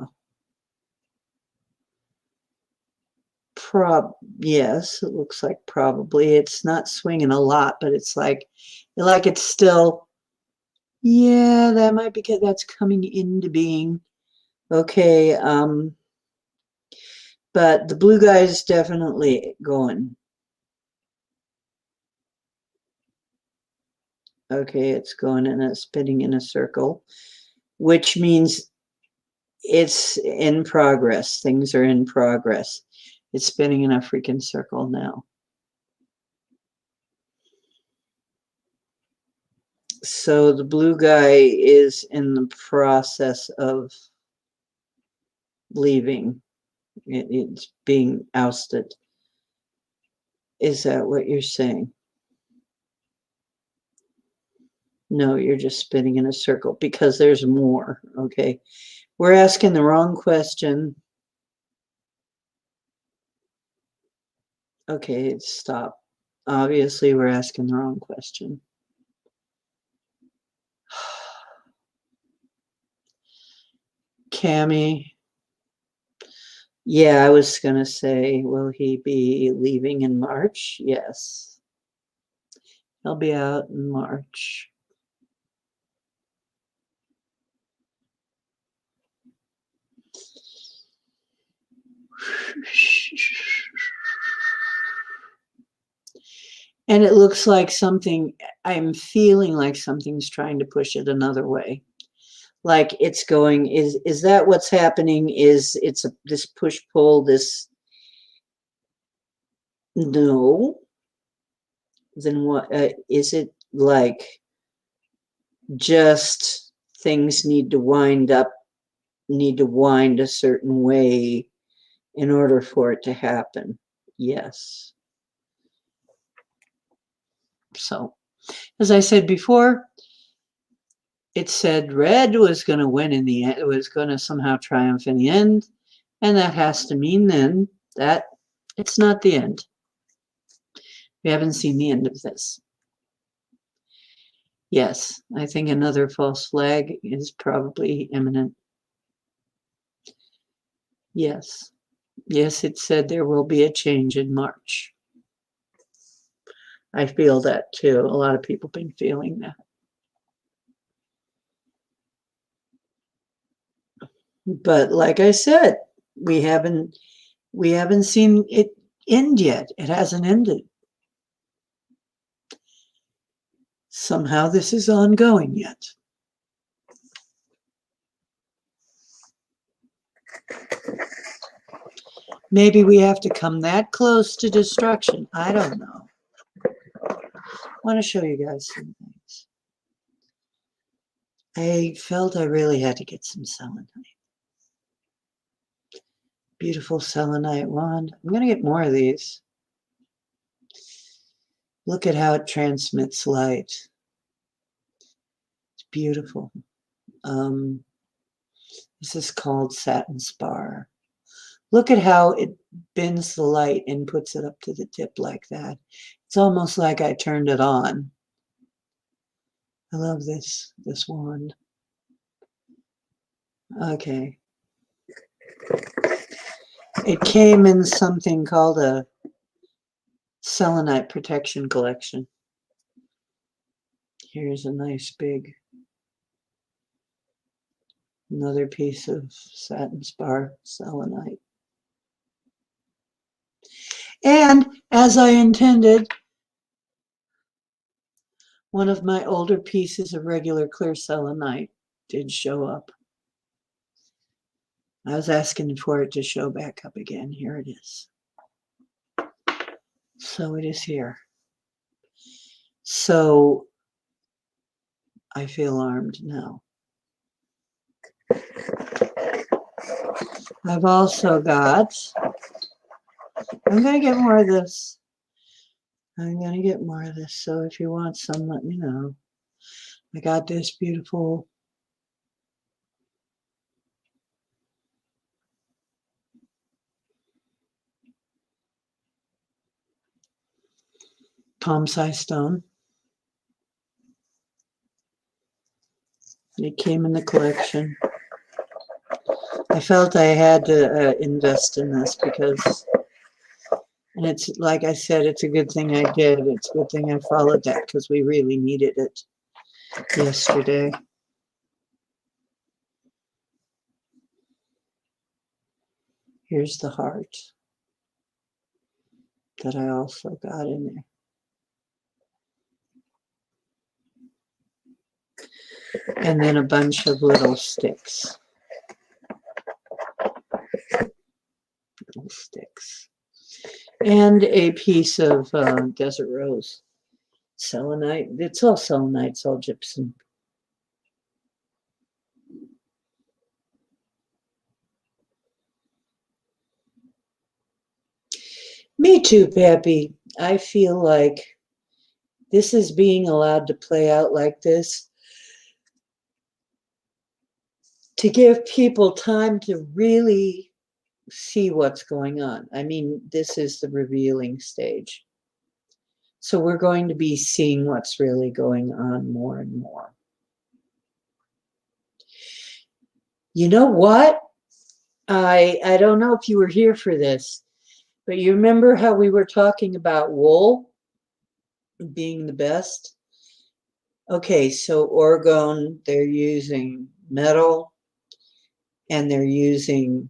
Yes, it looks like probably. It's not swinging a lot, but it's like it's still, yeah, that might be that's coming into being. Okay, but the blue guy is definitely going. Okay, it's going in a spinning in a circle, which means it's in progress. Things are in progress. It's spinning in a freaking circle now. So the blue guy is in the process of leaving. It's being ousted. Is that what you're saying? No, you're just spinning in a circle because there's more. Okay. We're asking the wrong question. Okay, stop. Obviously, we're asking the wrong question. Cammy. Yeah, I was going to say, will he be leaving in March? Yes. He'll be out in March. And it looks like something, I'm feeling like something's trying to push it another way. Like it's going, is that what's happening? Is it's this push-pull, this, no. Then what, is it like just things need to wind up, need to wind a certain way in order for it to happen? Yes. So, as I said before, it said red was going to win in the end. It was going to somehow triumph in the end. And that has to mean then that it's not the end. We haven't seen the end of this. Yes, I think another false flag is probably imminent. Yes. Yes, it said there will be a change in March. I feel that too. A lot of people have been feeling that. But like I said, we haven't seen it end yet. It hasn't ended. Somehow this is ongoing yet. Maybe we have to come that close to destruction. I don't know. I want to show you guys some things. I felt I really had to get some selenite. Beautiful selenite wand. I'm going to get more of these. Look at how it transmits light. It's beautiful. This is called satin spar. Look at how it bends the light and puts it up to the tip like that. It's almost like I turned it on. I love this wand. Okay. It came in something called a selenite protection collection. Here's a nice big, another piece of satin spar selenite. And as I intended, one of my older pieces of regular clear selenite did show up. I was asking for it to show back up again. Here it is. So it is here. So I feel armed now. I've also got, I'm going to get more of this. I'm going to get more of this. So if you want some, let me know. I got this beautiful palm-sized stone. It came in the collection. I felt I had to invest in this because, and it's like I said, it's a good thing I did. It's a good thing I followed that because we really needed it yesterday. Here's the heart that I also got in there. And then a bunch of little sticks. Little sticks. And a piece of desert rose. Selenite. It's all selenite. It's all gypsum. Me too, Pappy. I feel like this is being allowed to play out like this to give people time to really see what's going on. I mean, this is the revealing stage. So we're going to be seeing what's really going on more and more. You know what? I don't know if you were here for this, but you remember how we were talking about wool being the best? Okay, so Oregon, they're using metal and they're using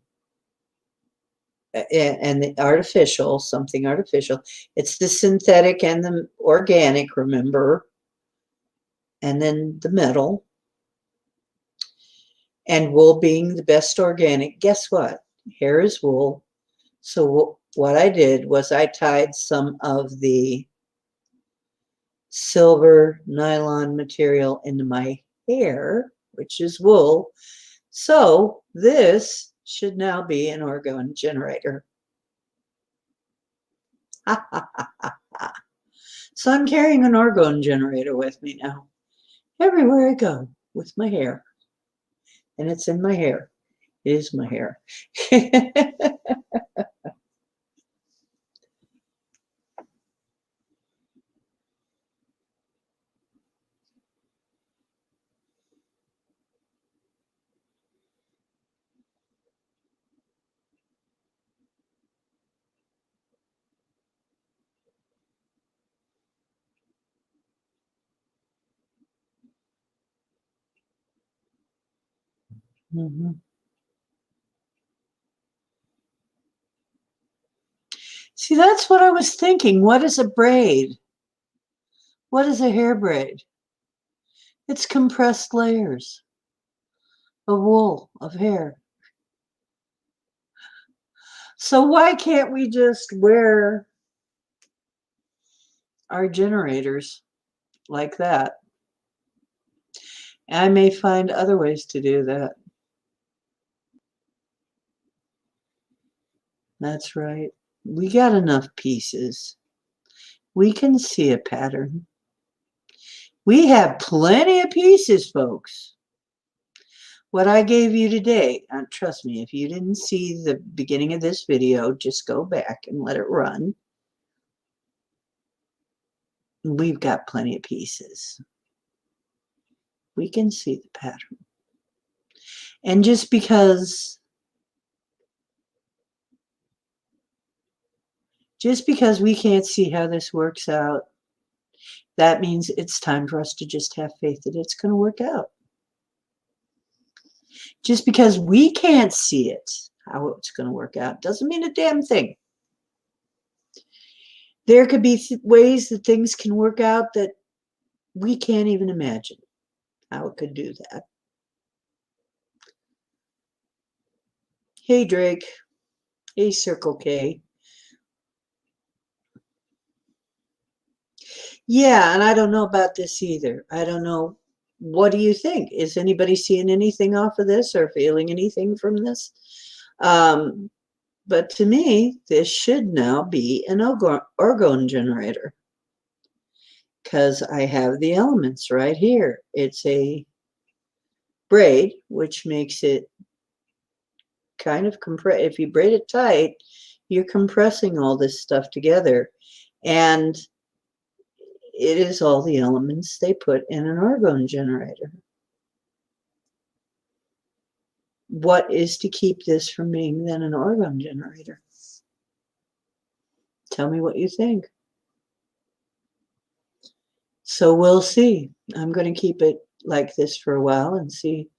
and the artificial, something artificial. It's the synthetic and the organic, remember, and then the metal. And wool being the best organic. Guess what? Hair is wool. So what I did was I tied some of the silver nylon material into my hair, which is wool. So this should now be an orgone generator. So I'm carrying an orgone generator with me now, everywhere I go with my hair. And it's in my hair. It is my hair. Mhm. See, that's what I was thinking. What is a braid? What is a hair braid? It's compressed layers of wool, of hair. So why can't we just wear our generators like that? I may find other ways to do that. That's right. We got enough pieces. We can see a pattern. We have plenty of pieces, folks. What I gave you today, trust me, if you didn't see the beginning of this video, just go back and let it run. We've got plenty of pieces. We can see the pattern. And just because we can't see how this works out, that means it's time for us to just have faith that it's going to work out. Just because we can't see it, how it's going to work out, doesn't mean a damn thing. There could be ways that things can work out that we can't even imagine how it could do that. Hey, Drake. Hey, Circle K. Yeah, and I don't know about this either. I don't know. What do you think? Is anybody seeing anything off of this or feeling anything from this? But to me, this should now be an orgone generator because I have the elements right here. It's a braid, which makes it kind of compress. If you braid it tight, you're compressing all this stuff together. And it is all the elements they put in an orgone generator. What is to keep this from being then an orgone generator? Tell me what you think. So we'll see. I'm going to keep it like this for a while and see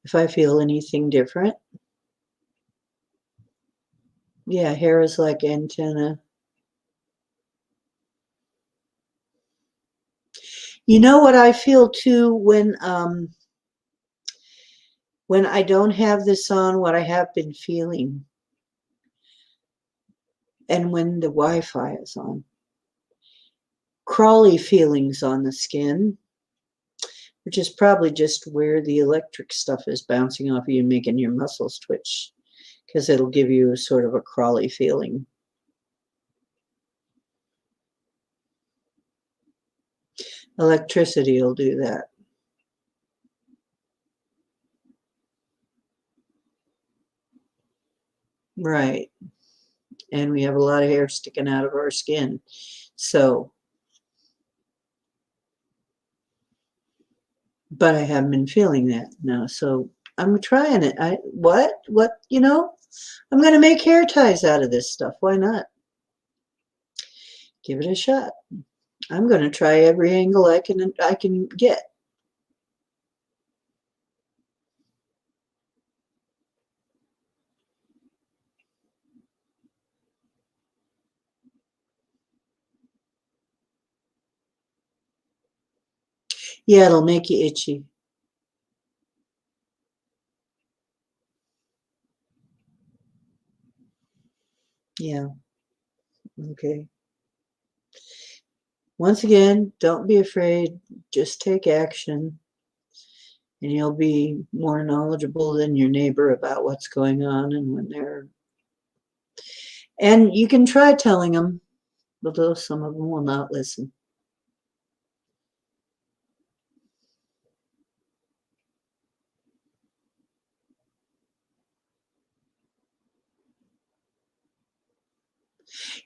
if I feel anything different. Yeah, hair is like antenna. You know what I feel too when I don't have this on, what I have been feeling, and when the Wi-Fi is on, crawly feelings on the skin, which is probably just where the electric stuff is bouncing off of you, making your muscles twitch, because it'll give you a sort of a crawly feeling. Electricity will do that. Right. And we have a lot of hair sticking out of our skin. So, but I haven't been feeling that now. So I'm trying it. I'm going to make hair ties out of this stuff. Why not? Give it a shot. I'm going to try every angle I can get. Yeah, it'll make you itchy. Yeah. Okay. Once again, don't be afraid. Just take action, and you'll be more knowledgeable than your neighbor about what's going on and when they're. And you can try telling them, although some of them will not listen.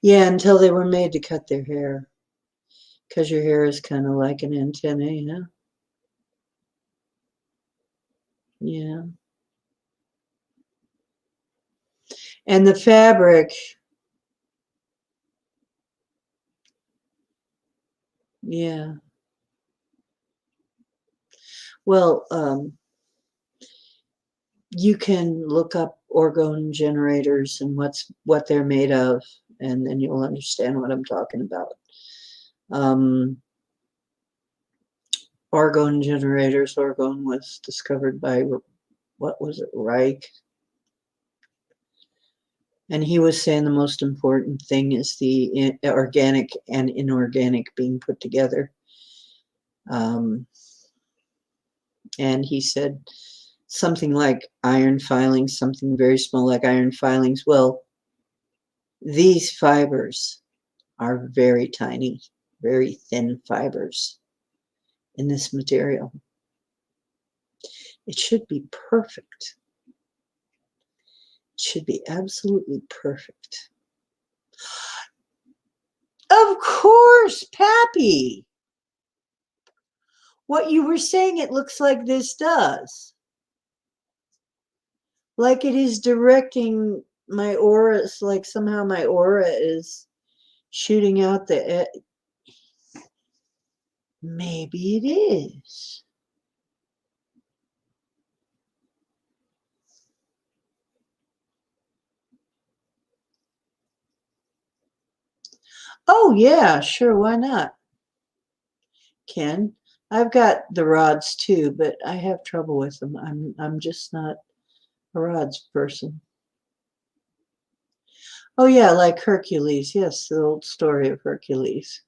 Yeah, until they were made to cut their hair. Because your hair is kind of like an antenna, you know? Yeah. And the fabric, yeah. Well, you can look up orgone generators and what they're made of, and then you'll understand what I'm talking about. Um, Orgone generators. Orgone was discovered by, what was it, Reich? And he was saying the most important thing is the organic and inorganic being put together. Um, and he said something like iron filings, something very small like iron filings. Well, these fibers are very tiny, very thin fibers in this material. It should be perfect. It should be absolutely perfect. Of course, Pappy. What you were saying, it looks like this does. Like it is directing my aura. It's like somehow my aura is shooting out the. Maybe it is. Oh, yeah, sure. Why not, Ken? I've got the rods too, but I have trouble with them. I'm just not a rods person. Oh, yeah, like Hercules. Yes, the old story of Hercules.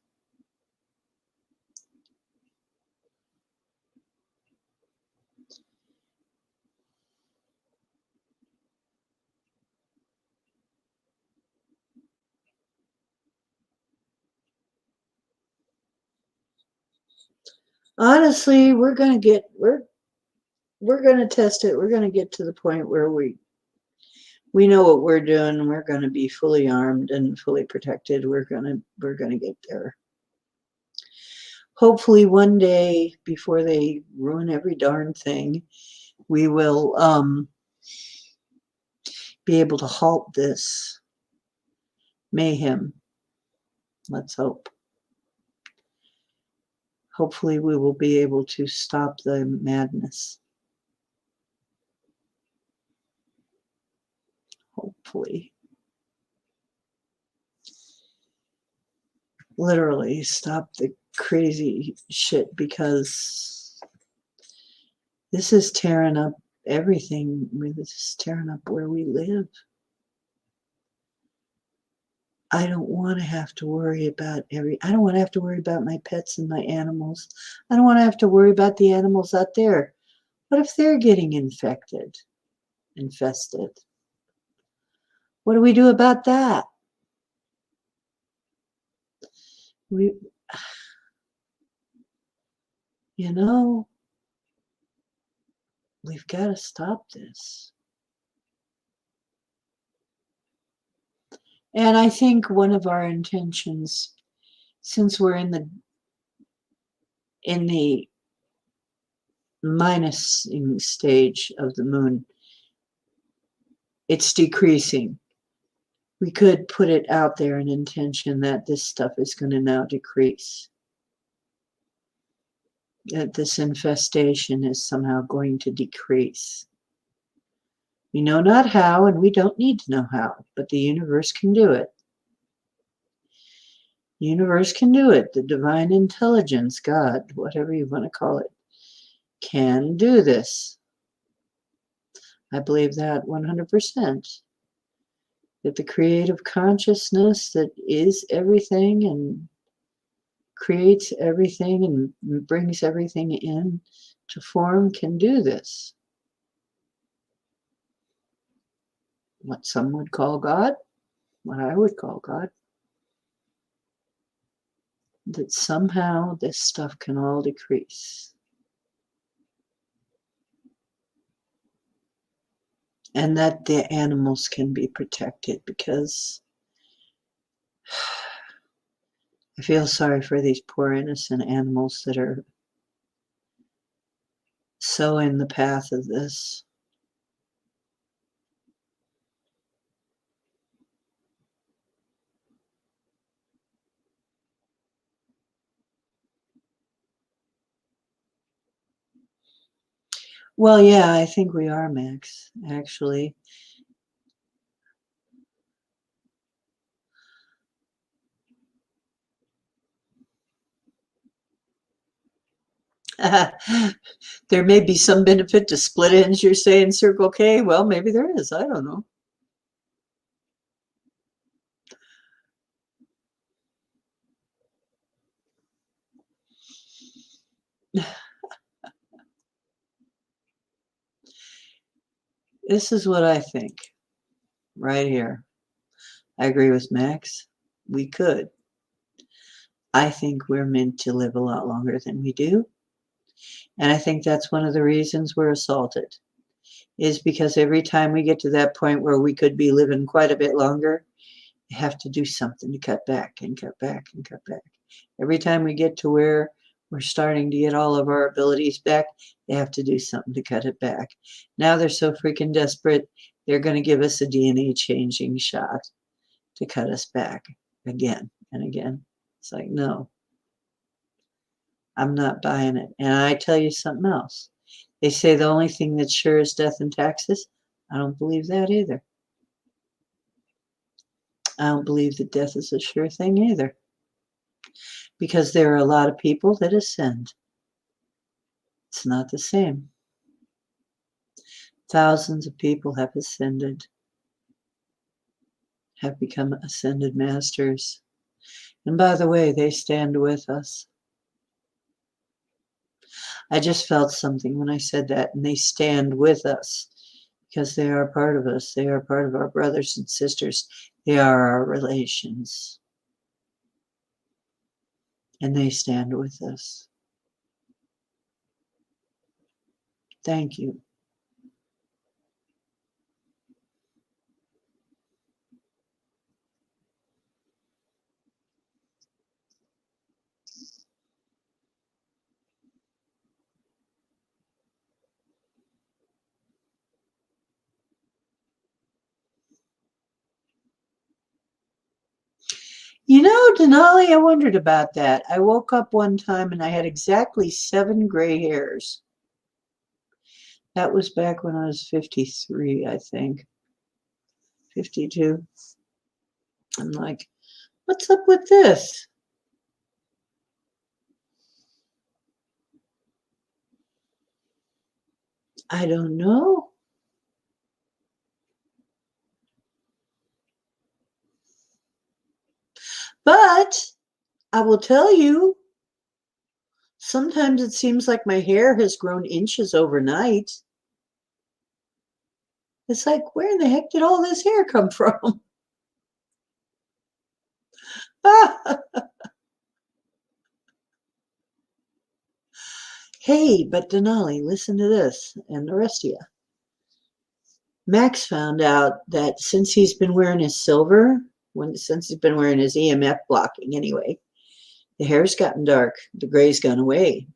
Honestly, we're gonna test it. We're gonna get to the point where we know what we're doing. We're gonna be fully armed and fully protected. We're gonna get there. Hopefully, one day before they ruin every darn thing, we will be able to halt this mayhem. Let's hope. Hopefully, we will be able to stop the madness. Hopefully. Literally stop the crazy shit, because this is tearing up everything. This is tearing up where we live. I don't want to have to worry about I don't want to have to worry about my pets and my animals. I don't want to have to worry about the animals out there. What if they're getting infested? What do we do about that? We, you know, we've got to stop this. And I think one of our intentions, since we're in the minusing stage of the moon, it's decreasing. We could put it out there, an intention that this stuff is going to now decrease, that this infestation is somehow going to decrease. We know not how, and we don't need to know how, but the universe can do it. The universe can do it. The divine intelligence, God, whatever you want to call it, can do this. I believe that 100%. That the creative consciousness that is everything and creates everything and brings everything in to form can do this. What some would call God, what I would call God. That somehow this stuff can all decrease. And that the animals can be protected, because I feel sorry for these poor innocent animals that are so in the path of this. Well, yeah, I think we are, Max, actually. There may be some benefit to split ends, you're saying, Circle K? Well, maybe there is. I don't know. This is what I think right here. I agree with Max. We could. I think we're meant to live a lot longer than we do. And I think that's one of the reasons we're assaulted, is because every time we get to that point where we could be living quite a bit longer, you have to do something to cut back and cut back and cut back. Every time we get to where we're starting to get all of our abilities back, they have to do something to cut it back. Now they're so freaking desperate, they're going to give us a DNA changing shot to cut us back again and again. It's like, no, I'm not buying it. And I tell you something else. They say the only thing that's sure is death and taxes. I don't believe that either. I don't believe that death is a sure thing either. Because there are a lot of people that ascend. It's not the same. Thousands of people have ascended, have become ascended masters. And by the way, they stand with us. I just felt something when I said that, and they stand with us because they are part of us. They are part of our brothers and sisters. They are our relations. And they stand with us. Thank you. You know, Denali, I wondered about that. I woke up one time and I had exactly 7 gray hairs. That was back when I was 53, I think. 52. I'm like, what's up with this? I don't know. But I will tell you, sometimes it seems like my hair has grown inches overnight. It's like, where in the heck did all this hair come from? Hey, but Denali, listen to this, and the rest of you. Max found out that since he's been wearing his silver, since he's been wearing his EMF blocking anyway, the hair's gotten dark, the gray's gone away.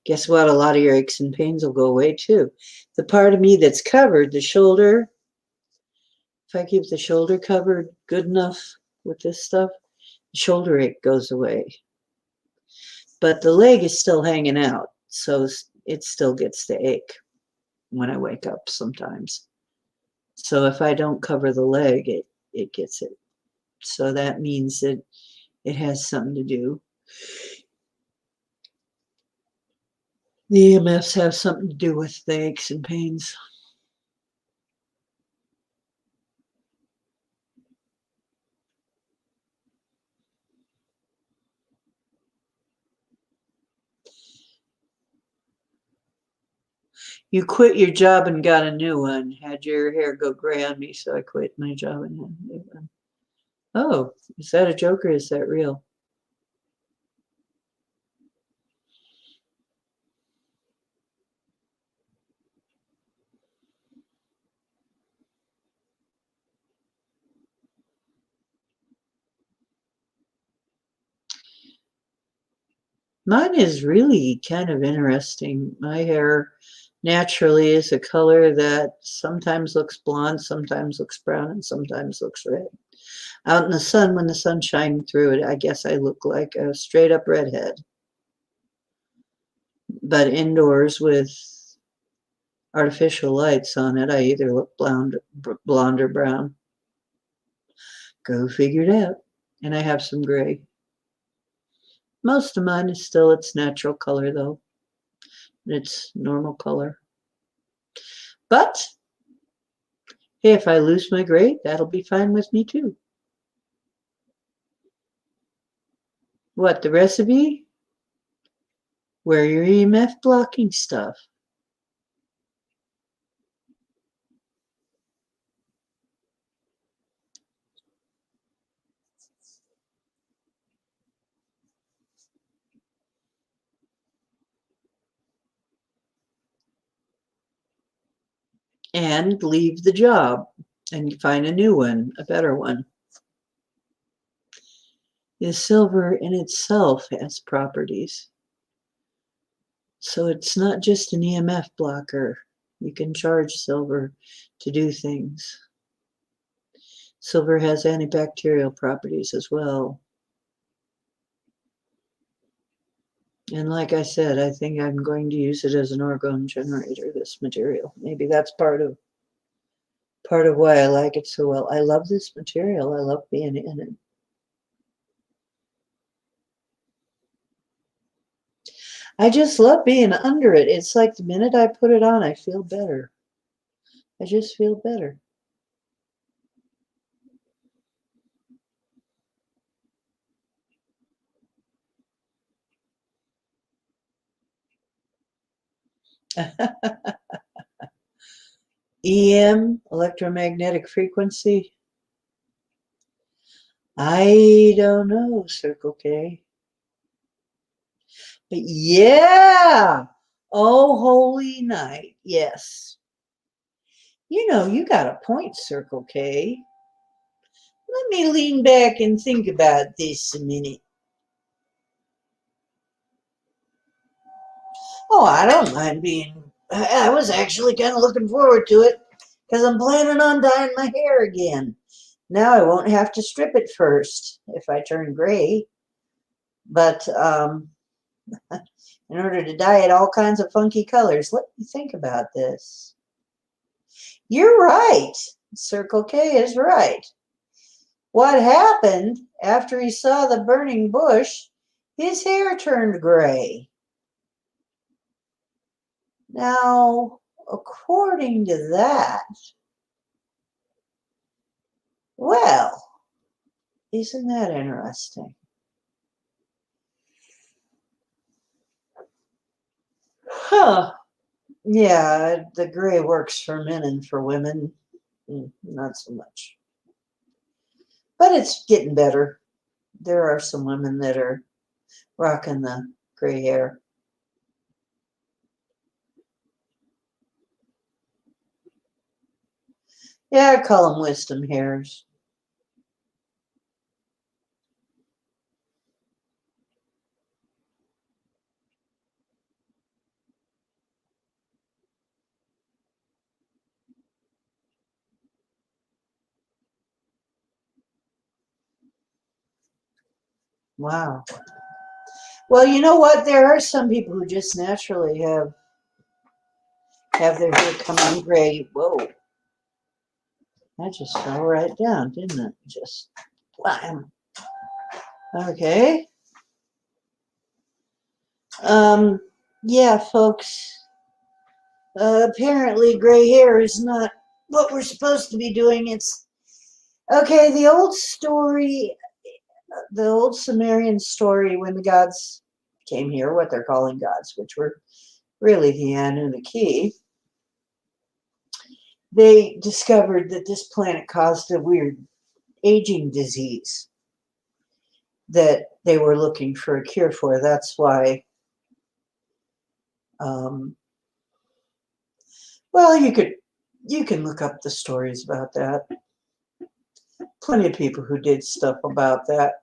Guess what? A lot of your aches and pains will go away too. The part of me that's covered, the shoulder, if I keep the shoulder covered good enough with this stuff, the shoulder ache goes away. But the leg is still hanging out, so it still gets the ache when I wake up sometimes. So if I don't cover the leg, it gets it. So that means that it has something to do. The EMFs have something to do with the aches and pains. You quit your job and got a new one. Had your hair go gray on me, so I quit my job and had a new one. Oh, is that a joke or is that real? Mine is really kind of interesting. My hair naturally is a color that sometimes looks blonde, sometimes looks brown, and sometimes looks red. Out in the sun, when the sun's shining through it, I guess I look like a straight up redhead. But indoors with artificial lights on it, I either look blonde or brown. Go figure it out. And I have some gray. Most of mine is still its natural color, though. Its normal color. But hey, if I lose my gray, that'll be fine with me too. What, the recipe? Wear your EMF blocking stuff. And leave the job and find a new one, a better one. The silver in itself has properties. So it's not just an EMF blocker. You can charge silver to do things. Silver has antibacterial properties as well. And like I said, I think I'm going to use it as an orgone generator, this material. Maybe that's part of why I like it so well. I love this material. I love being in it. I just love being under it. It's like the minute I put it on, I feel better. I just feel better. EM, electromagnetic frequency. I don't know, Circle K. But yeah. Oh, holy night. Yes. You know, you got a point, Circle K. Let me lean back and think about this a minute. Oh, I don't mind I was actually kind of looking forward to it because I'm planning on dyeing my hair again. Now I won't have to strip it first if I turn gray. But in order to dye it all kinds of funky colors, let me think about this. You're right. Circle K is right. What happened after he saw the burning bush? His hair turned gray. Now, according to that, well, isn't that interesting? Huh. Yeah, the gray works for men and for women, not so much. But it's getting better. There are some women that are rocking the gray hair. Yeah, I call them wisdom hairs. Wow. Well, you know what? There are some people who just naturally have their hair come on gray. Whoa. That just fell right down, didn't it? Just wham. Okay. Yeah, folks. Apparently, gray hair is not what we're supposed to be doing. It's okay. The old Sumerian story when the gods came here, what they're calling gods, which were really the Anunnaki, they discovered that this planet caused a weird aging disease that they were looking for a cure for. That's why, um, well, you can look up the stories about that. Plenty of people who did stuff about that.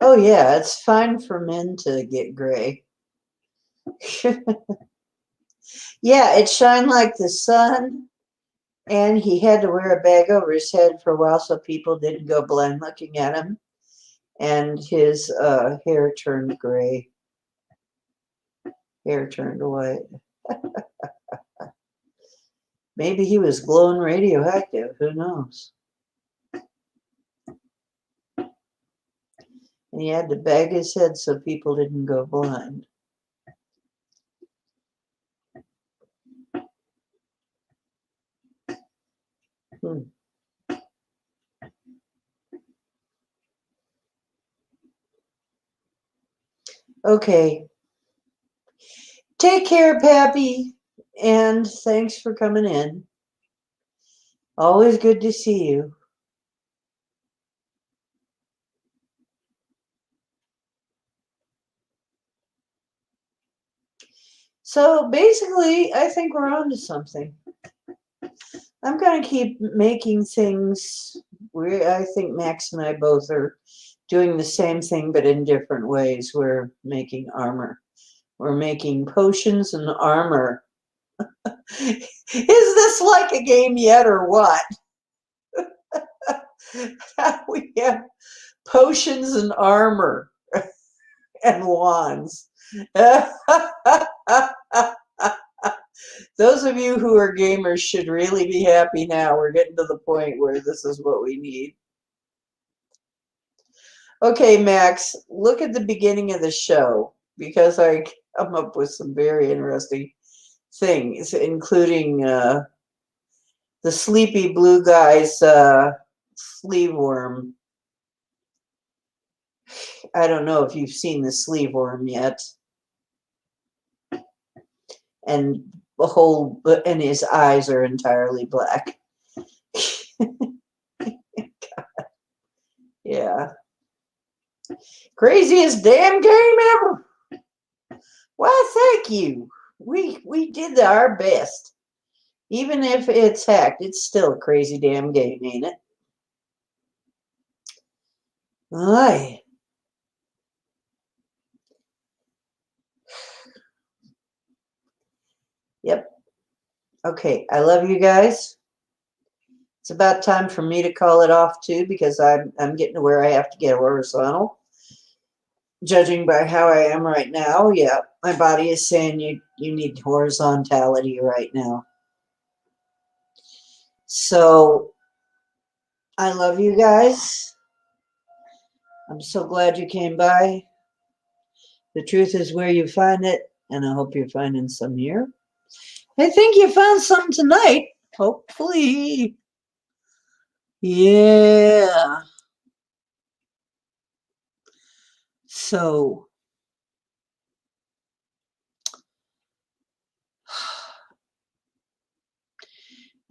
Oh, yeah, it's fine for men to get gray. Yeah, it shined like the sun, and he had to wear a bag over his head for a while so people didn't go blind looking at him. And his hair turned gray, hair turned white. Maybe he was glowing radioactive, who knows? And he had to bag his head so people didn't go blind. Hmm. Okay. Take care, Pappy. And thanks for coming in. Always good to see you. So basically, I think we're on to something. I'm going to keep making things. I think Max and I both are doing the same thing, but in different ways. We're making armor. We're making potions and armor. Is this like a game yet or what? We have potions and armor and wands. Those of you who are gamers should really be happy now. We're getting to the point where this is what we need. Okay, Max, look at the beginning of the show because I come up with some very interesting things, including the sleepy blue guy's sleeve worm. I don't know if you've seen the sleeve worm yet. And and his eyes are entirely black. Yeah. Craziest damn game ever. Why, thank you. We did our best. Even if it's hacked, it's still a crazy damn game, ain't it? Aye. Yep. Okay, I love you guys. It's about time for me to call it off too because I'm getting to where I have to get horizontal. Judging by how I am right now, yeah, my body is saying you need horizontality right now. So I love you guys. I'm so glad you came by. The truth is where you find it, and I hope you're finding some here. I think you found some tonight. Hopefully. Yeah. So,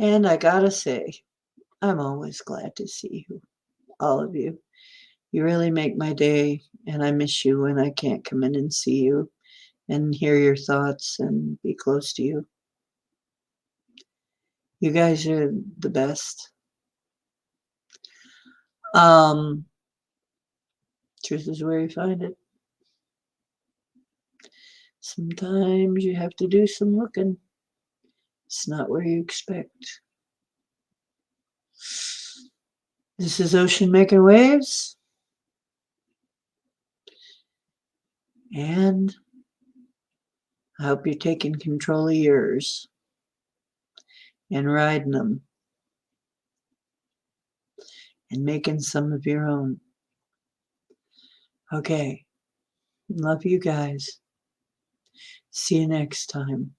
and I gotta say, I'm always glad to see you, all of you. You really make my day, and I miss you when I can't come in and see you and hear your thoughts and be close to you. You guys are the best. Um, truth is where you find it. Sometimes you have to do some looking. It's not where you expect. This is Ocean Making Waves. And I hope you're taking control of yours and riding them and making some of your own. Okay. Love you guys. See you next time.